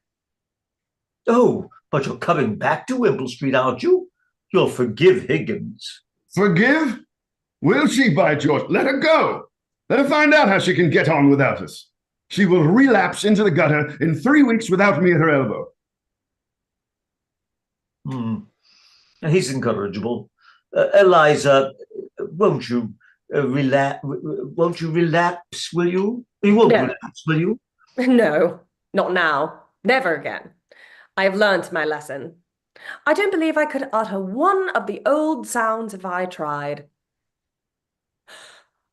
Oh, but you're coming back to Wimple Street, aren't you? You'll forgive Higgins. Forgive? Will she, by George? Let her go. Let her find out how she can get on without us. She will relapse into the gutter in 3 weeks without me at her elbow. He's incorrigible. Eliza, won't you relapse? Won't you relapse? Will you? You won't relapse, will you? No, not now. Never again. I have learnt my lesson. I don't believe I could utter one of the old sounds if I tried.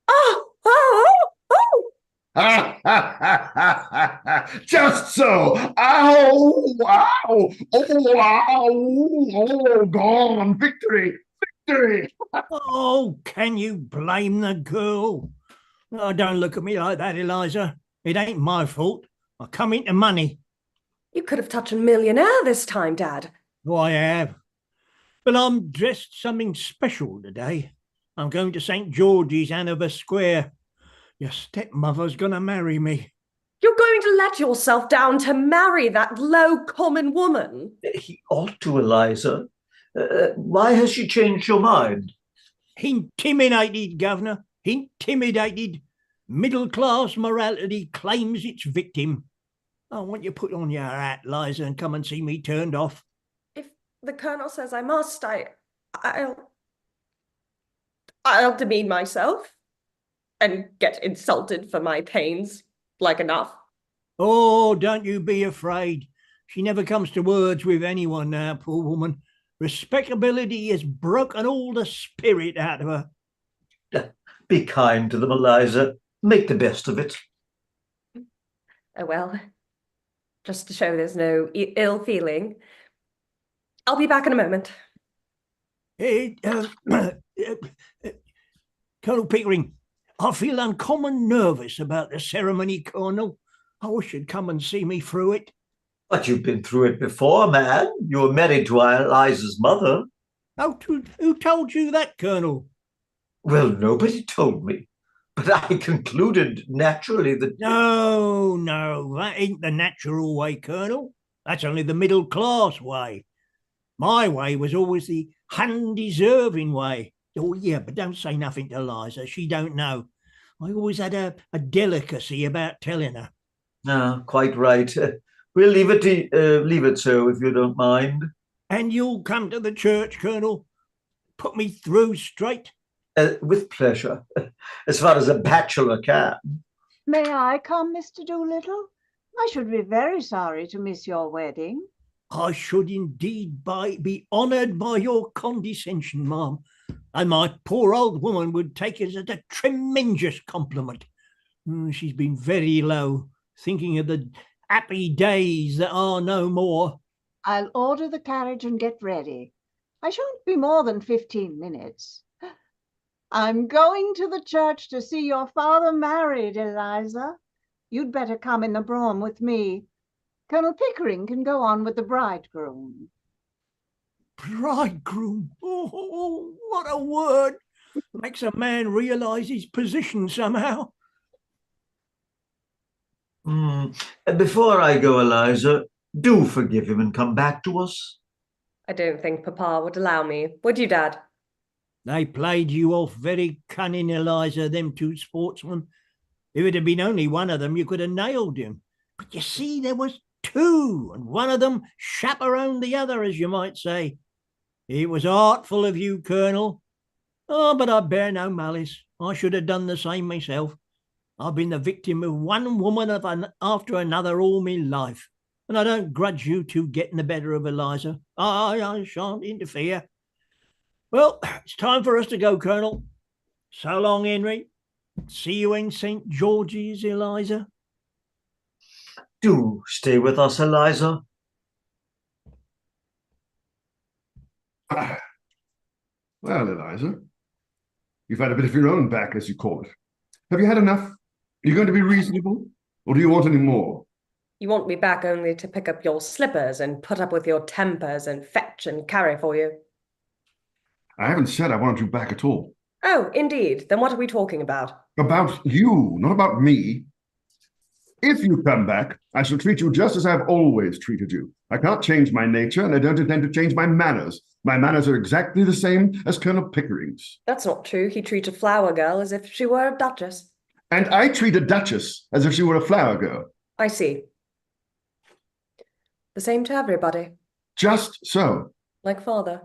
Oh, oh, oh! Ha ha ha ha ha! Just so! Ow! Ow! Oh, ow! Oh, gone! Victory! Victory! Oh, can you blame the girl? Oh, don't look at me like that, Eliza. It ain't my fault. I come into money. You could have touched a millionaire this time, Dad. Oh, I have. But I'm dressed something special today. I'm going to St. George's, Hanover Square. Your stepmother's going to marry me. You're going to let yourself down to marry that low common woman? He ought to, Eliza. Why has she changed your mind? Intimidated, Governor. Intimidated. Middle-class morality claims its victim. I want you to put on your hat, Liza, and come and see me turned off. If the Colonel says I must, I'll demean myself and get insulted for my pains, like enough. Oh, don't you be afraid. She never comes to words with anyone now, poor woman. Respectability has broken all the spirit out of her. Be kind to them, Eliza. Make the best of it. Oh, well, just to show there's no ill feeling. I'll be back in a moment. Colonel Pickering, I feel uncommon nervous about the ceremony, Colonel. I wish you'd come and see me through it. But you've been through it before, man. You were married to Eliza's mother. Oh, who told you that, Colonel? Well, nobody told me. But I concluded naturally that... No, that ain't the natural way, Colonel. That's only the middle-class way. My way was always the undeserving way. Oh, yeah, but don't say nothing to Eliza. She don't know. I always had a delicacy about telling her. No, quite right. We'll leave it so, if you don't mind. And you'll come to the church, Colonel? Put me through straight? With pleasure, as far as a bachelor can. May I come, Mr. Doolittle? I should be very sorry to miss your wedding. I should indeed be honoured by your condescension, ma'am. And my poor old woman would take it as a tremendous compliment. She's been very low, thinking of the happy days that are no more. I'll order the carriage and get ready. I shan't be more than 15 minutes. I'm going to the church to see your father married, Eliza. You'd better come in the brougham with me. Colonel Pickering can go on with the bridegroom. Bridegroom? Oh, what a word! Makes a man realise his position somehow. Before I go, Eliza, do forgive him and come back to us. I don't think Papa would allow me. Would you, Dad? They played you off very cunning, Eliza, them two sportsmen. If it had been only one of them, you could have nailed him. But you see, there was two, and one of them chaperoned the other, as you might say. It was artful of you, Colonel. Oh, but I bear no malice. I should have done the same myself. I've been the victim of one woman after another all my life, and I don't grudge you two getting the better of Eliza. I shan't interfere. Well, it's time for us to go, Colonel. So long, Henry. See you in St. George's, Eliza. Do stay with us, Eliza. Well, Eliza, you've had a bit of your own back, as you call it. Have you had enough? you going to be reasonable, or do you want any more? You want me back only to pick up your slippers and put up with your tempers and fetch and carry for you? I haven't said I want you back at all. Oh, indeed. Then what are we talking about? About you, not about me. If you come back, I shall treat you just as I've always treated you. I can't change my nature, and I don't intend to change my manners. My manners are exactly the same as Colonel Pickering's. That's not true. He treated Flower Girl as if she were a duchess. And I treat a duchess as if she were a flower girl. I see. The same to everybody. Just so. Like father.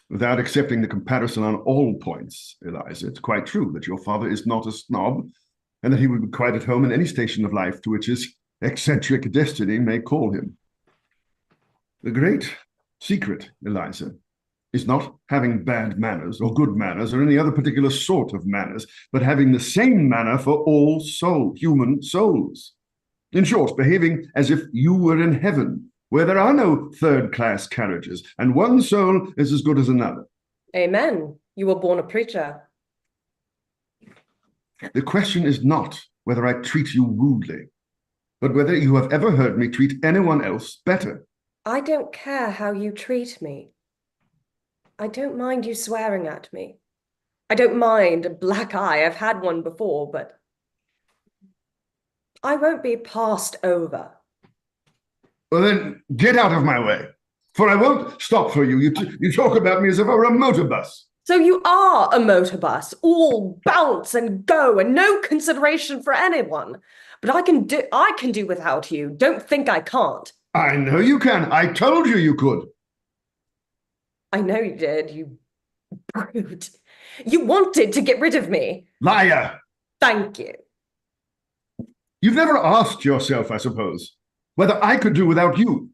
Without accepting the comparison on all points, Eliza, it's quite true that your father is not a snob, and that he would be quite at home in any station of life to which his eccentric destiny may call him. The great secret, Eliza, is not having bad manners or good manners or any other particular sort of manners, but having the same manner for all human souls. In short, behaving as if you were in heaven, where there are no third-class carriages, and one soul is as good as another. Amen. You were born a preacher. The question is not whether I treat you rudely, but whether you have ever heard me treat anyone else better. I don't care how you treat me. I don't mind you swearing at me. I don't mind a black eye. I've had one before, but I won't be passed over. Well, then, get out of my way, for I won't stop for you. You talk about me as if I were a motor bus. So you are a motor bus, all bounce and go and no consideration for anyone. But I can do without you. Don't think I can't. I know you can. I told you you could. I know you did, you brute. You wanted to get rid of me. Liar. Thank you. You've never asked yourself, I suppose, whether I could do without you.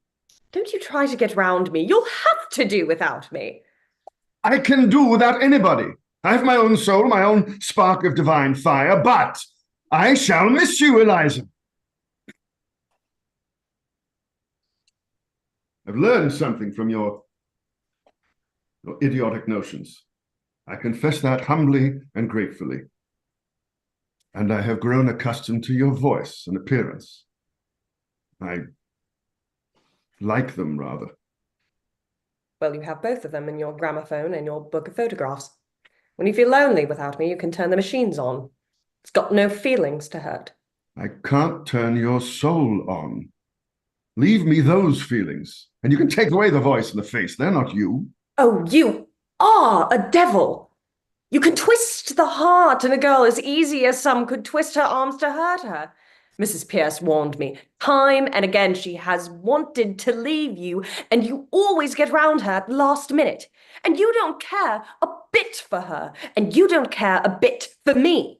Don't you try to get round me. You'll have to do without me. I can do without anybody. I have my own soul, my own spark of divine fire, but I shall miss you, Eliza. I've learned something from your idiotic notions. I confess that humbly and gratefully. And I have grown accustomed to your voice and appearance. I like them, rather. Well, you have both of them in your gramophone and your book of photographs. When you feel lonely without me, you can turn the machines on. It's got no feelings to hurt. I can't turn your soul on. Leave me those feelings, and you can take away the voice and the face. They're not you. Oh, you are a devil. You can twist the heart in a girl as easy as some could twist her arms to hurt her. Mrs. Pierce warned me. Time and again she has wanted to leave you, and you always get round her at the last minute. And you don't care a bit for her, and you don't care a bit for me.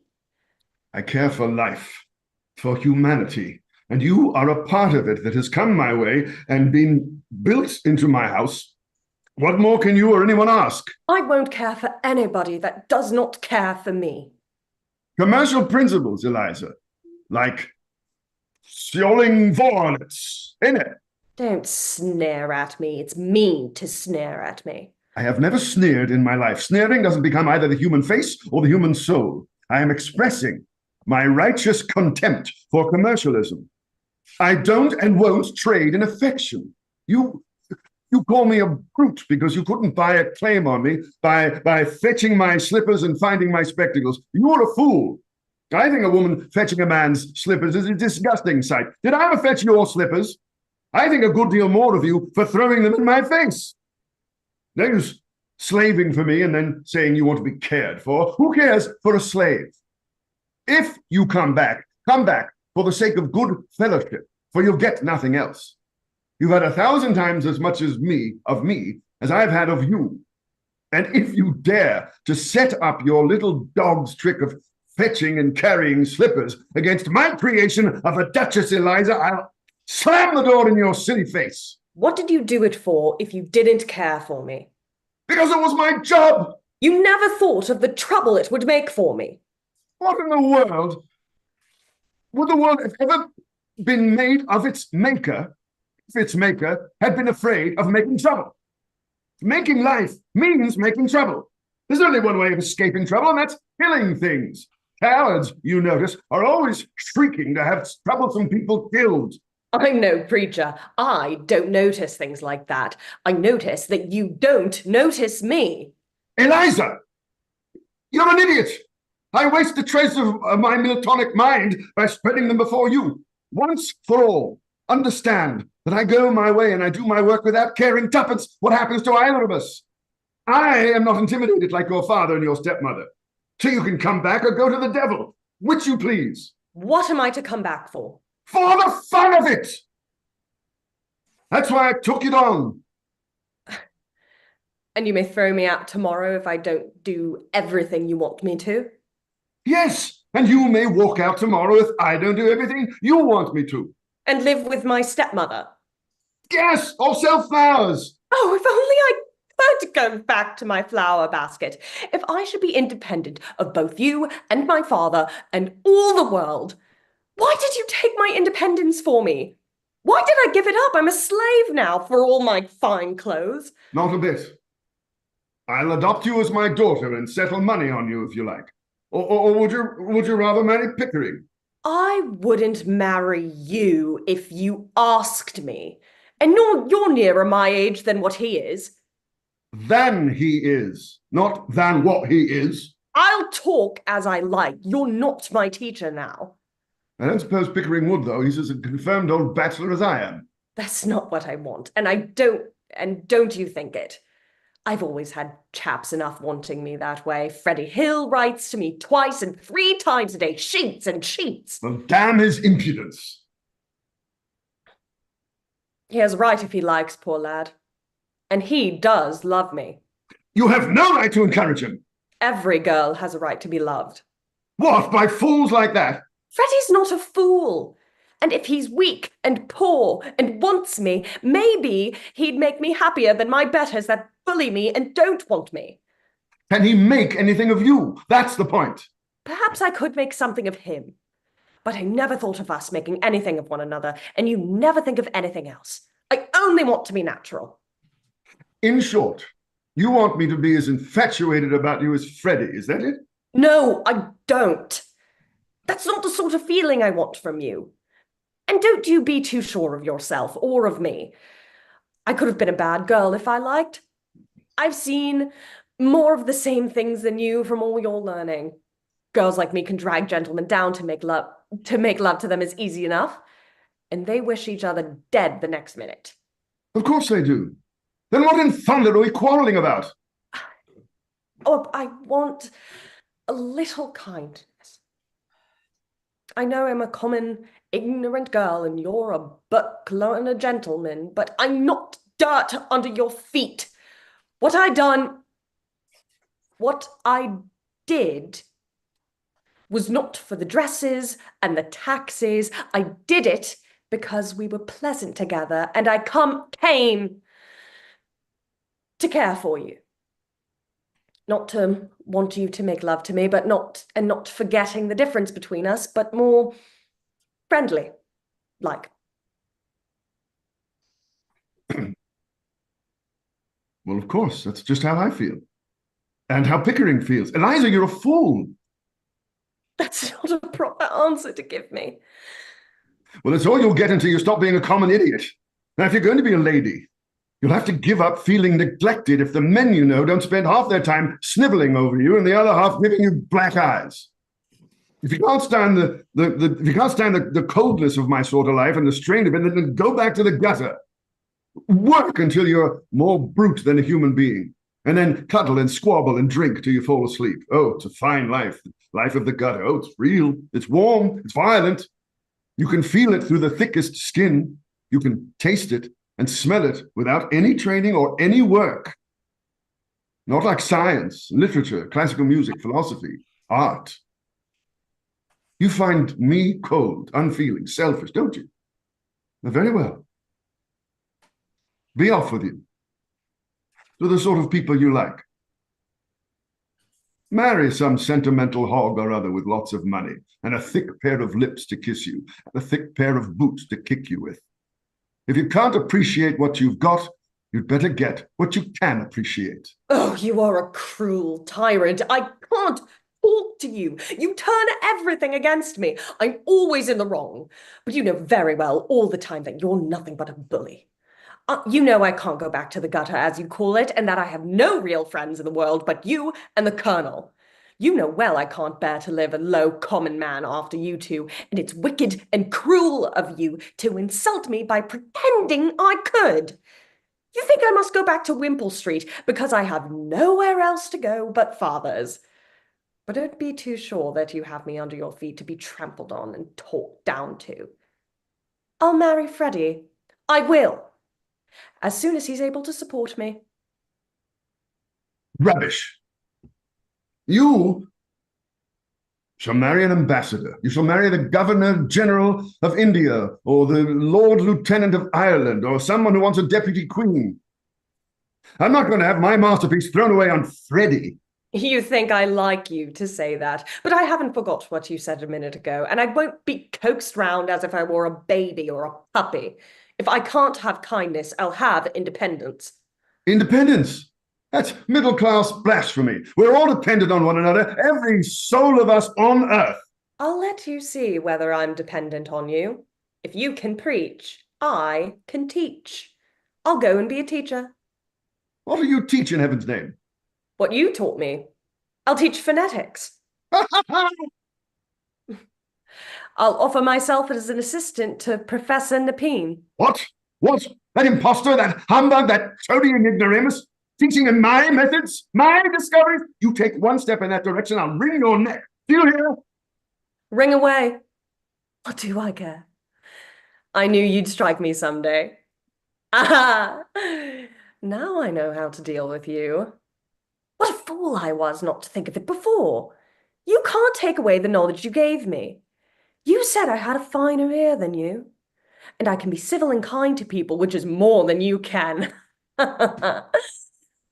I care for life, for humanity, and you are a part of it that has come my way and been built into my house. What more can you or anyone ask? I won't care for anybody that does not care for me. Commercial principles, Eliza, like stealing varnets, innit? Don't sneer at me. It's mean to sneer at me. I have never sneered in my life. Sneering doesn't become either the human face or the human soul. I am expressing my righteous contempt for commercialism. I don't and won't trade in affection. You call me a brute because you couldn't buy a claim on me by fetching my slippers and finding my spectacles. You're a fool. I think a woman fetching a man's slippers is a disgusting sight. Did I ever fetch your slippers? I think a good deal more of you for throwing them in my face. No use slaving for me and then saying you want to be cared for. Who cares for a slave? If you come back for the sake of good fellowship, for you'll get nothing else. You've had 1,000 times as much of me as I've had of you. And if you dare to set up your little dog's trick of fetching and carrying slippers against my creation of a Duchess Eliza, I'll slam the door in your silly face. What did you do it for if you didn't care for me? Because it was my job. You never thought of the trouble it would make for me. What in the world would the world have ever been made of its maker if its maker had been afraid of making trouble? Making life means making trouble. There's only one way of escaping trouble, and that's killing things. Cowards, you notice, are always shrieking to have troublesome people killed. I'm no preacher. I don't notice things like that. I notice that you don't notice me. Eliza, you're an idiot. I waste the trace of my Miltonic mind by spreading them before you. Once for all, understand that I go my way and I do my work without caring tuppence what happens to either of us. I am not intimidated like your father and your stepmother. So you can come back or go to the devil, which you please. What am I to come back for? For the fun of it! That's why I took it on. And you may throw me out tomorrow if I don't do everything you want me to? Yes, and you may walk out tomorrow if I don't do everything you want me to. And live with my stepmother? Yes, or sell flowers. Oh, if only I could go back to my flower basket. If I should be independent of both you and my father and all the world, why did you take my independence for me? Why did I give it up? I'm a slave now for all my fine clothes. Not a bit. I'll adopt you as my daughter and settle money on you if you like. Or would you rather marry Pickering? I wouldn't marry you if you asked me. And you're nearer my age than what he is. Than he is, not than what he is. I'll talk as I like. You're not my teacher now. I don't suppose Pickering would, though. He's as a confirmed old bachelor as I am. That's not what I want. And don't you think it? I've always had chaps enough wanting me that way. Freddie Hill writes to me twice and 3 times a day, sheets and sheets. Well, damn his impudence. He has right if he likes, poor lad. And he does love me. You have no right to encourage him. Every girl has a right to be loved. What, by fools like that? Freddie's not a fool. And if he's weak and poor and wants me, maybe he'd make me happier than my betters that bully me and don't want me. Can he make anything of you? That's the point. Perhaps I could make something of him. But I never thought of us making anything of one another, and you never think of anything else. I only want to be natural. In short, you want me to be as infatuated about you as Freddie, is that it? No, I don't. That's not the sort of feeling I want from you. And don't you be too sure of yourself or of me. I could have been a bad girl if I liked. I've seen more of the same things than you from all your learning. Girls like me can drag gentlemen down to make love to them is easy enough. And they wish each other dead the next minute. Of course they do. Then what in thunder are we quarreling about? Oh, I want a little kindness. I know I'm a common, ignorant girl and you're a buckler and a gentleman, but I'm not dirt under your feet. What I did was not for the dresses and the taxes. I did it because we were pleasant together and I came to care for you. Not to want you to make love to me, but not forgetting the difference between us, but more friendly, like. Well, of course, that's just how I feel. And how Pickering feels. Eliza, you're a fool. That's not a proper answer to give me. Well, it's all you'll get until you stop being a common idiot. Now, if you're going to be a lady, you'll have to give up feeling neglected if the men you know don't spend half their time sniveling over you and the other half giving you black eyes. If you can't stand the coldness of my sort of life and the strain of it, then go back to the gutter. Work until you're more brute than a human being, and then cuddle and squabble and drink till you fall asleep. Oh, it's a fine life, life of the gutter. Oh, it's real, it's warm, it's violent. You can feel it through the thickest skin. You can taste it and smell it without any training or any work. Not like science, literature, classical music, philosophy, art. You find me cold, unfeeling, selfish, don't you? Well, very well. Be off with you. To the sort of people you like. Marry some sentimental hog or other with lots of money and a thick pair of lips to kiss you and a thick pair of boots to kick you with. If you can't appreciate what you've got, you'd better get what you can appreciate. Oh, you are a cruel tyrant. I can't talk to you. You turn everything against me. I'm always in the wrong. But you know very well all the time that you're nothing but a bully. You know I can't go back to the gutter, as you call it, and that I have no real friends in the world but you and the Colonel. You know well I can't bear to live a low common man after you two, and it's wicked and cruel of you to insult me by pretending I could. You think I must go back to Wimpole Street because I have nowhere else to go but father's. But don't be too sure that you have me under your feet to be trampled on and talked down to. I'll marry Freddie. I will. As soon as he's able to support me. Rubbish. You shall marry an ambassador. You shall marry the Governor General of India, or the Lord Lieutenant of Ireland, or someone who wants a deputy queen. I'm not going to have my masterpiece thrown away on Freddie. You think I like you to say that, but I haven't forgot what you said a minute ago, and I won't be coaxed round as if I were a baby or a puppy. If I can't have kindness, I'll have independence. Independence? That's middle-class blasphemy. We're all dependent on one another, every soul of us on earth. I'll let you see whether I'm dependent on you. If you can preach, I can teach. I'll go and be a teacher. What do you teach in heaven's name? What you taught me. I'll teach phonetics. I'll offer myself as an assistant to Professor Napine. What? What? That impostor, that humbug, that toadying ignoramus? Teaching in my methods, my discoveries? You take one step in that direction, I'll wring your neck. Do you hear? Ring away. What do I care? I knew you'd strike me someday. Ah! Now I know how to deal with you. What a fool I was not to think of it before. You can't take away the knowledge you gave me. You said I had a finer ear than you, and I can be civil and kind to people, which is more than you can.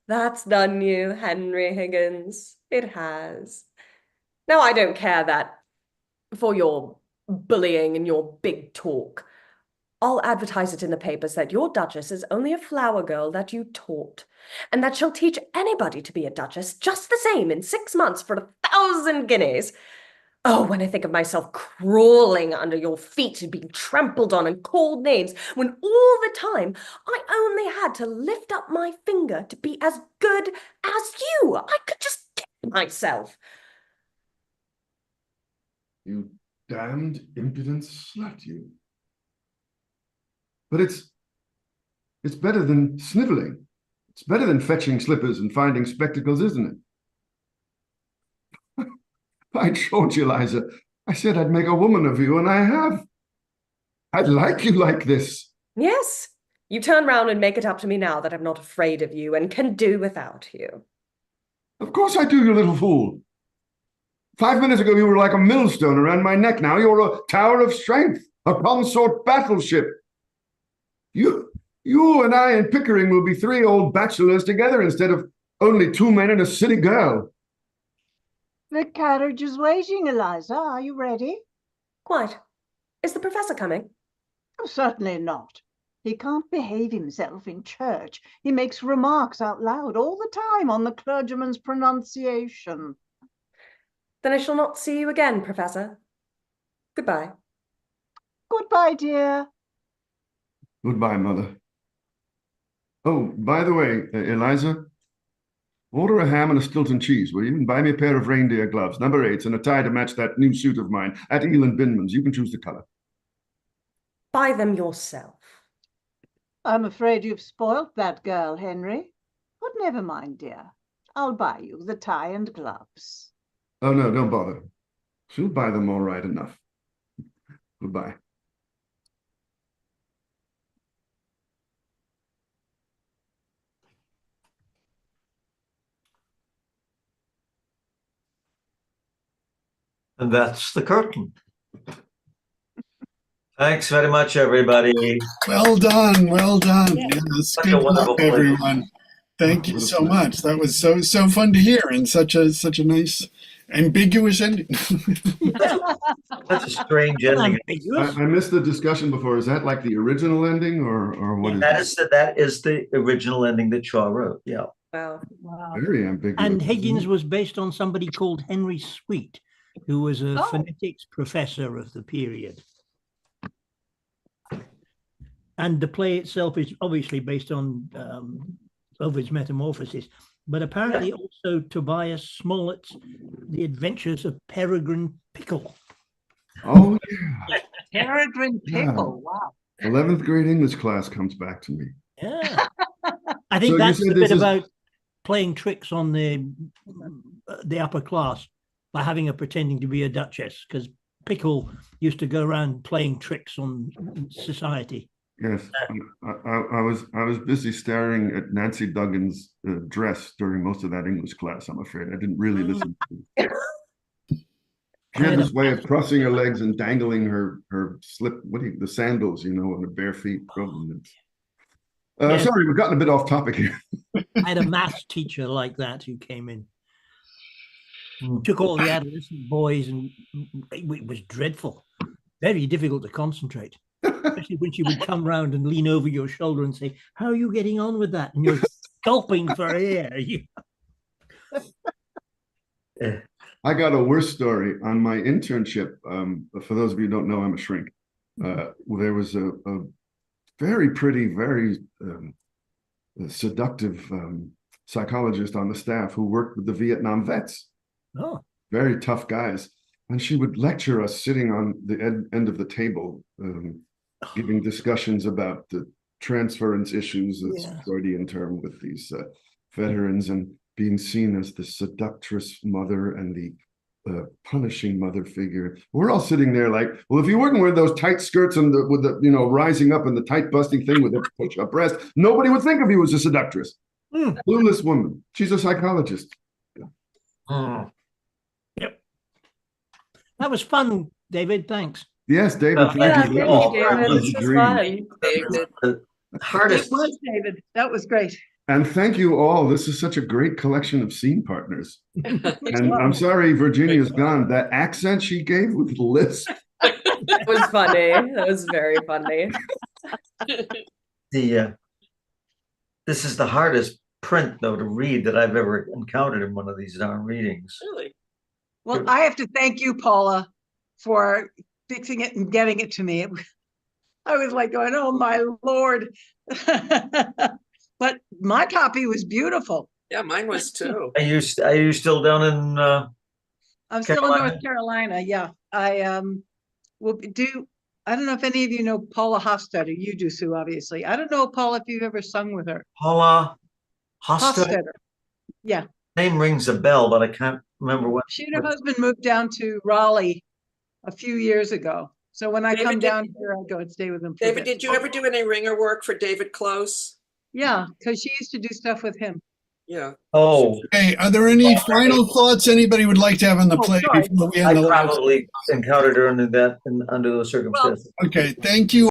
That's done you, Henry Higgins. It has. Now I don't care that for your bullying and your big talk. I'll advertise it in the papers that your Duchess is only a flower girl that you taught, and that she'll teach anybody to be a Duchess just the same in 6 months for 1,000 guineas. Oh, when I think of myself crawling under your feet and being trampled on and called names, when all the time I only had to lift up my finger to be as good as you. I could just kick myself. You damned impudent slut, you. But it's better than sniveling. It's better than fetching slippers and finding spectacles, isn't it? By George, Eliza, I said I'd make a woman of you, and I have. I'd like you like this. Yes, you turn round and make it up to me now that I'm not afraid of you and can do without you. Of course I do, you little fool. 5 minutes ago, you were like a millstone around my neck. Now you're a tower of strength, a consort battleship. You and I and Pickering will be 3 old bachelors together instead of only 2 men and a city girl. The carriage is waiting, Eliza. Are you ready? Quite. Is the professor coming? Oh, certainly not. He can't behave himself in church. He makes remarks out loud all the time on the clergyman's pronunciation. Then I shall not see you again, Professor. Goodbye. Goodbye, dear. Goodbye, Mother. Oh, by the way, Eliza, order a ham and a Stilton cheese, will you? And buy me a pair of reindeer gloves, number 8s, and a tie to match that new suit of mine at Eel and Binman's. You can choose the color. Buy them yourself. I'm afraid you've spoilt that girl, Henry. But never mind, dear. I'll buy you the tie and gloves. Oh, no, don't bother. She'll buy them all right enough. Goodbye. And that's the curtain. Thanks very much, everybody. Well done, well done. Yes, Such a good wonderful luck, everyone. Thank you so much. That was so fun to hear, and such a nice ambiguous ending. That's a strange ending. I missed the discussion before. Is that like the original ending, or what is That is the original ending that Shaw wrote. Yeah. Wow. Wow. Very ambiguous. And isn't Higgins it? was based on somebody called Henry Sweet, who was a Oh. phonetics professor of the period. And the play itself is obviously based on Ovid's Metamorphoses, but apparently also Tobias Smollett's The Adventures of Peregrine Pickle. Oh, yeah. Peregrine Yeah. Pickle. Wow. 11th grade English class comes back to me. Yeah. I think So you that's said the this bit is- about playing tricks on the upper class by having a pretending to be a duchess, because Pickle used to go around playing tricks on society. Yes, I was busy staring at Nancy Duggan's dress during most of that English class. I'm afraid I didn't really listen. She had this way of crossing her legs and dangling her slip, the sandals, on her bare feet. Yeah. Sorry, we've gotten a bit off topic here. I had a maths teacher like that who came in, took all the adolescent boys, and it was dreadful, very difficult to concentrate. Especially when she would come round and lean over your shoulder and say, "How are you getting on with that?" And you're gulping for air. I got a worse story on my internship. For those of you who don't know, I'm a shrink. There was a very pretty, very seductive psychologist on the staff who worked with the Vietnam vets. Oh, very tough guys. And she would lecture us sitting on the end of the table, giving discussions about the transference issues, that's Yeah. Freudian term, with these veterans, and being seen as the seductress mother and the punishing mother figure. We're all sitting there like, well, if you wouldn't wear those tight skirts and with the rising up and the tight busting thing with the push-up breast, nobody would think of you as a seductress. Clueless woman. She's a psychologist. Yep. That was fun, David. Thanks. Yes, David. Yeah, thank thank you. you, David. This was fun. David. The It hardest, was, David. That was great. And thank you all. This is such a great collection of scene partners. And I'm sorry Virginia's gone. That accent she gave with lisp. That was funny. That was very funny. this is the hardest print, though, to read that I've ever encountered in one of these darn readings. Really? Well, I have to thank you, Paula, for fixing it and getting it to me. I was like going, oh my Lord. But my copy was beautiful. Yeah, mine was too. Are you still down in I'm still in Carolina? North Carolina. Yeah. I will do. I don't know if any of you know Paula Hofstadter. You do, Sue, obviously. I don't know, Paula, if you've ever sung with her. Paula Hofstadter? Hofstadter. Yeah. Name rings a bell, but I can't remember what. She and her husband moved down to Raleigh a few years ago. So when I David, come did- down here, I go and stay with them. For a David, bit. did you ever do any ringer work for David Close? Yeah, because she used to do stuff with him. Yeah. Oh, Okay, are there any final thoughts anybody would like to have on the Oh, play sorry. before we I end the live? probably encountered her under those circumstances. Okay, thank you